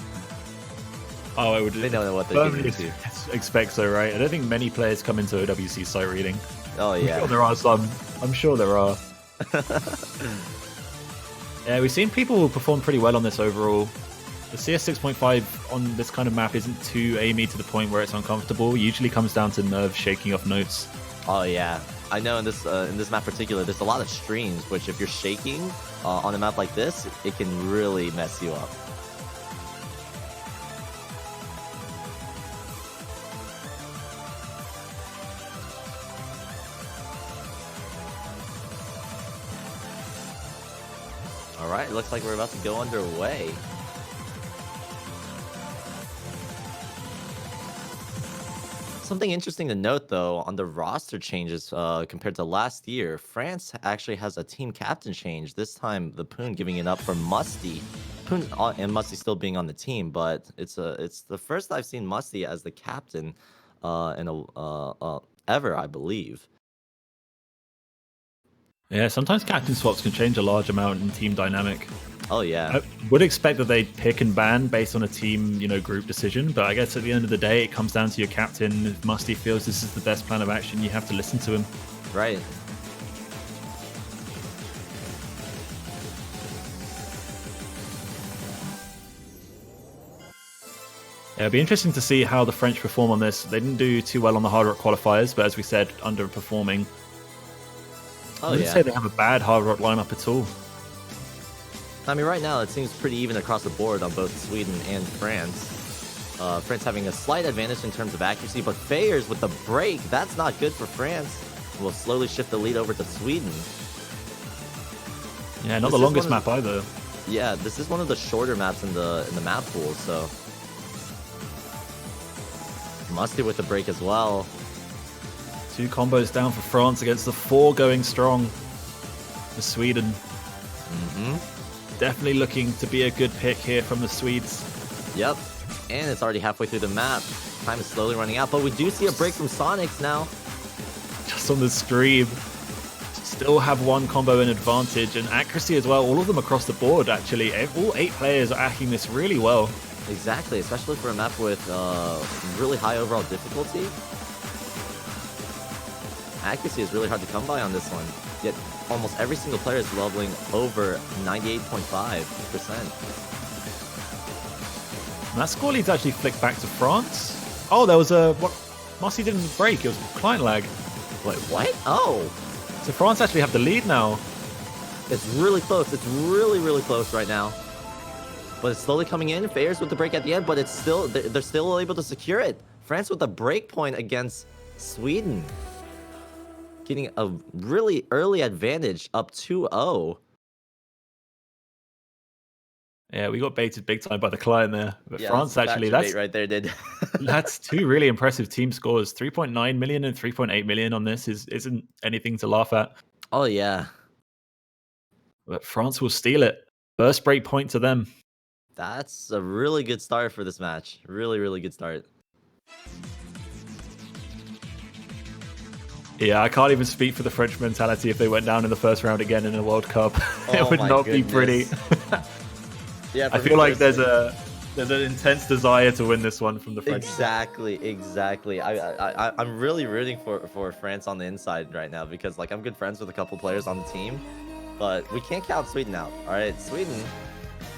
Oh, I would. They know what they're getting firmly into. expect so, right? I don't think many players come into OWC sight reading. Oh I'm yeah. sure there are some. I'm sure there are. Yeah, we've seen people perform pretty well on this overall. The CS 6.5 on this kind of map isn't too aimy to the point where it's uncomfortable. It usually comes down to nerves shaking off notes. Oh yeah. I know in this map particular, there's a lot of streams, which if you're shaking on a map like this, it can really mess you up. Alright, it looks like we're about to go underway. Something interesting to note, though, on the roster changes compared to last year, France actually has a team captain change. This time, the Poon giving it up for Musty. Poon and Musty still being on the team, but it's the first I've seen Musty as the captain ever, I believe. Yeah, sometimes captain swaps can change a large amount in team dynamic. Oh yeah. I would expect that they pick and ban based on a team, group decision, but I guess at the end of the day, it comes down to your captain. If Musty feels this is the best plan of action, you have to listen to him. Right. Yeah, it'd be interesting to see how the French perform on this. They didn't do too well on the Hard Rock qualifiers, but as we said, underperforming. I wouldn't say they have a bad Hard Rock lineup at all. I mean, right now it seems pretty even across the board on both Sweden and France. France having a slight advantage in terms of accuracy, but Fayers with the break, that's not good for France. Will slowly shift the lead over to Sweden. Yeah, not the longest map either. Yeah, this is one of the shorter maps in the map pool, so Musty with the break as well. 2 combos down for France against the 4 going strong for Sweden. Mm-hmm. Definitely looking to be a good pick here from the Swedes. Yep, and it's already halfway through the map. Time is slowly running out, but we do see a break from Sonics now. Just on the stream. Still have 1 combo in advantage, and accuracy as well. All of them across the board, actually. All 8 players are acting this really well. Exactly, especially for a map with really high overall difficulty. Accuracy is really hard to come by on this one, yet almost every single player is leveling over 98.5%. That score lead's actually flicked back to France. Oh, there was a... what? Musty didn't break, it was client lag. Wait, what? Oh! So France actually have the lead now. It's really close, it's really close right now. But it's slowly coming in, Fayers with the break at the end, but it's still they're still able to secure it. France with a break point against Sweden. Getting a really early advantage, up 2-0. Yeah, we got baited big time by the client there. But Yeah, France actually, that's right there, did. that's 2 really impressive team scores. 3.9 million and 3.8 million on this isn't anything to laugh at. Oh yeah. But France will steal it. First break point to them. That's a really good start for this match. Really good start. Yeah, I can't even speak for the French mentality if they went down in the first round again in a World Cup. It would not be pretty. Yeah, I feel like there's an intense desire to win this one from the French. Exactly. I'm really rooting for France on the inside right now because like I'm good friends with a couple players on the team, but we can't count Sweden out. All right, Sweden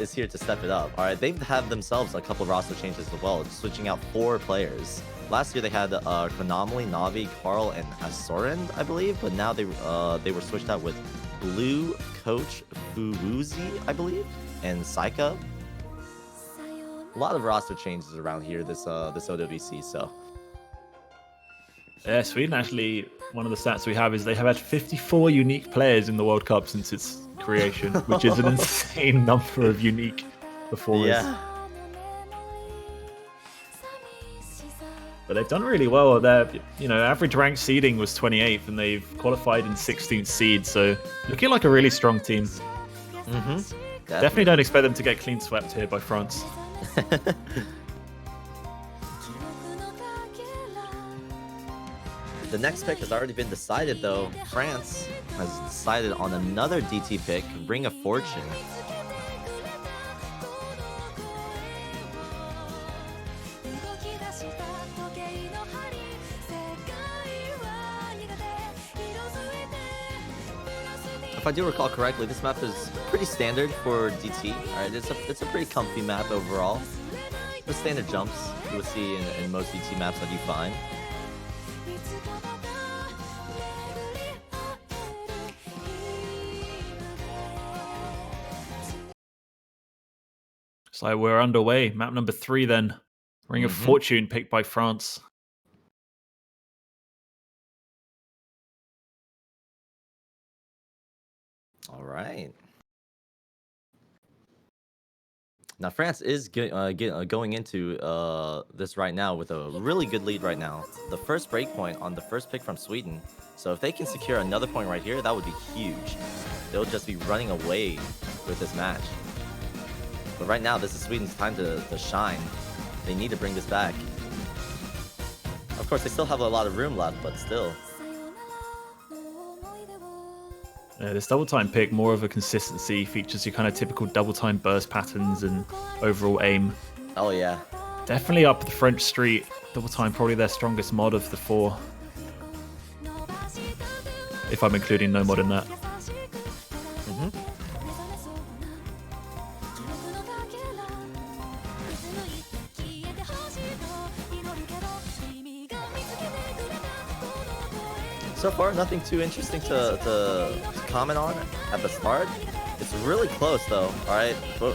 is here to step it up. All right, they've had themselves a couple roster changes as well, switching out 4 players. Last year they had Chronomaly, Navi, Carl, and Asorand, I believe, but now they were switched out with Blue, Coach, Fuwuzi, I believe, and Saika. A lot of roster changes around here this OWC, so Yeah, Sweden actually, one of the stats we have is they have had 54 unique players in the World Cup since its creation, which is an insane number of unique performers. Yeah. But they've done really well. Their, average ranked seeding was 28th, and they've qualified in 16th seed. So looking like a really strong team. Mm-hmm. Definitely don't expect them to get clean swept here by France. The next pick has already been decided, though. France has decided on another DT pick, Ring of Fortune. If I do recall correctly, this map is pretty standard for DT. Alright, it's a pretty comfy map overall. The standard jumps you would see in most DT maps that you find. So we're underway. Map number 3 then. Ring of Fortune picked by France. All right. Now France is going into this right now with a really good lead right now. The first breakpoint on the first pick from Sweden. So if they can secure another point right here, that would be huge. They'll just be running away with this match. But right now, this is Sweden's time to shine. They need to bring this back. Of course, they still have a lot of room left, but still. This double time pick, more of a consistency, features your kind of typical double time burst patterns and overall aim. Oh yeah. Definitely up the French street. Double time probably their strongest mod of the 4. If I'm including no mod in that. So far, nothing too interesting to comment on at the start. It's really close though, alright?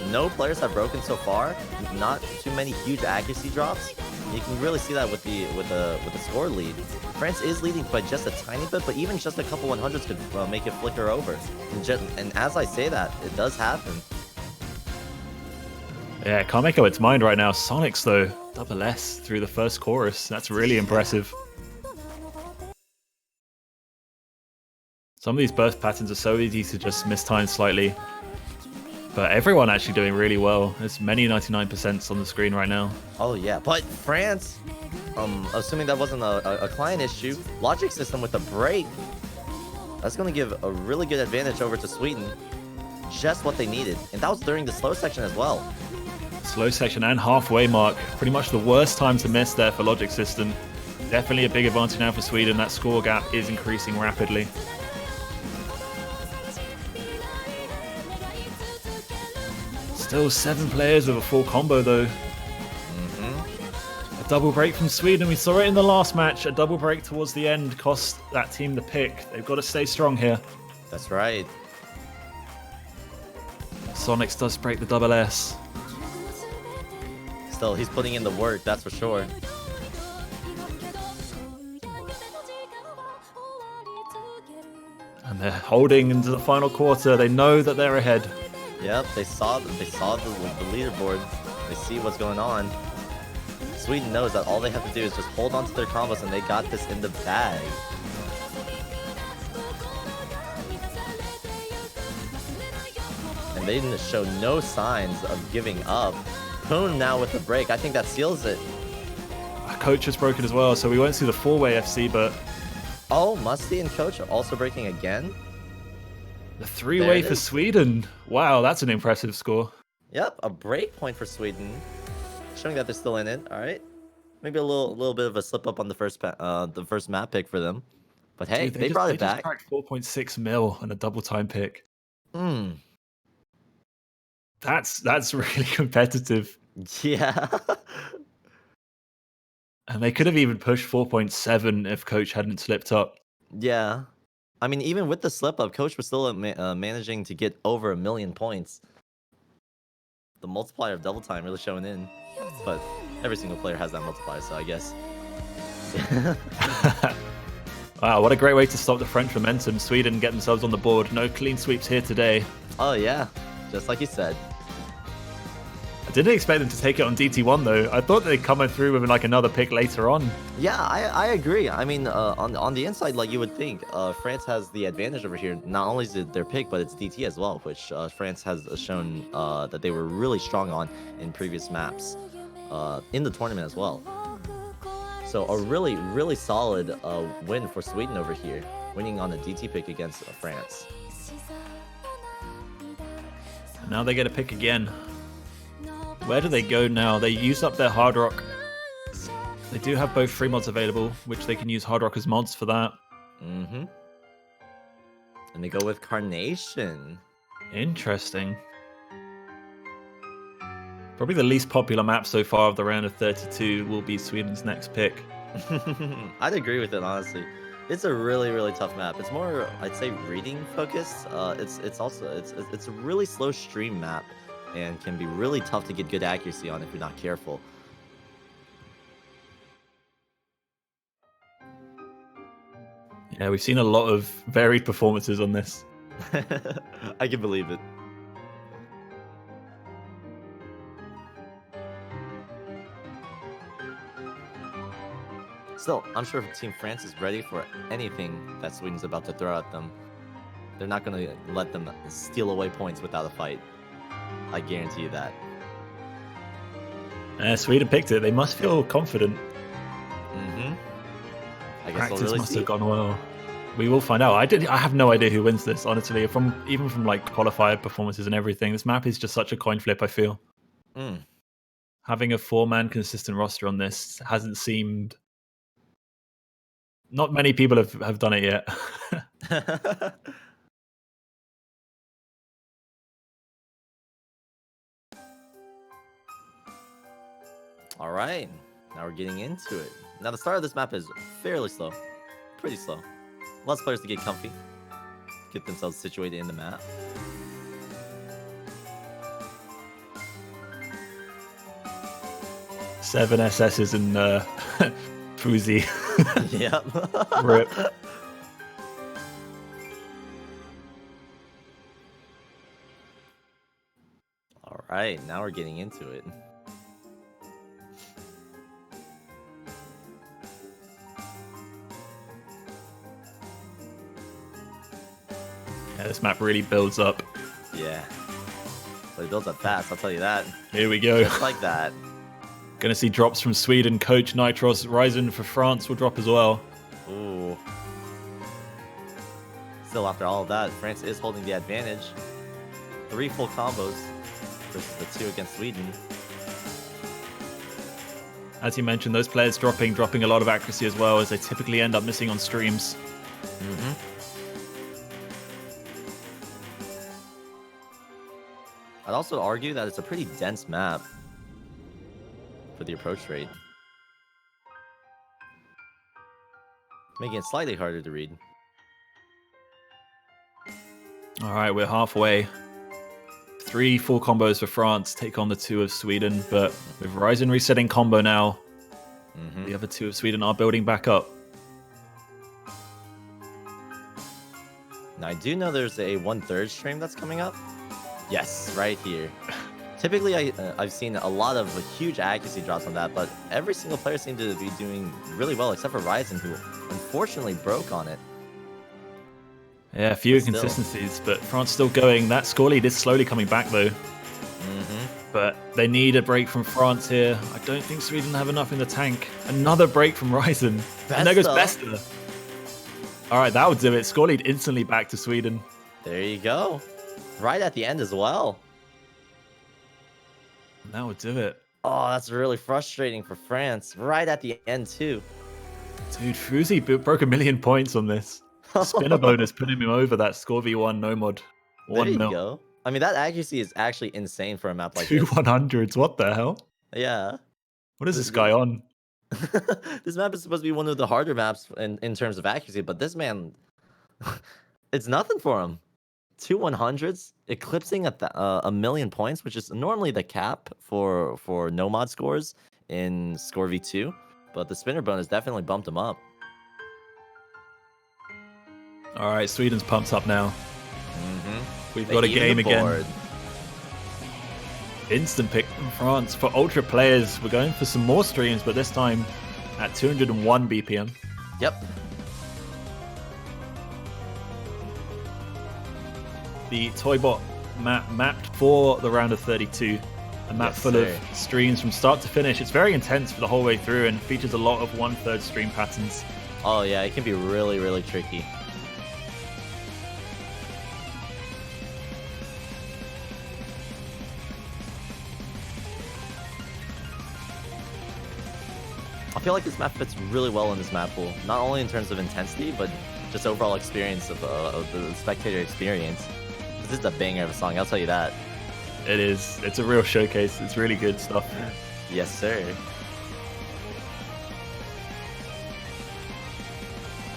No players have broken so far. Not too many huge accuracy drops. You can really see that with the score lead. France is leading by just a tiny bit, but even just a couple 100s could make it flicker over. And as I say that, it does happen. Yeah, can't make up its mind right now. Sonics though, double S through the first chorus. That's really impressive. Some of these burst patterns are so easy to just mistime slightly. But everyone actually doing really well. There's many 99% on the screen right now. Oh yeah, but France, assuming that wasn't a client issue, logic system with a break, that's going to give a really good advantage over to Sweden. Just what they needed. And that was during the slow section as well. Slow section and halfway mark. Pretty much the worst time to miss there for logic system. Definitely a big advantage now for Sweden. That score gap is increasing rapidly. Still 7 players with a full combo though. A double break from Sweden. We saw it in the last match. A double break towards the end cost that team the pick. They've got to stay strong here. That's right. Sonics does break the double S. Still, he's putting in the work, that's for sure. And they're holding into the final quarter. They know that they're ahead. Yep, they saw the leaderboard. They see what's going on. Sweden knows that all they have to do is just hold on to their combos and they got this in the bag. And they didn't show no signs of giving up. Poon now with the break. I think that seals it. Coach has broken as well, so we won't see the 4-way FC, but... Oh, Musty and Coach are also breaking again? The 3-way for Sweden. Wow, that's an impressive score. Yep, a break point for Sweden, showing that they're still in it. All right, maybe a little bit of a slip up on the first map pick for them, but hey, Dude, they brought it just back. Cracked 4.6 mil on a double time pick. That's really competitive. Yeah. And they could have even pushed 4.7 if Coach hadn't slipped up. Yeah. I mean, even with the slip up, Coach was still managing to get over 1 million points. The multiplier of double time really showing in. But every single player has that multiplier, so I guess Wow, what a great way to stop the French momentum. Sweden get themselves on the board. No clean sweeps here today. Oh yeah, just like you said. I didn't expect them to take it on DT1 though. I thought they'd come through with like another pick later on. Yeah, I agree. I mean, on the inside, like you would think, France has the advantage over here. Not only is it their pick, but it's DT as well, which France has shown that they were really strong on in previous maps, in the tournament as well. So a really, really solid win for Sweden over here, winning on a DT pick against France. Now they get a pick again. Where do they go now? They use up their Hard Rock. They do have both free mods available, which they can use Hard Rock as mods for that. Mm-hmm. And they go with Carnation. Interesting. Probably the least popular map so far of the round of 32 will be Sweden's next pick. I'd agree with it, honestly. It's a really, really tough map. It's more, I'd say, reading focused. It's a really slow stream map, and can be really tough to get good accuracy on if you're not careful. Yeah, we've seen a lot of varied performances on this. I can believe it. Still, I'm sure Team France is ready for anything that Sweden's about to throw at them. They're not going to let them steal away points without a fight. I guarantee you that. Sweden picked it. They must feel confident. Mm-hmm. I guess Practice we'll really must see. have gone well. We will find out. I have no idea who wins this, honestly. Even from like qualified performances and everything, this map is just such a coin flip, I feel. Mm. Having a 4-man consistent roster on this hasn't seemed... Not many people have done it yet. All right, now we're getting into it. Now the start of this map is fairly slow, pretty slow. Lots of players to get comfy, get themselves situated in the map. Seven SSs and Fuzi. Yep. Rip. All right, now we're getting into it. Yeah, this map really builds up. Yeah. So it builds up fast, I'll tell you that. Here we go. Just like that. Gonna see drops from Sweden. Coach Nitros Ryzen for France will drop as well. Ooh. Still, after all of that, France is holding the advantage. 3 full combos versus the 2 against Sweden. As you mentioned, those players dropping a lot of accuracy as well, as they typically end up missing on streams. Mm-hmm. I'd also argue that it's a pretty dense map for the approach rate, making it slightly harder to read. All right, we're halfway. 3 full combos for France, take on the 2 of Sweden, but with Ryzen resetting combo now, the other 2 of Sweden are building back up. Now I do know there's a 1/3 stream that's coming up. Yes, right here. Typically, I've seen a lot of huge accuracy drops on that, but every single player seemed to be doing really well, except for Ryzen, who unfortunately broke on it. Yeah, a few But still. inconsistencies, but France still going. That score lead is slowly coming back, though. But they need a break from France here. I don't think Sweden have enough in the tank. Another break from Ryzen. And there goes Besta. All right, that would do it. Score lead instantly back to Sweden. There you go. Right at the end as well. That would do it. Oh, that's really frustrating for France. Right at the end, too. Dude, Fuzi broke 1 million points on this. Spinner bonus putting him over that score v1 no mod. There 1 you mil. go. I mean, that accuracy is actually insane for a map like 2 this. 100s. What the hell? Yeah. What is this guy on? This map is supposed to be one of the harder maps in terms of accuracy, but this man, it's nothing for him. 2 100s, eclipsing at 1 million points, which is normally the cap for no mod scores in Score v2. but the spinner bonus definitely bumped him up. All right, Sweden's pumped up now. We've They got a even game the again. board. Instant pick from France. For Ultra players, we're going for some more streams, but this time at 201 BPM. Yep. The Toybot map mapped for the round of 32. A map Yes, full sir. of streams from start to finish. It's very intense for the whole way through and features a lot of 1/3 stream patterns. Oh yeah, it can be really, really tricky. I feel like this map fits really well in this map pool, not only in terms of intensity, but just overall experience of the spectator experience. This is a banger of a song, I'll tell you that. It is. It's a real showcase. It's really good stuff. Yes, sir.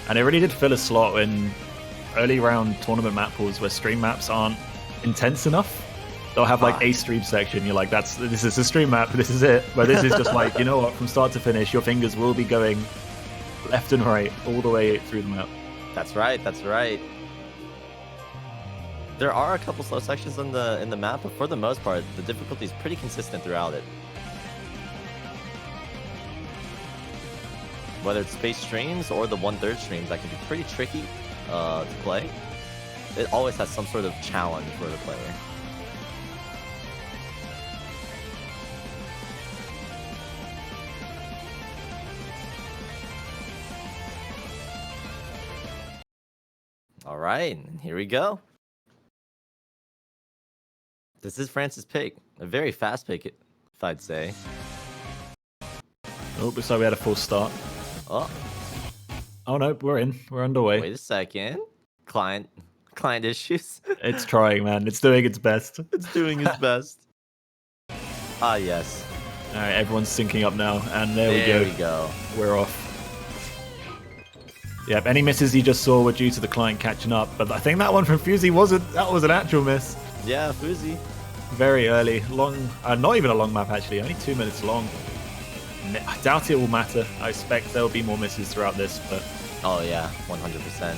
And it really did fill a slot in early round tournament map pools where stream maps aren't intense enough. They'll have like a stream section. You're like, this is a stream map. This is it. But this is just like, you know what? From start to finish, your fingers will be going left and right all the way through the map. That's right, that's right. There are a couple slow sections in the map, but for the most part, the difficulty is pretty consistent throughout it. Whether it's space streams or the 1/3 streams, that can be pretty tricky to play. It always has some sort of challenge for the player. All right, and here we go. This is France's pick. A very fast pick, if I'd say. Oh, looks like we had a full start. Oh, Oh no, we're in. We're underway. wait a second. Client issues. It's trying, man. It's doing its best. It's doing its best. Ah, yes. All right, everyone's syncing up now, and there we go. We're off. Yep, any misses you just saw were due to the client catching up, but I think that one from Fusey that was an actual miss. Yeah, Fuzi. Very early, long, not even a long map actually, only 2 minutes long. I doubt it will matter. I expect there will be more misses throughout this, but Oh yeah, 100%.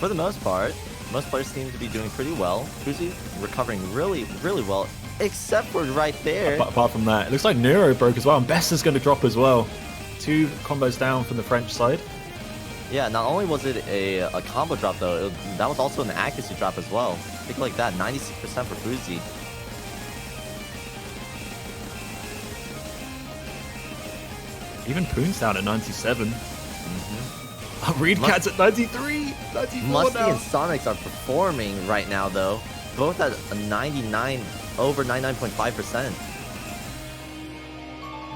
For the most part, most players seem to be doing pretty well. Fuzi recovering really, really well, except for right there. apart from that, it looks like Neuro broke as well, and Best is going to drop as well. 2 combos down from the French side. Yeah, not only was it a combo drop though, that was also an accuracy drop as well. Think like that, 96% for Fuzi. Even Poon's down at 97. Reed Cat's at 93, 94 Musty now. and Sonics are performing right now though, both at a 99, over 99.5%.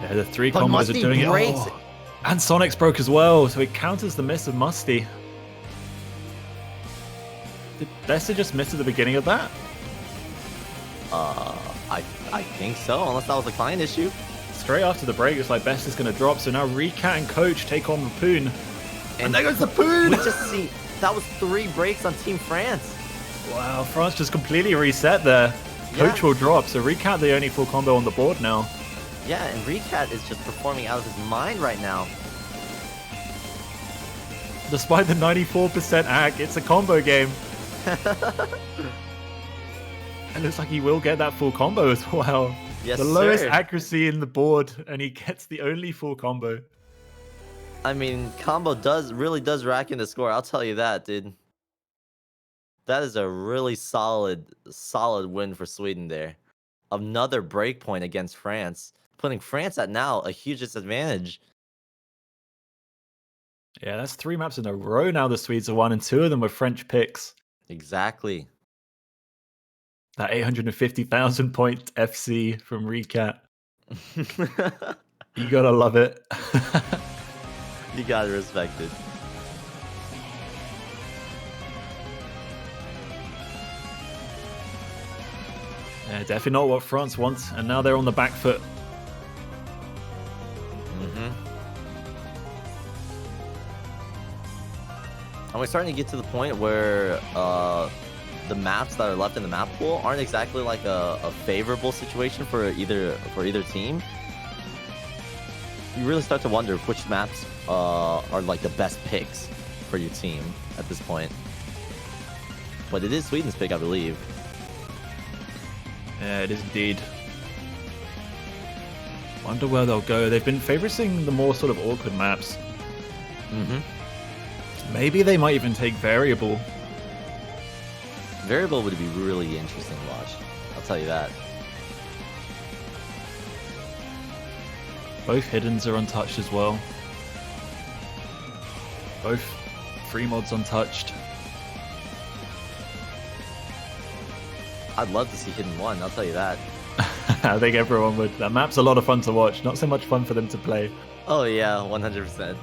Yeah, the 3 But combos Musty are doing breaks it. it. And Sonic's broke as well, so it counters the miss of Musty. Did Bester just miss at the beginning of that? I think so, unless that was a client issue. Straight after the break, it's like Best is going to drop, so now Recat and Coach take on the Poon. And there goes the Poon! We just see, that was 3 breaks on Team France. Wow, France just completely reset there. Coach Yeah. will drop, so Recat the only full combo on the board now. Yeah, and Recat is just performing out of his mind right now. Despite the 94% ag, it's a combo game. And looks like he will get that full combo as well. Yes, the lowest sir. accuracy in the board, and he gets the only full combo. I mean, combo really does rack in the score, I'll tell you that, dude. That is a really solid win for Sweden there. Another break point against France, putting France at now a huge disadvantage. Yeah, that's 3 maps in a row now the Swedes have won, and 2 of them were French picks. Exactly. That 850,000 point FC from Recat. You gotta love it. You gotta respect it. Yeah, definitely not what France wants, and now they're on the back foot. And we're starting to get to the point where the maps that are left in the map pool aren't exactly like a favorable situation for either team, you really start to wonder which maps are like the best picks for your team at this point. But it is Sweden's pick, I believe. Yeah, it is indeed. Wonder where they'll go. They've been favoriting the more sort of awkward maps. Maybe they might even take variable. Variable would be really interesting to watch. I'll tell you that. Both hiddens are untouched as well. Both free mods untouched. I'd love to see Hidden 1, I'll tell you that. I think everyone would. That map's a lot of fun to watch. Not so much fun for them to play. Oh yeah, 100%.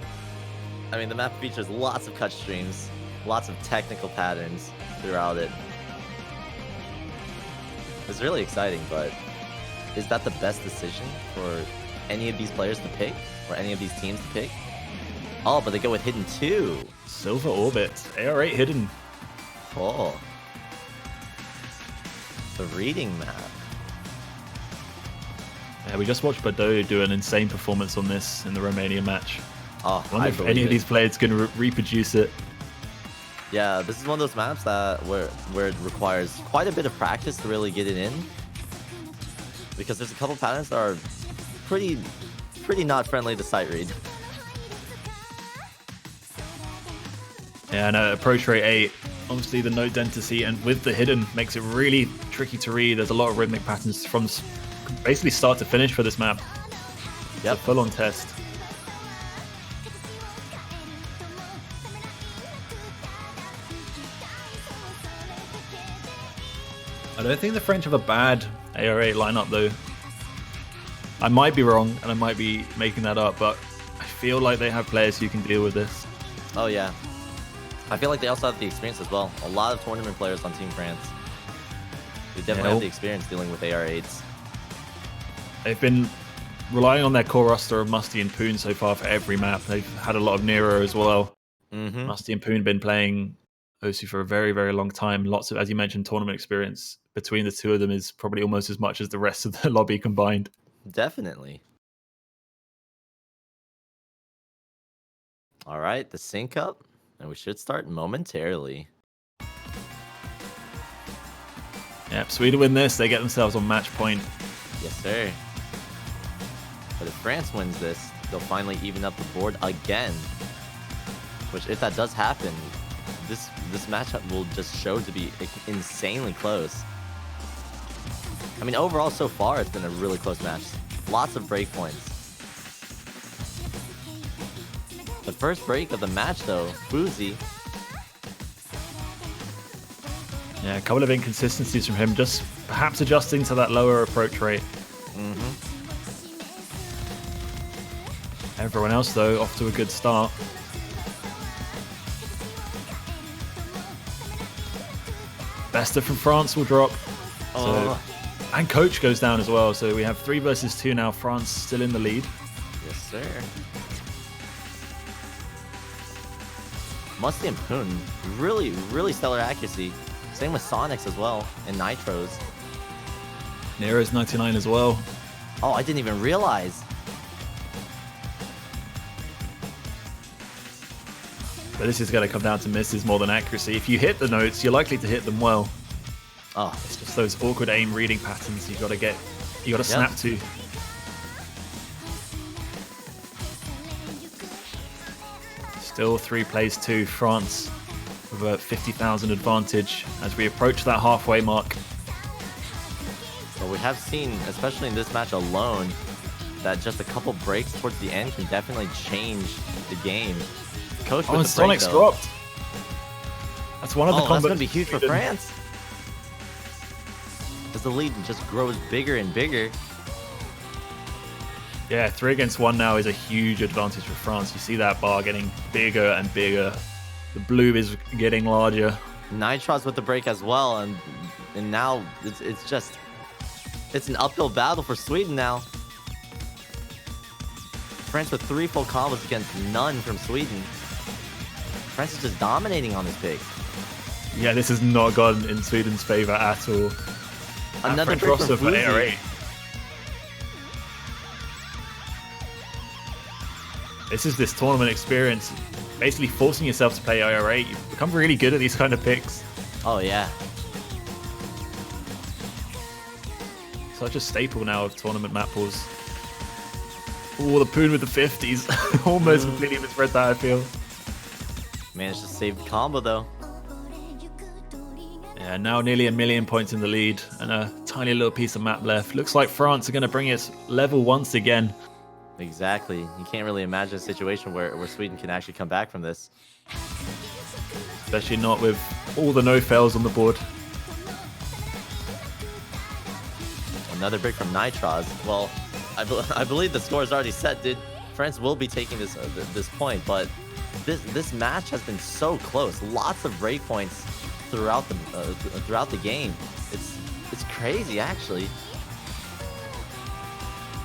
I mean, the map features lots of cut streams, lots of technical patterns throughout it. It's really exciting, but is that the best decision for any of these players to pick? Or any of these teams to pick? Oh, but they go with Hidden 2. Silver Orbit. AR8 hidden. Oh. The reading map. Yeah, we just watched Bordeaux do an insane performance on this in the Romania match. Oh, I wonder if any of these players can reproduce it. Yeah, this is one of those maps that where it requires quite a bit of practice to really get it in. Because there's a couple patterns that are pretty not friendly to sight read. Yeah, and approach rate 8. Obviously the note density and with the hidden makes it really tricky to read. There's a lot of rhythmic patterns from basically start to finish for this map. Yep. It's a full-on test. I don't think the French have a bad AR8 lineup though. I might be wrong and I might be making that up, but I feel like they have players who can deal with this. Oh yeah. I feel like they also have the experience as well. A lot of tournament players on Team France. They definitely have the experience dealing with AR8s. They've been relying on their core roster of Musty and Poon so far for every map. They've had a lot of Nero as well. Musty and Poon been playing Osu for a very, very long time. Lots of, as you mentioned, tournament experience between the two of them is probably almost as much as the rest of the lobby combined. Definitely. All right, the sync up. And we should start momentarily. Yep, Sweden win this, they get themselves on match point. Yes, sir. But if France wins this, they'll finally even up the board again. Which, if that does happen, this matchup will just show to be insanely close. I mean, overall, so far, it's been a really close match. Lots of breakpoints. The first break of the match, though, Boozy. Yeah, a couple of inconsistencies from him, just perhaps adjusting to that lower approach rate. Everyone else, though, off to a good start. Bester from France will drop. So, and Coach goes down as well, so we have 3 versus 2 now. France still in the lead. Yes, sir. Musty and Poon, really stellar accuracy. Same with Sonics as well, and Nitros. Nero's 99 as well. Oh, I didn't even realize. But this is going to come down to misses more than accuracy. If you hit the notes, you're likely to hit them well. Oh, It's just those awkward aim reading patterns you got to snap to. Still 3 plays 2, France with a 50,000 advantage as we approach that halfway mark. but we have seen, especially in this match alone, that just a couple breaks towards the end can definitely change the game. Coach with and the break, Sonic's though. dropped. That's one of the combos. That's going to be huge for France. As the lead just grows bigger and bigger. Yeah, 3 against 1 now is a huge advantage for France. You see that bar getting bigger and bigger. The blue is getting larger. Nitros with the break as well, and now it's an uphill battle for Sweden now. France with 3 full combos against none from Sweden. France is just dominating on this pick. Yeah, this has not gone in Sweden's favor at all. Another French break roster from for AR8. vv. This is this tournament experience, basically forcing yourself to play AR8. You become really good at these kind of picks. Oh yeah. Such a staple now of tournament map pools. Oh, the Poon with the 50s. Almost completely misread that, I feel. Managed to save the combo though. Yeah, now nearly 1 million points in the lead and a tiny little piece of map left. Looks like France are going to bring it level once again. Exactly. You can't really imagine a situation where Sweden can actually come back from this. Especially not with all the no-fails on the board. Another break from Nitros. Well, I believe the score is already set, dude. France will be taking this point, but this match has been so close. Lots of break points throughout the game. It's crazy, actually.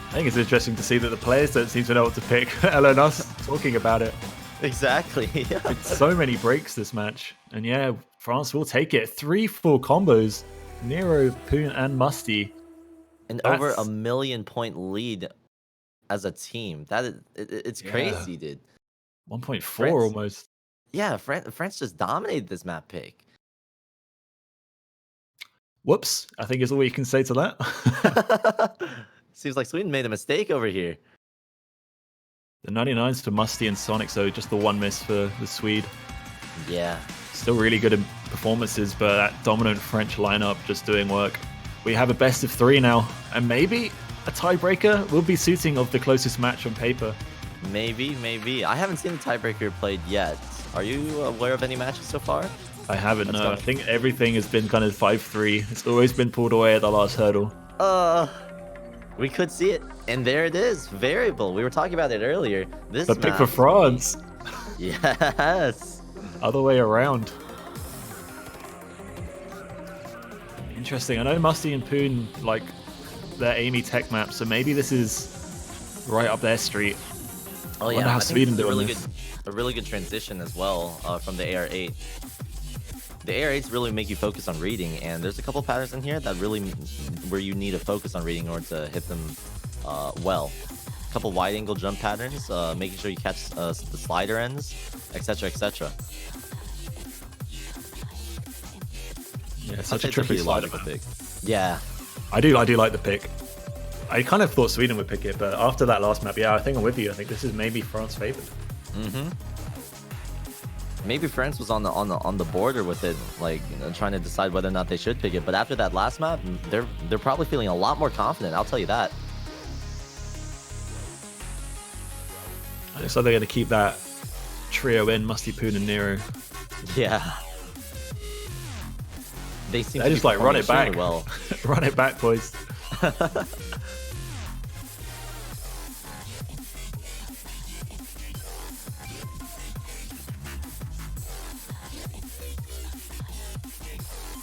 I think it's interesting to see that the players don't seem to know what to pick, let alone us talking about it. Exactly. Yeah. So many breaks this match. And yeah, France will take it. 3 full combos. Nero, Poon, and Musty. And over 1 million point lead as a team. It's crazy, dude. 1.4 almost. Yeah, France just dominated this map pick. Whoops, I think is all you can say to that. Seems like Sweden made a mistake over here. The 99s for Musty and Sonic, so just the one miss for the Swede. Yeah. Still really good in performances, but that dominant French lineup just doing work. We have a best of 3 now, and maybe a tiebreaker will be suiting of the closest match on paper. Maybe. I haven't seen the tiebreaker played yet. Are you aware of any matches so far? I haven't, no. I think everything has been kind of 5-3. It's always been pulled away at the last hurdle. We could see it. And there it is. Variable. We were talking about it earlier. This the pick for France. Yes. Other way around. Interesting. I know Musty and Poon like their Amy tech map, so maybe this is right up their street. Oh I yeah, how I Sweden think doing a really good transition as well from the AR8. The AR8s really make you focus on reading, and there's a couple patterns in here that really where you need to focus on reading in order to hit them well. A couple wide angle jump patterns, making sure you catch the slider ends, etc., etc. Yeah, such a tricky slider pick. Yeah, I do like the pick. I kind of thought Sweden would pick it, but after that last map, yeah, I think I'm with you. I think this is maybe France favored. Maybe France was on the border with it, like trying to decide whether or not they should pick it. But after that last map, they're probably feeling a lot more confident. I'll tell you that. Looks like they're going to keep that trio in, Musty, Poon, and Nero. Yeah. They seem to just like run it back. Well. Run it back, boys.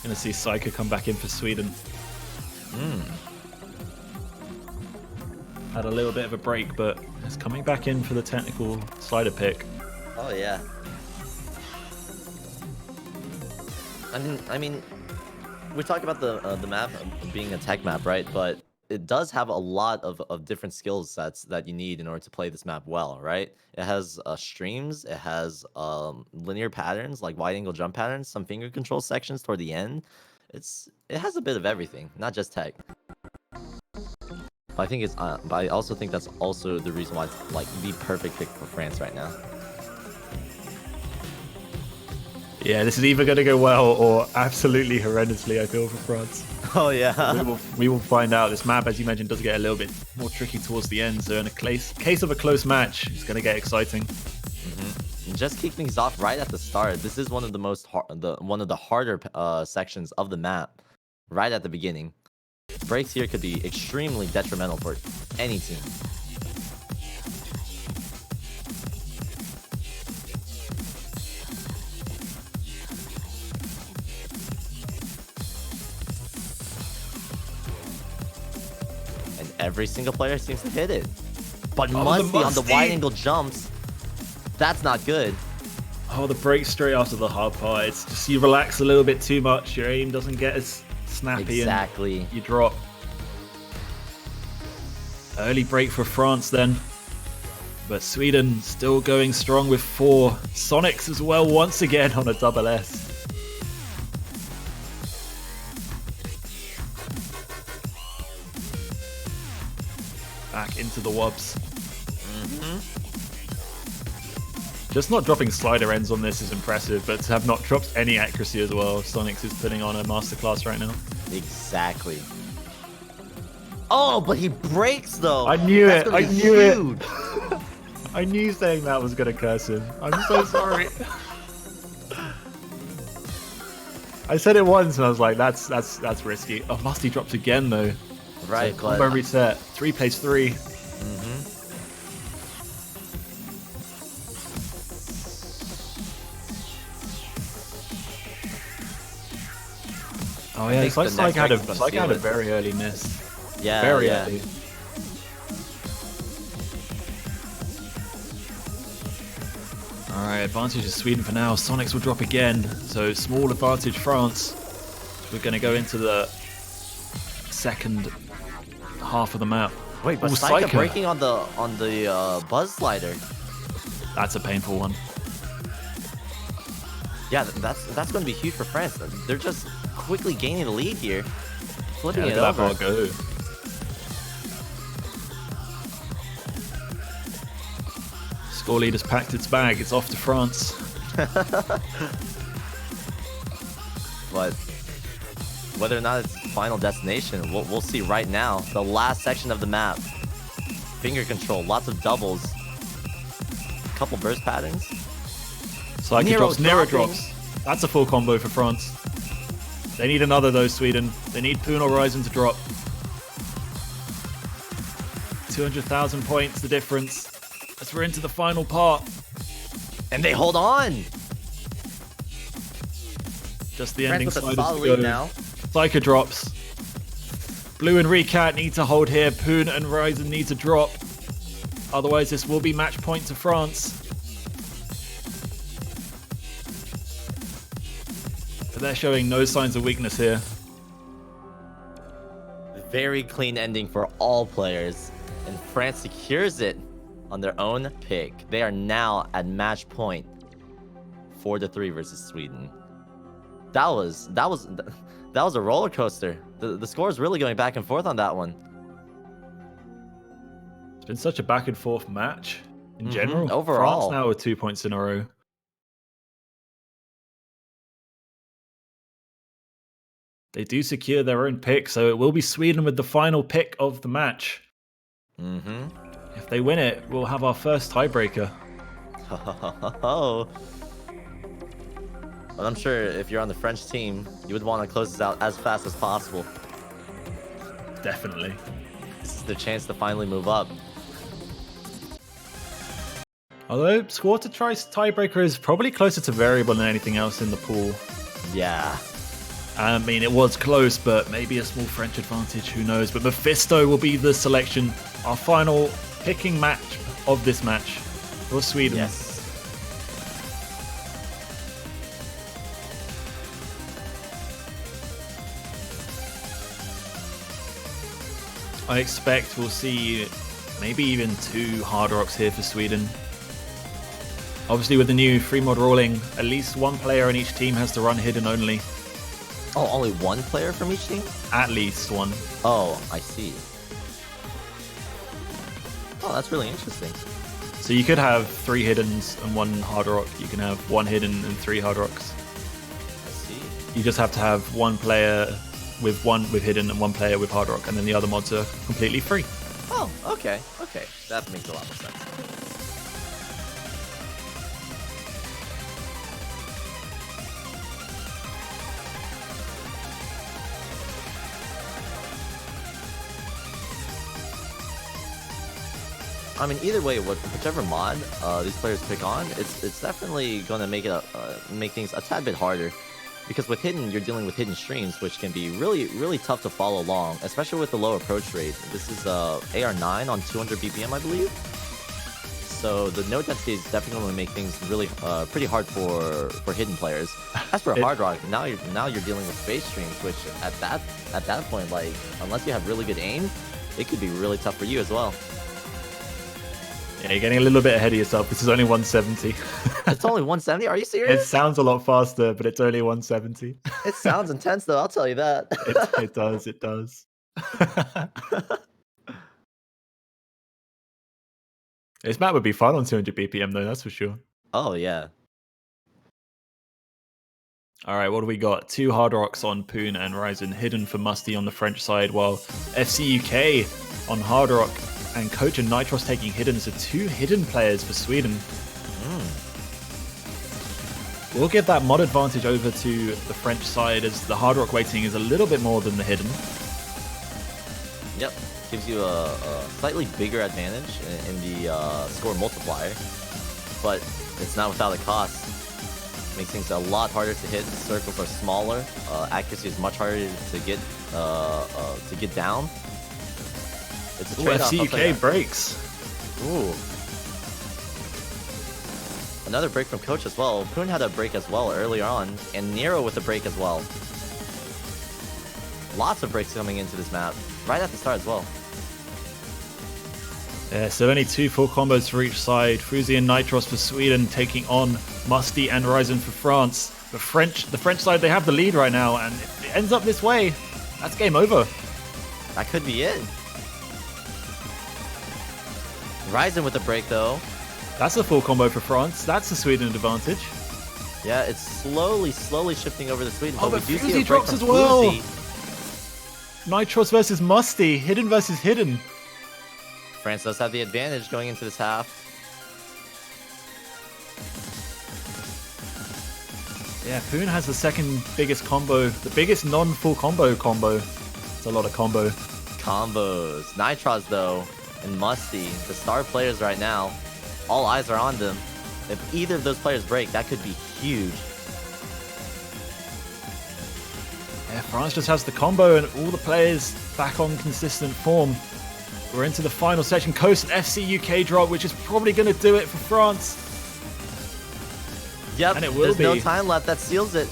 Gonna see Psycho come back in for Sweden. Had a little bit of a break, but it's coming back in for the technical slider pick. Oh yeah. I mean, we talk about the map being a tech map, right? But it does have a lot of different skill sets that you need in order to play this map well, right? It has streams, it has linear patterns like wide angle jump patterns, some finger control sections toward the end. It has a bit of everything, not just tech. But I think but I also think that's also the reason why it's like the perfect pick for France right now. Yeah, this is either going to go well or absolutely horrendously, I feel, for France. Oh, yeah. We will find out. This map, as you mentioned, does get a little bit more tricky towards the end. So in a case of a close match, it's going to get exciting. Just kick things off right at the start. This is one of the one of the harder sections of the map right at the beginning. Breaks here could be extremely detrimental for any team. And every single player seems to hit it. But Musty on the wide angle jumps, that's not good. Oh, the break straight after the hard part. It's just you relax a little bit too much. Your aim doesn't get as snappy. Exactly. And you drop. Early break for France then. But Sweden still going strong with 4. Sonics as well once again on a double S. Back into the wobs. Just not dropping slider ends on this is impressive, but to have not dropped any accuracy as well, Sonics is putting on a masterclass right now. Exactly. Oh, but he breaks though. I knew That's it. gonna I be knew huge. it. I knew saying that was gonna curse him. I'm so sorry. I said it once and I was like, that's risky. Oh, Musty drops again though. Right, so combo reset. 3 plays 3. Oh yeah, it's like I had a very early miss. Yeah, very early. Alright, advantage is Sweden for now. Sonics will drop again. So small advantage France. We're going to go into the second half of the map. Wait, but Psycha breaking on the buzz slider. That's a painful one. Yeah, that's going to be huge for France. They're just quickly gaining the lead here. Flipping it over. Go. Score lead has packed its bag. It's off to France. But whether or not it's final destination, we'll see right now. The last section of the map. Finger control, lots of doubles. Couple burst patterns. Psychic drops, Nero drops. That's a full combo for France. They need another though, Sweden. They need Poon or Ryzen to drop. 200,000 points, the difference. As we're into the final part. And they hold on. Just the ending France with sliders a solid to go. lead now. Psycho drops. Blue and Recat need to hold here. Poon and Ryzen need to drop. Otherwise, this will be match point to France. But they're showing no signs of weakness here. Very clean ending for all players. And France secures it on their own pick. They are now at match point 4-3 versus Sweden. That was a roller coaster. The score is really going back and forth on that one. It's been such a back and forth match in general. Overall. France now with 2 points in a row. They do secure their own pick, so it will be Sweden with the final pick of the match. If they win it, we'll have our first tiebreaker. But I'm sure if you're on the French team, you would want to close this out as fast as possible. Definitely. This is the chance to finally move up. Although, score to try tiebreaker is probably closer to variable than anything else in the pool. Yeah. I mean, it was close, but maybe a small French advantage, who knows. But Mephisto will be the selection. Our final picking match of this match for Sweden. Yes. I expect we'll see maybe even 2 hard rocks here for Sweden. Obviously, with the new free mod ruling, at least one player on each team has to run hidden only. Oh, only one player from each team? At least one. Oh, I see. Oh, that's really interesting. So you could have 3 hiddens and 1 hard rock. You can have 1 hidden and 3 hard rocks. I see. You just have to have 1 player with hidden and 1 player with hard rock, and then the other mods are completely free. Oh, okay. Okay. That makes a lot of sense. I mean, either way, whichever mod these players pick on, it's definitely going to make things a tad bit harder, because with hidden, you're dealing with hidden streams, which can be really tough to follow along, especially with the low approach rate. This is AR9 on 200 BPM, I believe. so the node density is definitely going to make things really pretty hard for hidden players. As for Hard Rock, now you're dealing with space streams, which at that point, like unless you have really good aim, it could be really tough for you as well. Yeah, you're getting a little bit ahead of yourself. This is only 170. It's only 170. Are you It serious? sounds a lot faster, but it's only 170. It sounds intense though. I'll tell you that. It does. It does. This map would be fun on 200 BPM though, that's for sure. Oh yeah. All right, what do we got? 2 Hard Rocks on Poon and Ryzen, hidden for Musty on the French side, while FC UK on Hard Rock and Coach and Nitros taking hidden. So 2 hidden players for Sweden. We'll give that mod advantage over to the French side as the Hard Rock weighting is a little bit more than the hidden. Yep. Gives you a slightly bigger advantage in the score multiplier, but it's not without a cost. Makes things a lot harder to hit. Circles are smaller. Accuracy is much harder to get down. It's a trade-off. FC UK breaks. Ooh. Another break from Coach as well. Poon had a break as well earlier on, and Nero with a break as well. Lots of breaks coming into this map, right at the start as well. Yeah, so only 2 full combos for each side. Fruzy and Nitros for Sweden taking on Musty and Ryzen for France. The French side, they have the lead right now, and if it ends up this way, that's game over. That could be it. Ryzen with the break though. That's a full combo for France. That's a Sweden advantage. Yeah, it's slowly shifting over to Sweden. Oh, but we do see a Fruzy break drops from as well. Fruzy. Nitros versus Musty. Hidden versus hidden. France does have the advantage going into this half. Yeah, Poon has the second biggest combo. The biggest non-full combo. It's a lot of combo. Combos. Nitros though, and Musty, the star players right now. All eyes are on them. If either of those players break, that could be huge. Yeah, France just has the combo and all the players back on consistent form. We're into the final section. Coast and FC UK drop, which is probably going to do it for France. Yep, And it will there's no be. time left. That seals it.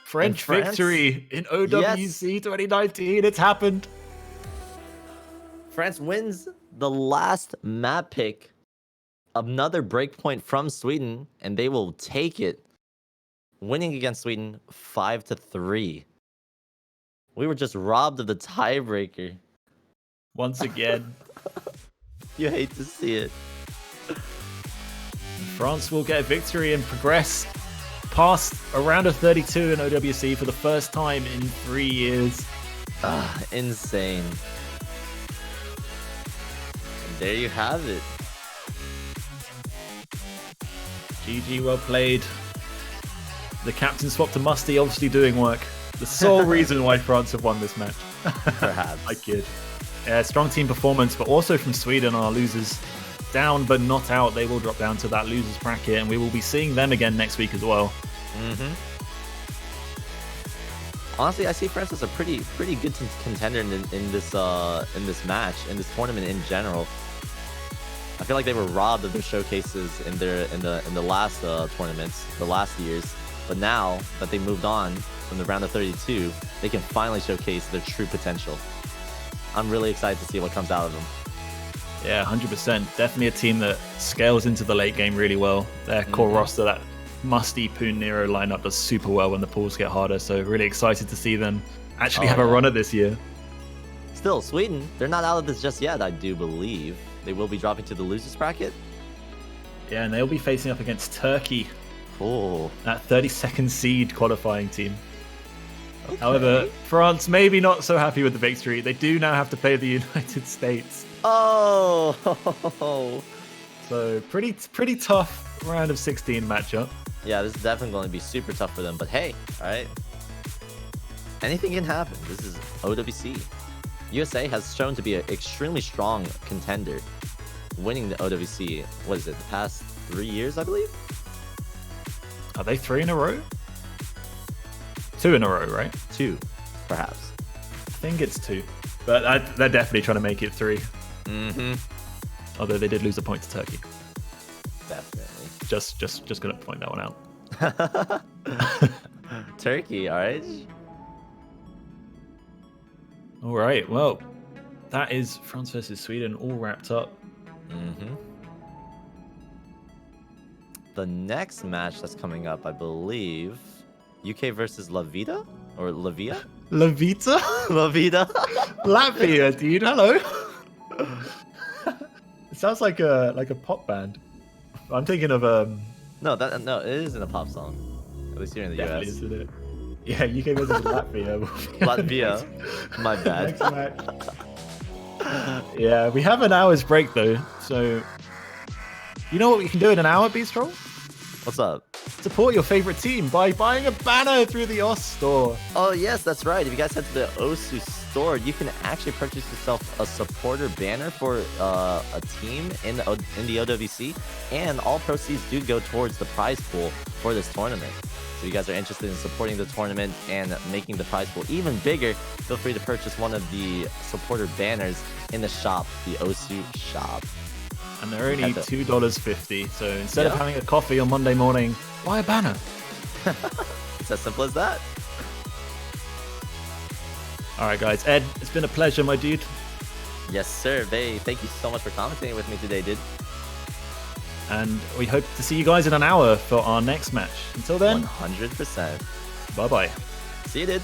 French France? victory in OWC 2019. It's happened. France wins the last map pick. Another breakpoint from Sweden, and they will take it. Winning against Sweden 5-3. We were just robbed of the tiebreaker. Once again, You hate to see it. France will get a victory and progress past a round of 32 in OWC for the first time in 3 years. Insane. And there you have it. GG, well played. The captain swap to Musty obviously doing work. The sole reason why France have won this match. Perhaps. I kid. Yeah, strong team performance, but also from Sweden, our losers. Down but not out. They will drop down to that losers bracket, and we will be seeing them again next week as well. Honestly, I see France as a pretty good contender in this match, in this tournament in general. I feel like they were robbed of their showcases in the last tournaments, the last years. But now that they moved on from the round of 32, they can finally showcase their true potential. I'm really excited to see what comes out of them. Yeah, 100%. Definitely a team that scales into the late game really well. Their core roster, that Musty, Poon, Nero lineup does super well when the pools get harder. So really excited to see them actually have a run at this year. Still, Sweden, they're not out of this just yet, I do believe. They will be dropping to the losers bracket. Yeah, and they'll be facing up against Turkey, Cool. that 32nd seed qualifying team. Okay. However, France maybe not so happy with the victory. They do now have to play the United States. Oh! So pretty tough round of 16 matchup. Yeah, this is definitely going to be super tough for them. But hey, all right. Anything can happen. This is OWC. USA has shown to be an extremely strong contender, winning the OWC. What is it? The past 3 years, I believe. Are they 3 in a row? 2 in a row, right? 2, perhaps. I think it's 2. But they're definitely trying to make it 3. Although they did lose a point to Turkey. Definitely. Just gonna point that one out. Turkey, all right. All right, well, that is France versus Sweden all wrapped up. Mm-hmm. The next match that's coming up, I believe, UK versus Lavita or Lavia? Levita? Lavita. Latvia, dude. Hello. It sounds like a pop band. I'm thinking of No, it isn't a pop song. At least here in the definitely US. isn't it? Yeah, UK versus Latvia. Latvia. My bad. Next match. Yeah, we have an hour's break though, so you know what we can do in an hour, Beastroll? What's up? Support your favorite team by buying a banner through the OS store. Oh yes, that's right. If you guys head to the Osu store, you can actually purchase yourself a supporter banner for a team in the OWC, and all proceeds do go towards the prize pool for this tournament. So if you guys are interested in supporting the tournament and making the prize pool even bigger, feel free to purchase one of the supporter banners in the shop, the Osu shop. And they're only $2.50. So instead of having a coffee on Monday morning, buy a banner. It's as simple as that. All right, guys. Ed, it's been a pleasure, my dude. Yes, sir. Bae, thank you so much for commentating with me today, dude. And we hope to see you guys in an hour for our next match. Until then, 100%. bye-bye. See you, dude.